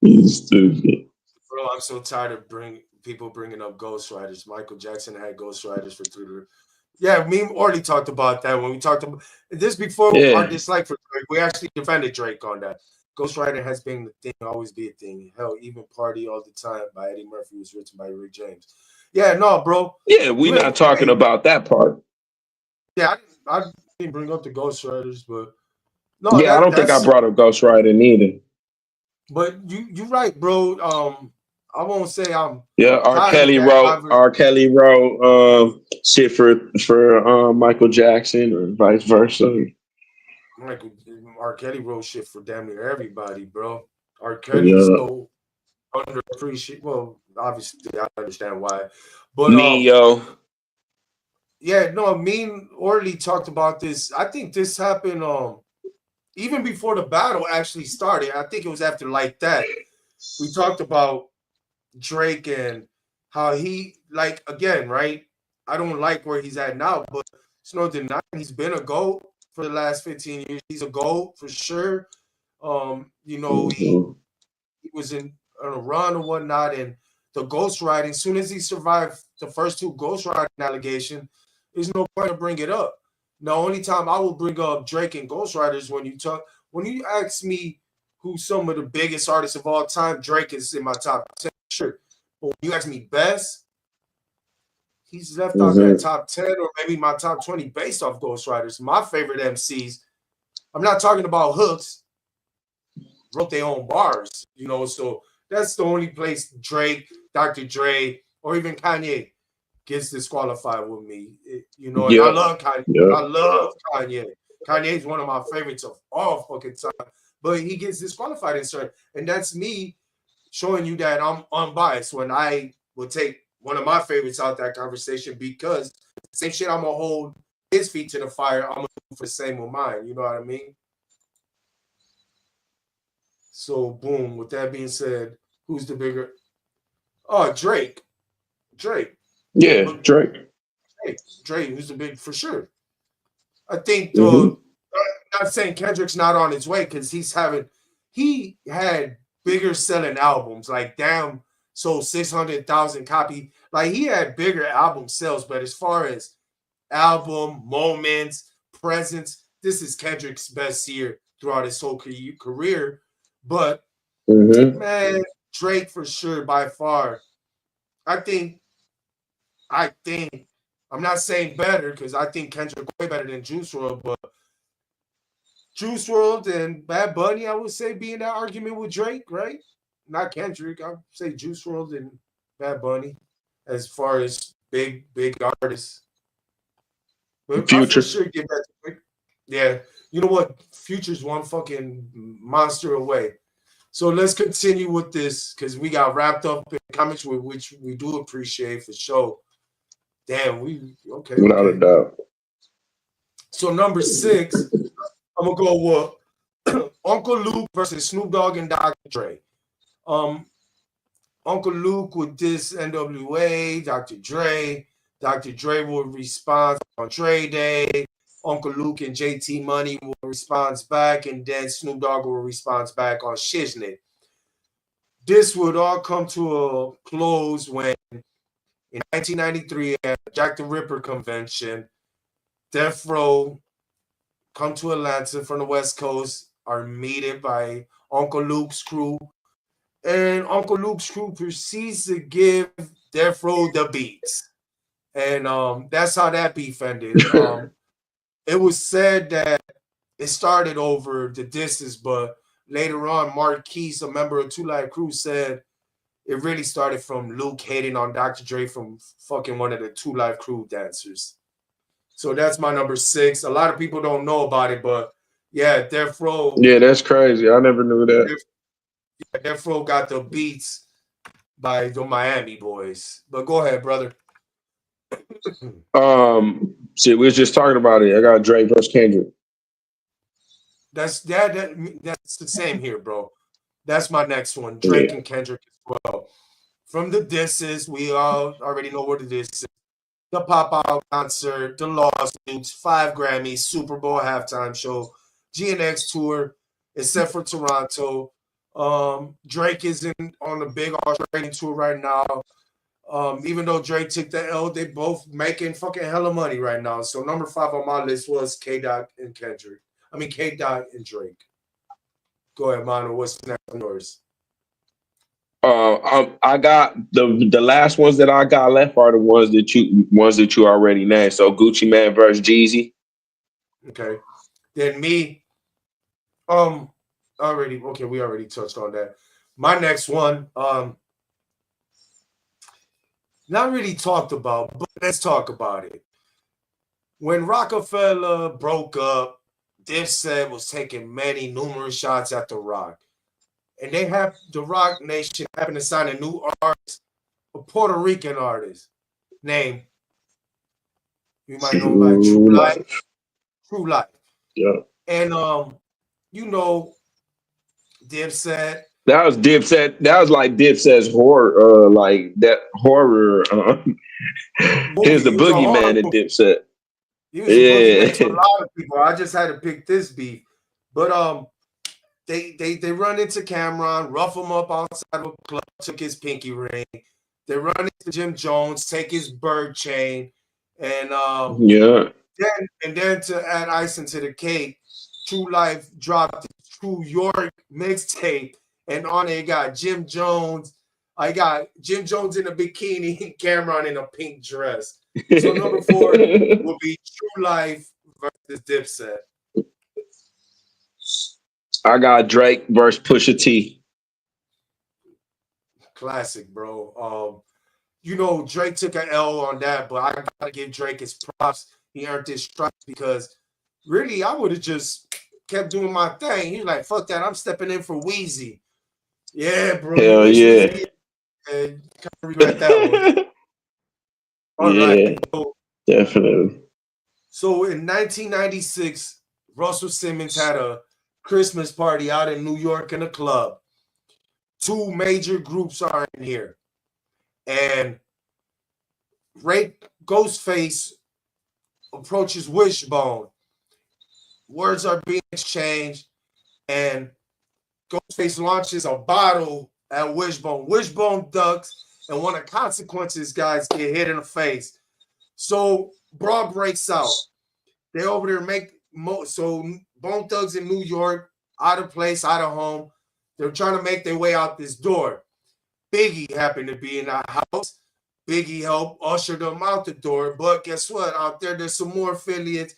You stupid. Bro, I'm so tired of people bringing up ghostwriters. Michael Jackson had ghostwriters for Twitter. Yeah, me and Orly talked about that when we talked about this before our dislike for Drake. We actually defended Drake on that. Ghostwriting has been the thing, always be a thing. Hell, even Party All the Time by Eddie Murphy was written by Rick James. Yeah, no, bro. Yeah, we're not talking about that part. Yeah, I didn't bring up the ghostwriters, but no, yeah, I don't think I brought up ghostwriting either. But you're right, bro. I won't say I'm R. Kelly wrote shit for Michael Jackson or vice versa. R. Kelly wrote shit for damn near everybody, bro. R. Kelly's so underappreciated. Well, obviously I understand why. But yeah, no, me and Orly talked about this. I think this happened even before the battle actually started. I think it was after Like That. We talked about Drake and how he, like, again, right? I don't like where he's at now, but it's no denying he's been a GOAT for the last 15 years. He's a GOAT for sure. You know, he was in on a run or whatnot, and the ghostwriting, as soon as he survived the first two ghostwriting allegations, there's no point to bring it up. The only time I will bring up Drake and ghostwriters when you ask me who's some of the biggest artists of all time, Drake is in my top 10. Sure. But when you ask me best, he's left out there top 10 or maybe my top 20 based off ghostwriters. My favorite MCs, I'm not talking about hooks, wrote their own bars, you know, so that's the only place Drake, Dr. Dre, or even Kanye gets disqualified with me. You know, and I love Kanye. I love Kanye. Kanye is one of my favorites of all fucking time, but he gets disqualified in certain, and that's me showing you that I'm unbiased when I will take one of my favorites out that conversation, because same shit I'm gonna hold his feet to the fire, I'm gonna do for the same with mine. You know what I mean? So boom, with that being said, who's the bigger? Oh, Drake. Yeah, Drake. Drake, who's the big for sure. I think I'm not saying Kendrick's not on his way, because he had bigger selling albums, like damn, sold 600,000 copy. Like he had bigger album sales, but as far as album moments, presence, this is Kendrick's best year throughout his whole career. But man, Drake for sure by far. I think I'm not saying better, because I think Kendrick way better than Juice WRLD, but Juice WRLD and Bad Bunny, I would say, be in that argument with Drake, right? Not Kendrick. I would say Juice WRLD and Bad Bunny as far as big artists. But Future. I for sure give that to Drake. Yeah. You know what? Future's one fucking monster away. So let's continue with this, because we got wrapped up in comments, which we do appreciate for sure. Damn, okay. Without a doubt. So number 6, I'm gonna go with Uncle Luke versus Snoop Dogg and Dr. Dre. Uncle Luke with this NWA, Dr. Dre. Dr. Dre will respond on Dre Day. Uncle Luke and JT Money will respond back, and then Snoop Dogg will respond back on Shiznit. This would all come to a close when, in 1993, at Jack the Ripper convention, Death Row come to Atlanta from the West Coast, are meted by Uncle Luke's crew, and Uncle Luke's crew proceeds to give Death Row the beats. And that's how that beef ended. It was said that it started over the distance, but later on, Marquise, a member of Two Live Crew, said it really started from Luke hating on Dr. Dre from fucking one of the Two Live Crew dancers. So that's my number 6. A lot of people don't know about it, but yeah, Death Row. Yeah, that's crazy. I never knew that. Death Row got the beats by the Miami boys. But go ahead, brother. Shit, we was just talking about it. I got Drake versus Kendrick. That's the same here, bro. That's my next one. Drake and Kendrick as well. From the disses, we all already know what it is. The pop-out concert, the lawsuits, 5 Grammys, Super Bowl halftime show, GNX tour, except for Toronto. Drake is on the big Australian tour right now. Even though Drake took the L, they both making fucking hella money right now. So number 5 on my list was K Dot and Kendrick. I mean K Dot and Drake. Go ahead, Mano. What's next on yours? I got the last ones that I got left are the ones that you already named. So Gucci Man versus Jeezy. Okay. Then me, already okay, we already touched on that. My next one, not really talked about, but let's talk about it. When Rockefeller broke up, Dipset was taking numerous shots at The Rock. And they have the Rock Nation happened to sign a new artist, a Puerto Rican artist named, you might know him by True True Life. Life. True Life. Yeah. And you know, Dipset. That was Dipset. That was like Dipset's horror, like that horror. Here's Movie. the He was a horror boogeyman in movie. Dipset. He was a boogeyman to a Yeah. lot of people. I just had to pick this beef. But they run into Cameron, rough him up outside of a club, took his pinky ring. They run into Jim Jones, take his bird chain, and Yeah. then to add icing to the cake, True Life dropped his True York mixtape, and on it got Jim Jones. I got Jim Jones in a bikini, and Cameron in a pink dress. So number 4 will be True Life versus Dipset. I got Drake versus Pusha T. Classic, bro. You know, Drake took an L on that, but I gotta give Drake his props. He earned his stripes because really I would have just kept doing my thing. He was like, fuck that, I'm stepping in for Wheezy. Yeah, bro, you Hell wish it was yeah. me. And kind of regret that one. All right. Yeah, definitely. So in 1996, Russell Simmons had a Christmas party out in New York in a club. 2 major groups are in here. And Ghostface approaches Wishbone. Words are being exchanged, and Ghostface launches a bottle at Wishbone. Wishbone ducks, and one of the consequences, guys, get hit in the face. So brawl breaks out. They over there so Bone Thugs in New York, out of place, out of home. They're trying to make their way out this door. Biggie happened to be in that house. Biggie helped usher them out the door. But guess what? Out there's some more affiliates.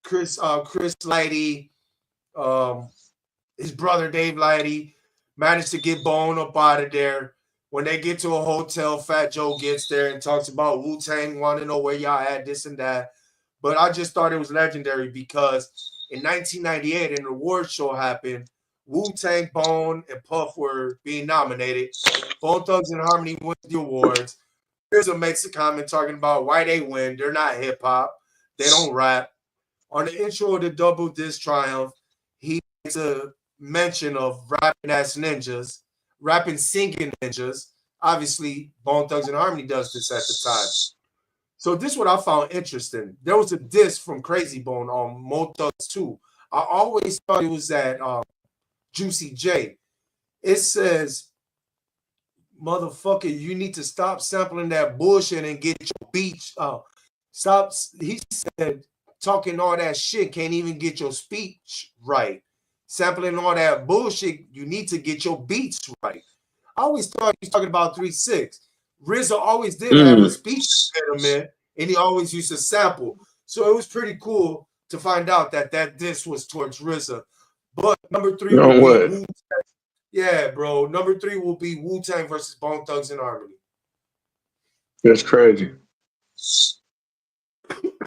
Chris Lighty, his brother Dave Lighty managed to get Bone up out of there. When they get to a hotel, Fat Joe gets there and talks about Wu-Tang, want to know where y'all at, this and that. But I just thought it was legendary because in 1998, an award show happened. Wu-Tang, Bone, and Puff were being nominated. Bone Thugs and Harmony won the awards. RZA makes a comment talking about why they win. They're not hip-hop. They don't rap. On the intro of the Double Disc Triumph, he makes a mention of rapping ass ninjas, rapping singing ninjas. Obviously, Bone Thugs and Harmony does this at the time. So this is what I found interesting. There was a disc from Crazy Bone on Mo Thugs 2. I always thought it was that Juicy J. It says, motherfucker, you need to stop sampling that bullshit and get your beats. Stop. He said, talking all that shit, can't even get your speech right. Sampling all that bullshit, you need to get your beats right. I always thought he was talking about 3-6. RZA always did have a speech impediment, and he always used to sample. So it was pretty cool to find out that this was towards RZA. But number 3 will be Wu-Tang. Yeah, bro. Number 3 will be Wu-Tang versus Bone Thugs and Harmony. That's crazy.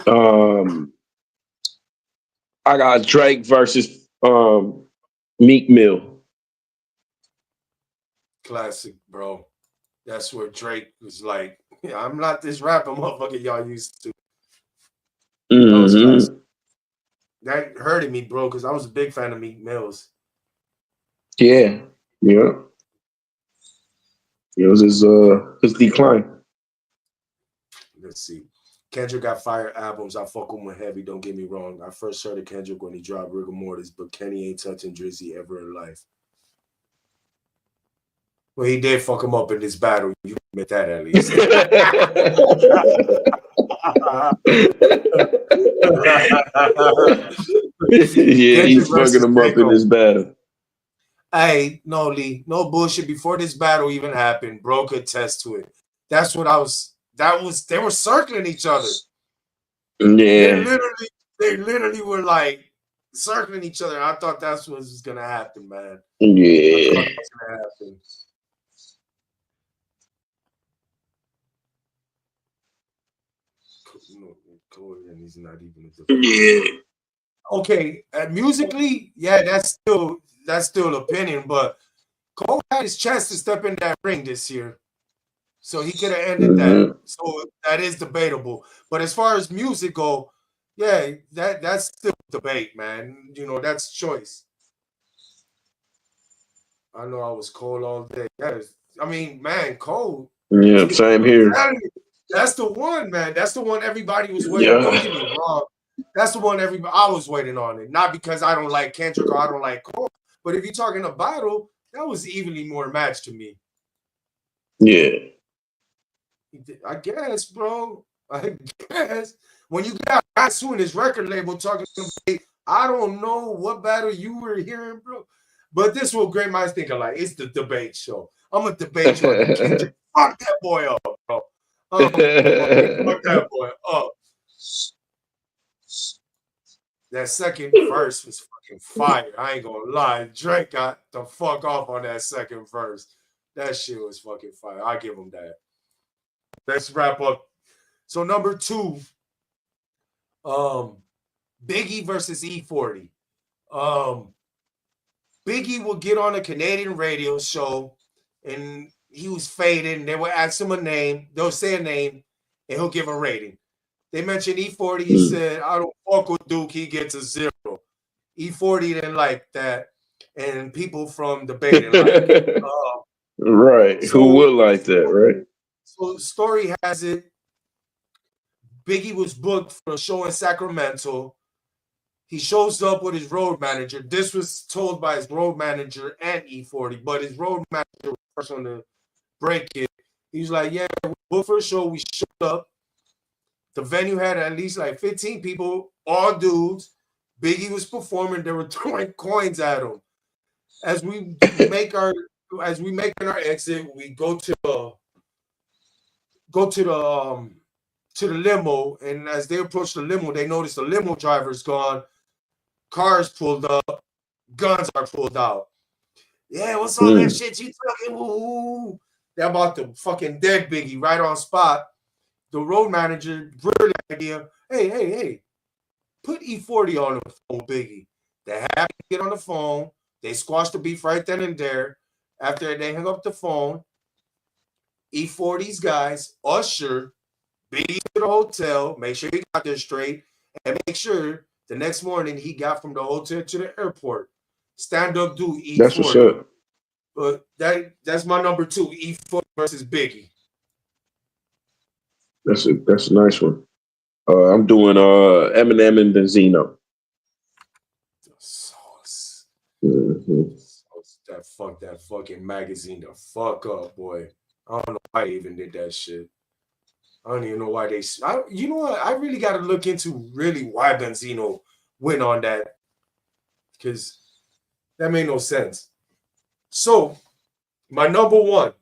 I got Drake versus Meek Mill. Classic, bro. That's where Drake was like, yeah, I'm not this rapper motherfucker y'all used to. That was classic. That hurted me, bro, because I was a big fan of Meek Mills. Yeah. It was his decline. Let's see. Kendrick got fire albums. I fuck with him heavy, don't get me wrong. I first heard of Kendrick when he dropped Rigor Mortis, but Kenny ain't touching Drizzy ever in life. Well, he did fuck him up in this battle. You admit that at least. Yeah, Kendrick he's fucking versus him up in Draco. this battle. Hey, no, Lee, no bullshit. Before this battle even happened, bro could attest to it. That's what I was. That was. They were circling each other. Yeah. They literally were like circling each other. I thought that's what was gonna happen, man. I thought Yeah. that was gonna happen. No, Korean, he's not even a debate. Yeah. Okay, musically, yeah, that's still opinion, but Cole had his chance to step in that ring this year, so he could have ended that. Mm-hmm. So that is debatable. But as far as music go, yeah, that's still debate, man. You know, that's choice. I know I was Cole all day. I mean, man, Cole. Yeah, same here. That's the one, man. That's the one everybody was waiting. Don't Yeah. get me wrong. That's the one I was waiting on it. Not because I don't like Kendrick or I don't like Cole, but if you're talking a battle, that was evenly more matched to me. Yeah. I guess, bro. I guess when you got Gatsu and his record label talking about, I don't know what battle you were hearing, bro. But this will great minds think alike. It's the debate show. I'm gonna debate you on the Kendrick. Fuck that boy up, bro. Fuck that boy up. That second verse was fucking fire. I ain't gonna lie. Drake got the fuck off on that second verse. That shit was fucking fire. I give him that. Let's wrap up. So number 2, Biggie versus E40. Biggie will get on a Canadian radio show and he was faded and they will ask him a name. They'll say a name and he'll give a rating. They mentioned E40. He said, I don't fuck with Duke. He gets a 0. E40 didn't like that. And people from the Bay didn't like it. Right. Who would like that, right? So the story has it, Biggie was booked for a show in Sacramento. He shows up with his road manager. This was told by his road manager and E40, but his road manager was first on to break it. He's like, yeah, we booked for a show. We showed up. The venue had at least like 15 people, all dudes. Biggie was performing. They were throwing coins at him. As we make our exit, we go to the limo, and as they approach the limo, they notice the limo driver's gone. Cars pulled up, guns are pulled out. Yeah, what's all that shit you talking? Woo. They're about to fucking dead Biggie right on spot. The road manager, brilliant idea. Hey, put E40 on the phone, Biggie. They have to get on the phone. They squash the beef right then and there. After they hang up the phone, E40's guys usher Biggie to the hotel, make sure he got there straight, and make sure the next morning he got from the hotel to the airport. Stand up dude, E40. That's what's up. But that's my number 2, E40 versus Biggie. That's a nice one. I'm doing Eminem and Benzino. The sauce. Mm-hmm. That fucking magazine the fuck up, boy. I don't know why they even did that shit. I don't even know why you know what? I really got to look into really why Benzino went on that, because that made no sense. So, my number one.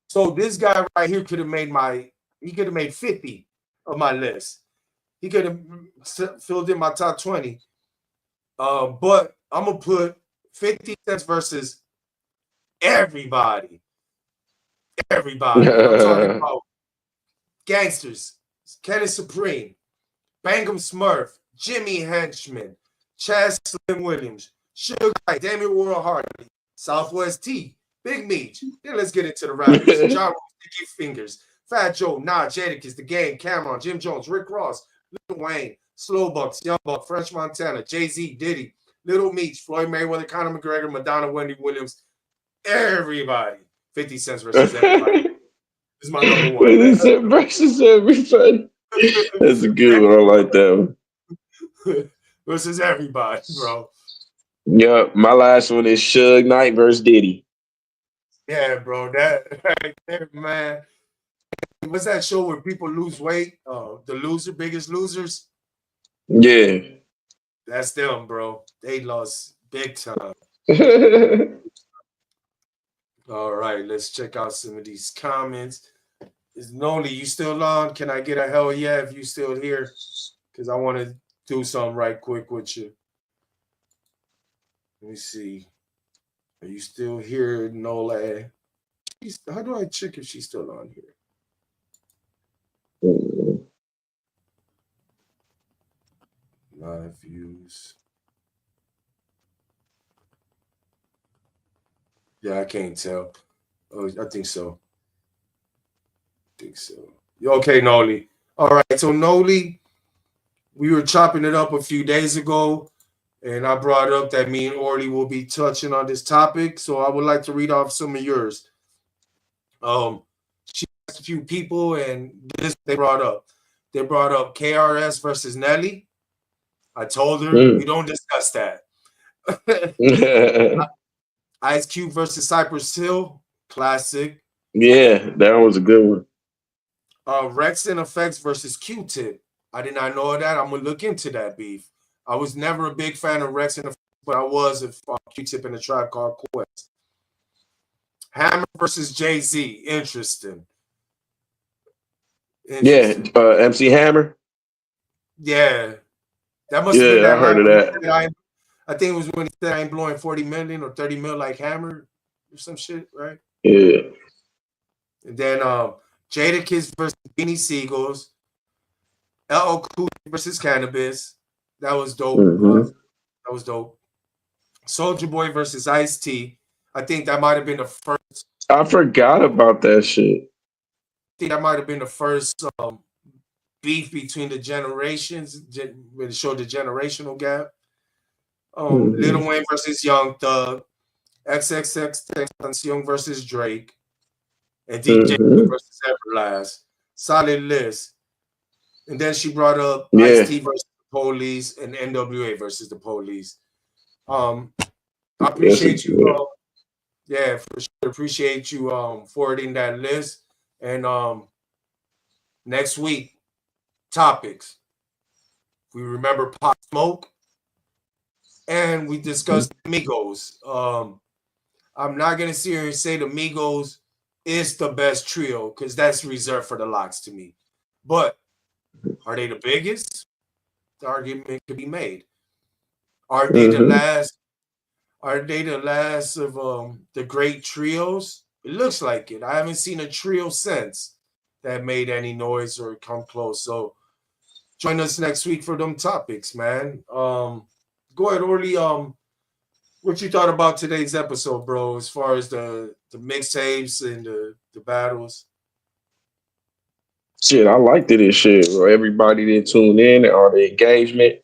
So this guy right here could have made 50 of my list. He could have filled in my top 20. But I'm gonna put 50 Cent versus everybody. Everybody. I'm talking about gangsters. Kenneth Supreme, Bangum Smurf, Jimmy Henchman, Chaz Slim Williams, Sugar Ray, Damian World Hardy, Southwest T, Big Meech. Then let's get into the rappers. John Sticky Fingers, Fat Joe, Jadakiss, The Game, Cameron, Jim Jones, Rick Ross, Lil Wayne, Slow Bucks, Young Buck, French Montana, Jay-Z, Diddy, Little Meech, Floyd Mayweather, Conor McGregor, Madonna, Wendy Williams, everybody. 50 Cent versus everybody. This is my number 1. 50 Cent versus everybody. That's a good one. I like that one. Versus everybody, bro. Yep, my last one is Suge Knight versus Diddy. Yeah, bro, that right there, man. What's that show where people lose weight? The Biggest Losers. Yeah. That's them, bro. They lost big time. All right, let's check out some of these comments. Is Noli, you still on? Can I get a hell yeah if you still here? Because I want to do something right quick with you. Let me see. Are you still here, Nola? How do I check if she's still on here? Live views. Yeah, I can't tell. Oh, I think so. Okay, Noli. All right, so Noli, we were chopping it up a few days ago, and I brought up that me and Orly will be touching on this topic. So I would like to read off some of yours. She asked a few people, and this they brought up. They brought up KRS versus Nelly. I told her we don't discuss that. Ice Cube versus Cypress Hill, classic. Yeah, that was a good one. Rex and Effects versus Q-Tip. I did not know that. I'm gonna look into that beef. I was never a big fan of Rex and Effects, but I was a Q-Tip in the Tribe Called Quest. Hammer versus Jay-Z. Interesting. Yeah, MC Hammer. Yeah, that must have been Yeah, I that heard line. of that. I think it was when he said I ain't blowing 40 million or 30 mil like Hammer or some shit, right? Yeah. And then Jadakiss versus Beanie Seagulls. LL Cool versus Cannabis. That was dope. That was dope. Soldier Boy versus Ice-T. I think that might have been the first. I forgot about that shit. I think that might have been the first beef between the generations, when it showed the generational gap. Lil Wayne versus Young Thug. XXX versus Drake. And DJ versus Everlast. Solid list. And then she brought up Ice-T versus the Police and NWA versus the Police. I appreciate you. Yeah, for sure. Appreciate you forwarding that list. And next week, topics. We remember Pop Smoke. And we discussed Migos. I'm not gonna sit here and say the Migos is the best trio because that's reserved for the locks to me. But are they the biggest? The argument could be made. Are they the last? Are they the last of the great trios? It looks like it. I haven't seen a trio since that made any noise or come close. So join us next week for them topics, man. Go ahead, Orly. What you thought about today's episode, bro? As far as the mixtapes and the battles. Shit, I liked it and shit, bro. Everybody that tuned in, all the engagement,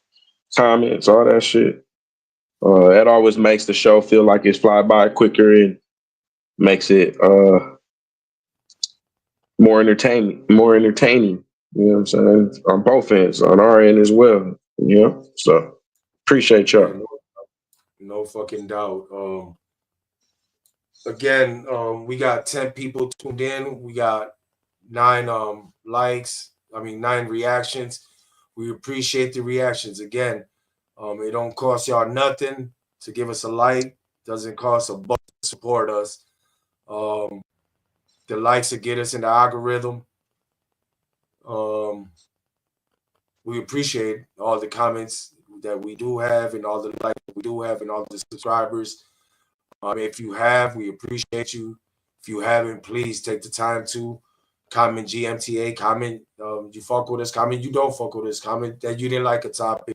comments, all that shit. That always makes the show feel like it's fly by quicker and makes it more entertaining. You know what I'm saying? On both ends, on our end as well. You know? So appreciate y'all. Yeah, no fucking doubt. Again, we got 10 people tuned in. We got 9 likes. 9 reactions. We appreciate the reactions. Again, it don't cost y'all nothing to give us a like. Doesn't cost a buck to support us. The likes will get us in the algorithm. We appreciate all the comments that we do have and all the likes we do have and all the subscribers. If you have, we appreciate you. If you haven't, please take the time to comment GMTA, comment you fuck with us, comment you don't fuck with us, comment that you didn't like a topic.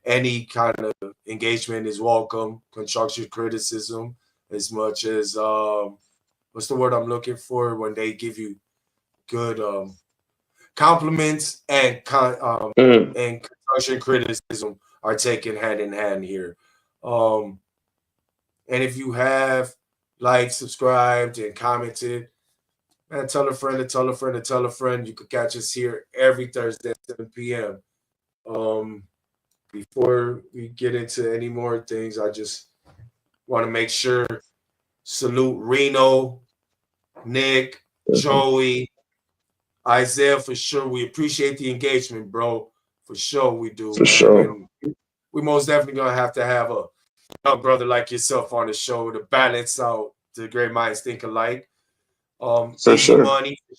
Any kind of engagement is welcome. Constructive criticism, as much as what's the word I'm looking for when they give you good compliments and construction criticism are taken hand in hand here. And if you have liked, subscribed, and commented, man, tell a friend to tell a friend to tell a friend. You could catch us here every Thursday at 7 p.m. Before we get into any more things, I just Want to make sure salute Reno, Nick, Joey, Isaiah for sure. We appreciate the engagement, bro. For sure we do, For man. sure. And we most definitely gonna have to have a young brother like yourself on the show to balance out the great minds think alike. For Easy sure. money for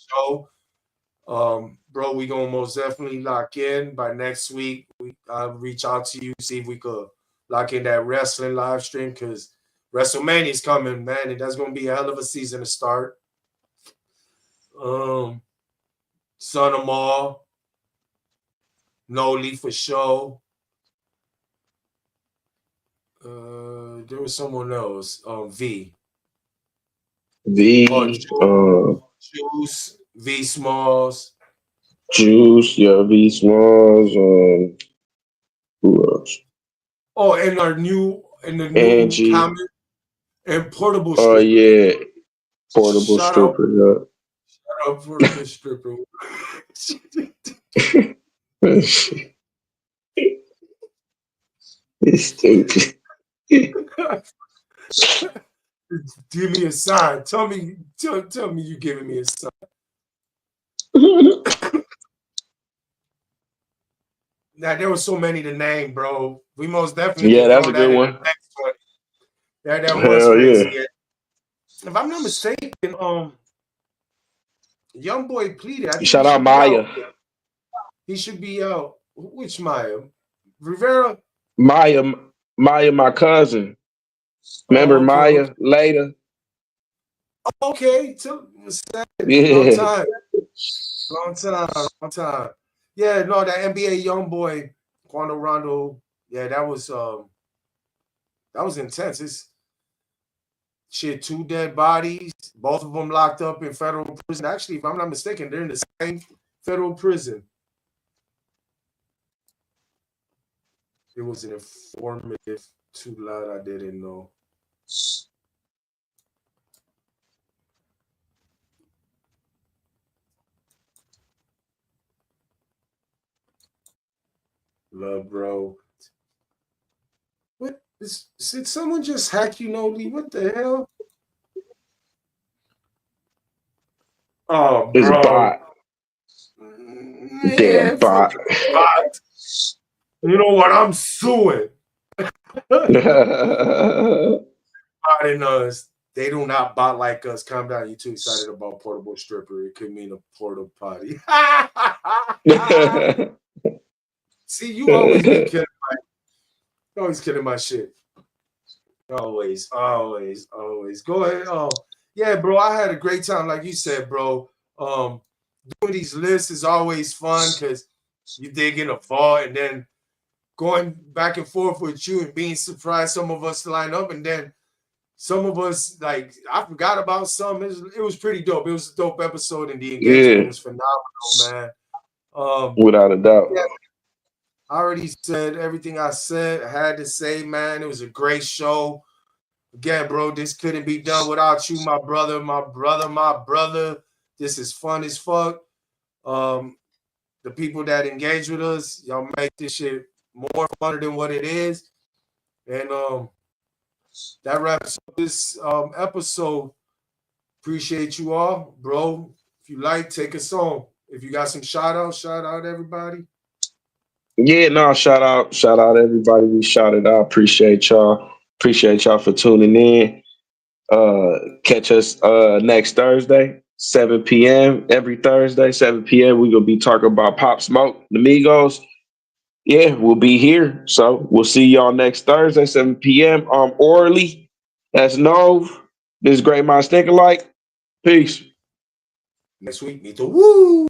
sure. Bro, we gonna most definitely lock in by next week. I'll reach out to you, see if we could lock in that wrestling live stream because WrestleMania is coming, man, and that's gonna be a hell of a season to start. Son of Maul, Noli for sure. There was someone else. V. Oh, Juice, V Smalls. Juice, yeah, V Smalls, who else? Oh, and the new Angie. comment and Portable Oh, Stripper. yeah. Portable stripper, yeah. Shout out Portable Stripper. It's stupid. Give me a sign. Tell me you giving me a sign. Now there were so many to name, bro. We most definitely Yeah, that's a good one. That was Hell crazy. yeah. If I'm not mistaken, Young Boy pleaded. I think Shout out Maya. He should be out. Which Maya? Rivera? Maya, my cousin. Remember Maya later? Okay. Yeah. Long time. Yeah, no, that NBA young boy, Quando Rondo. Yeah, that was intense. It's shit, 2 dead bodies, both of them locked up in federal prison. Actually, if I'm not mistaken, they're in the same federal prison. It was an informative, too loud, I didn't know. Love, bro. What did someone just hack you, Noli? What the hell? Oh, It's a bro. bot. Damn bot. You know what? I'm suing. Botting us. They do not bot like us. Calm down. You too excited about portable stripper. It could mean a portal potty. See, you always be kidding my shit. Always. Go ahead. Oh, yeah, bro. I had a great time, like you said, bro. Doing these lists is always fun because you dig in a vault and then going back and forth with you and being surprised some of us line up and then some of us, like, I forgot about some. It was pretty dope. It was a dope episode and the engagement was phenomenal, man. Without a doubt. Yeah, I already said everything I had to say, man. It was a great show. Again, bro, this couldn't be done without you, my brother. This is fun as fuck. The people that engage with us, y'all make this shit more fun than what it is. And that wraps up this episode. Appreciate you all, bro. If you like, take us on. If you got some shout out everybody. Yeah, no, shout out everybody we shouted out. Appreciate y'all for tuning in. Catch us next Thursday, 7 p.m. Every Thursday, 7 p.m. We're gonna be talking about Pop Smoke, the Migos. Yeah, we'll be here. So we'll see y'all next Thursday, 7 p.m. Orally. That's Nove. This is Great Minds Think Alike. Peace. Next week, me too. Woo!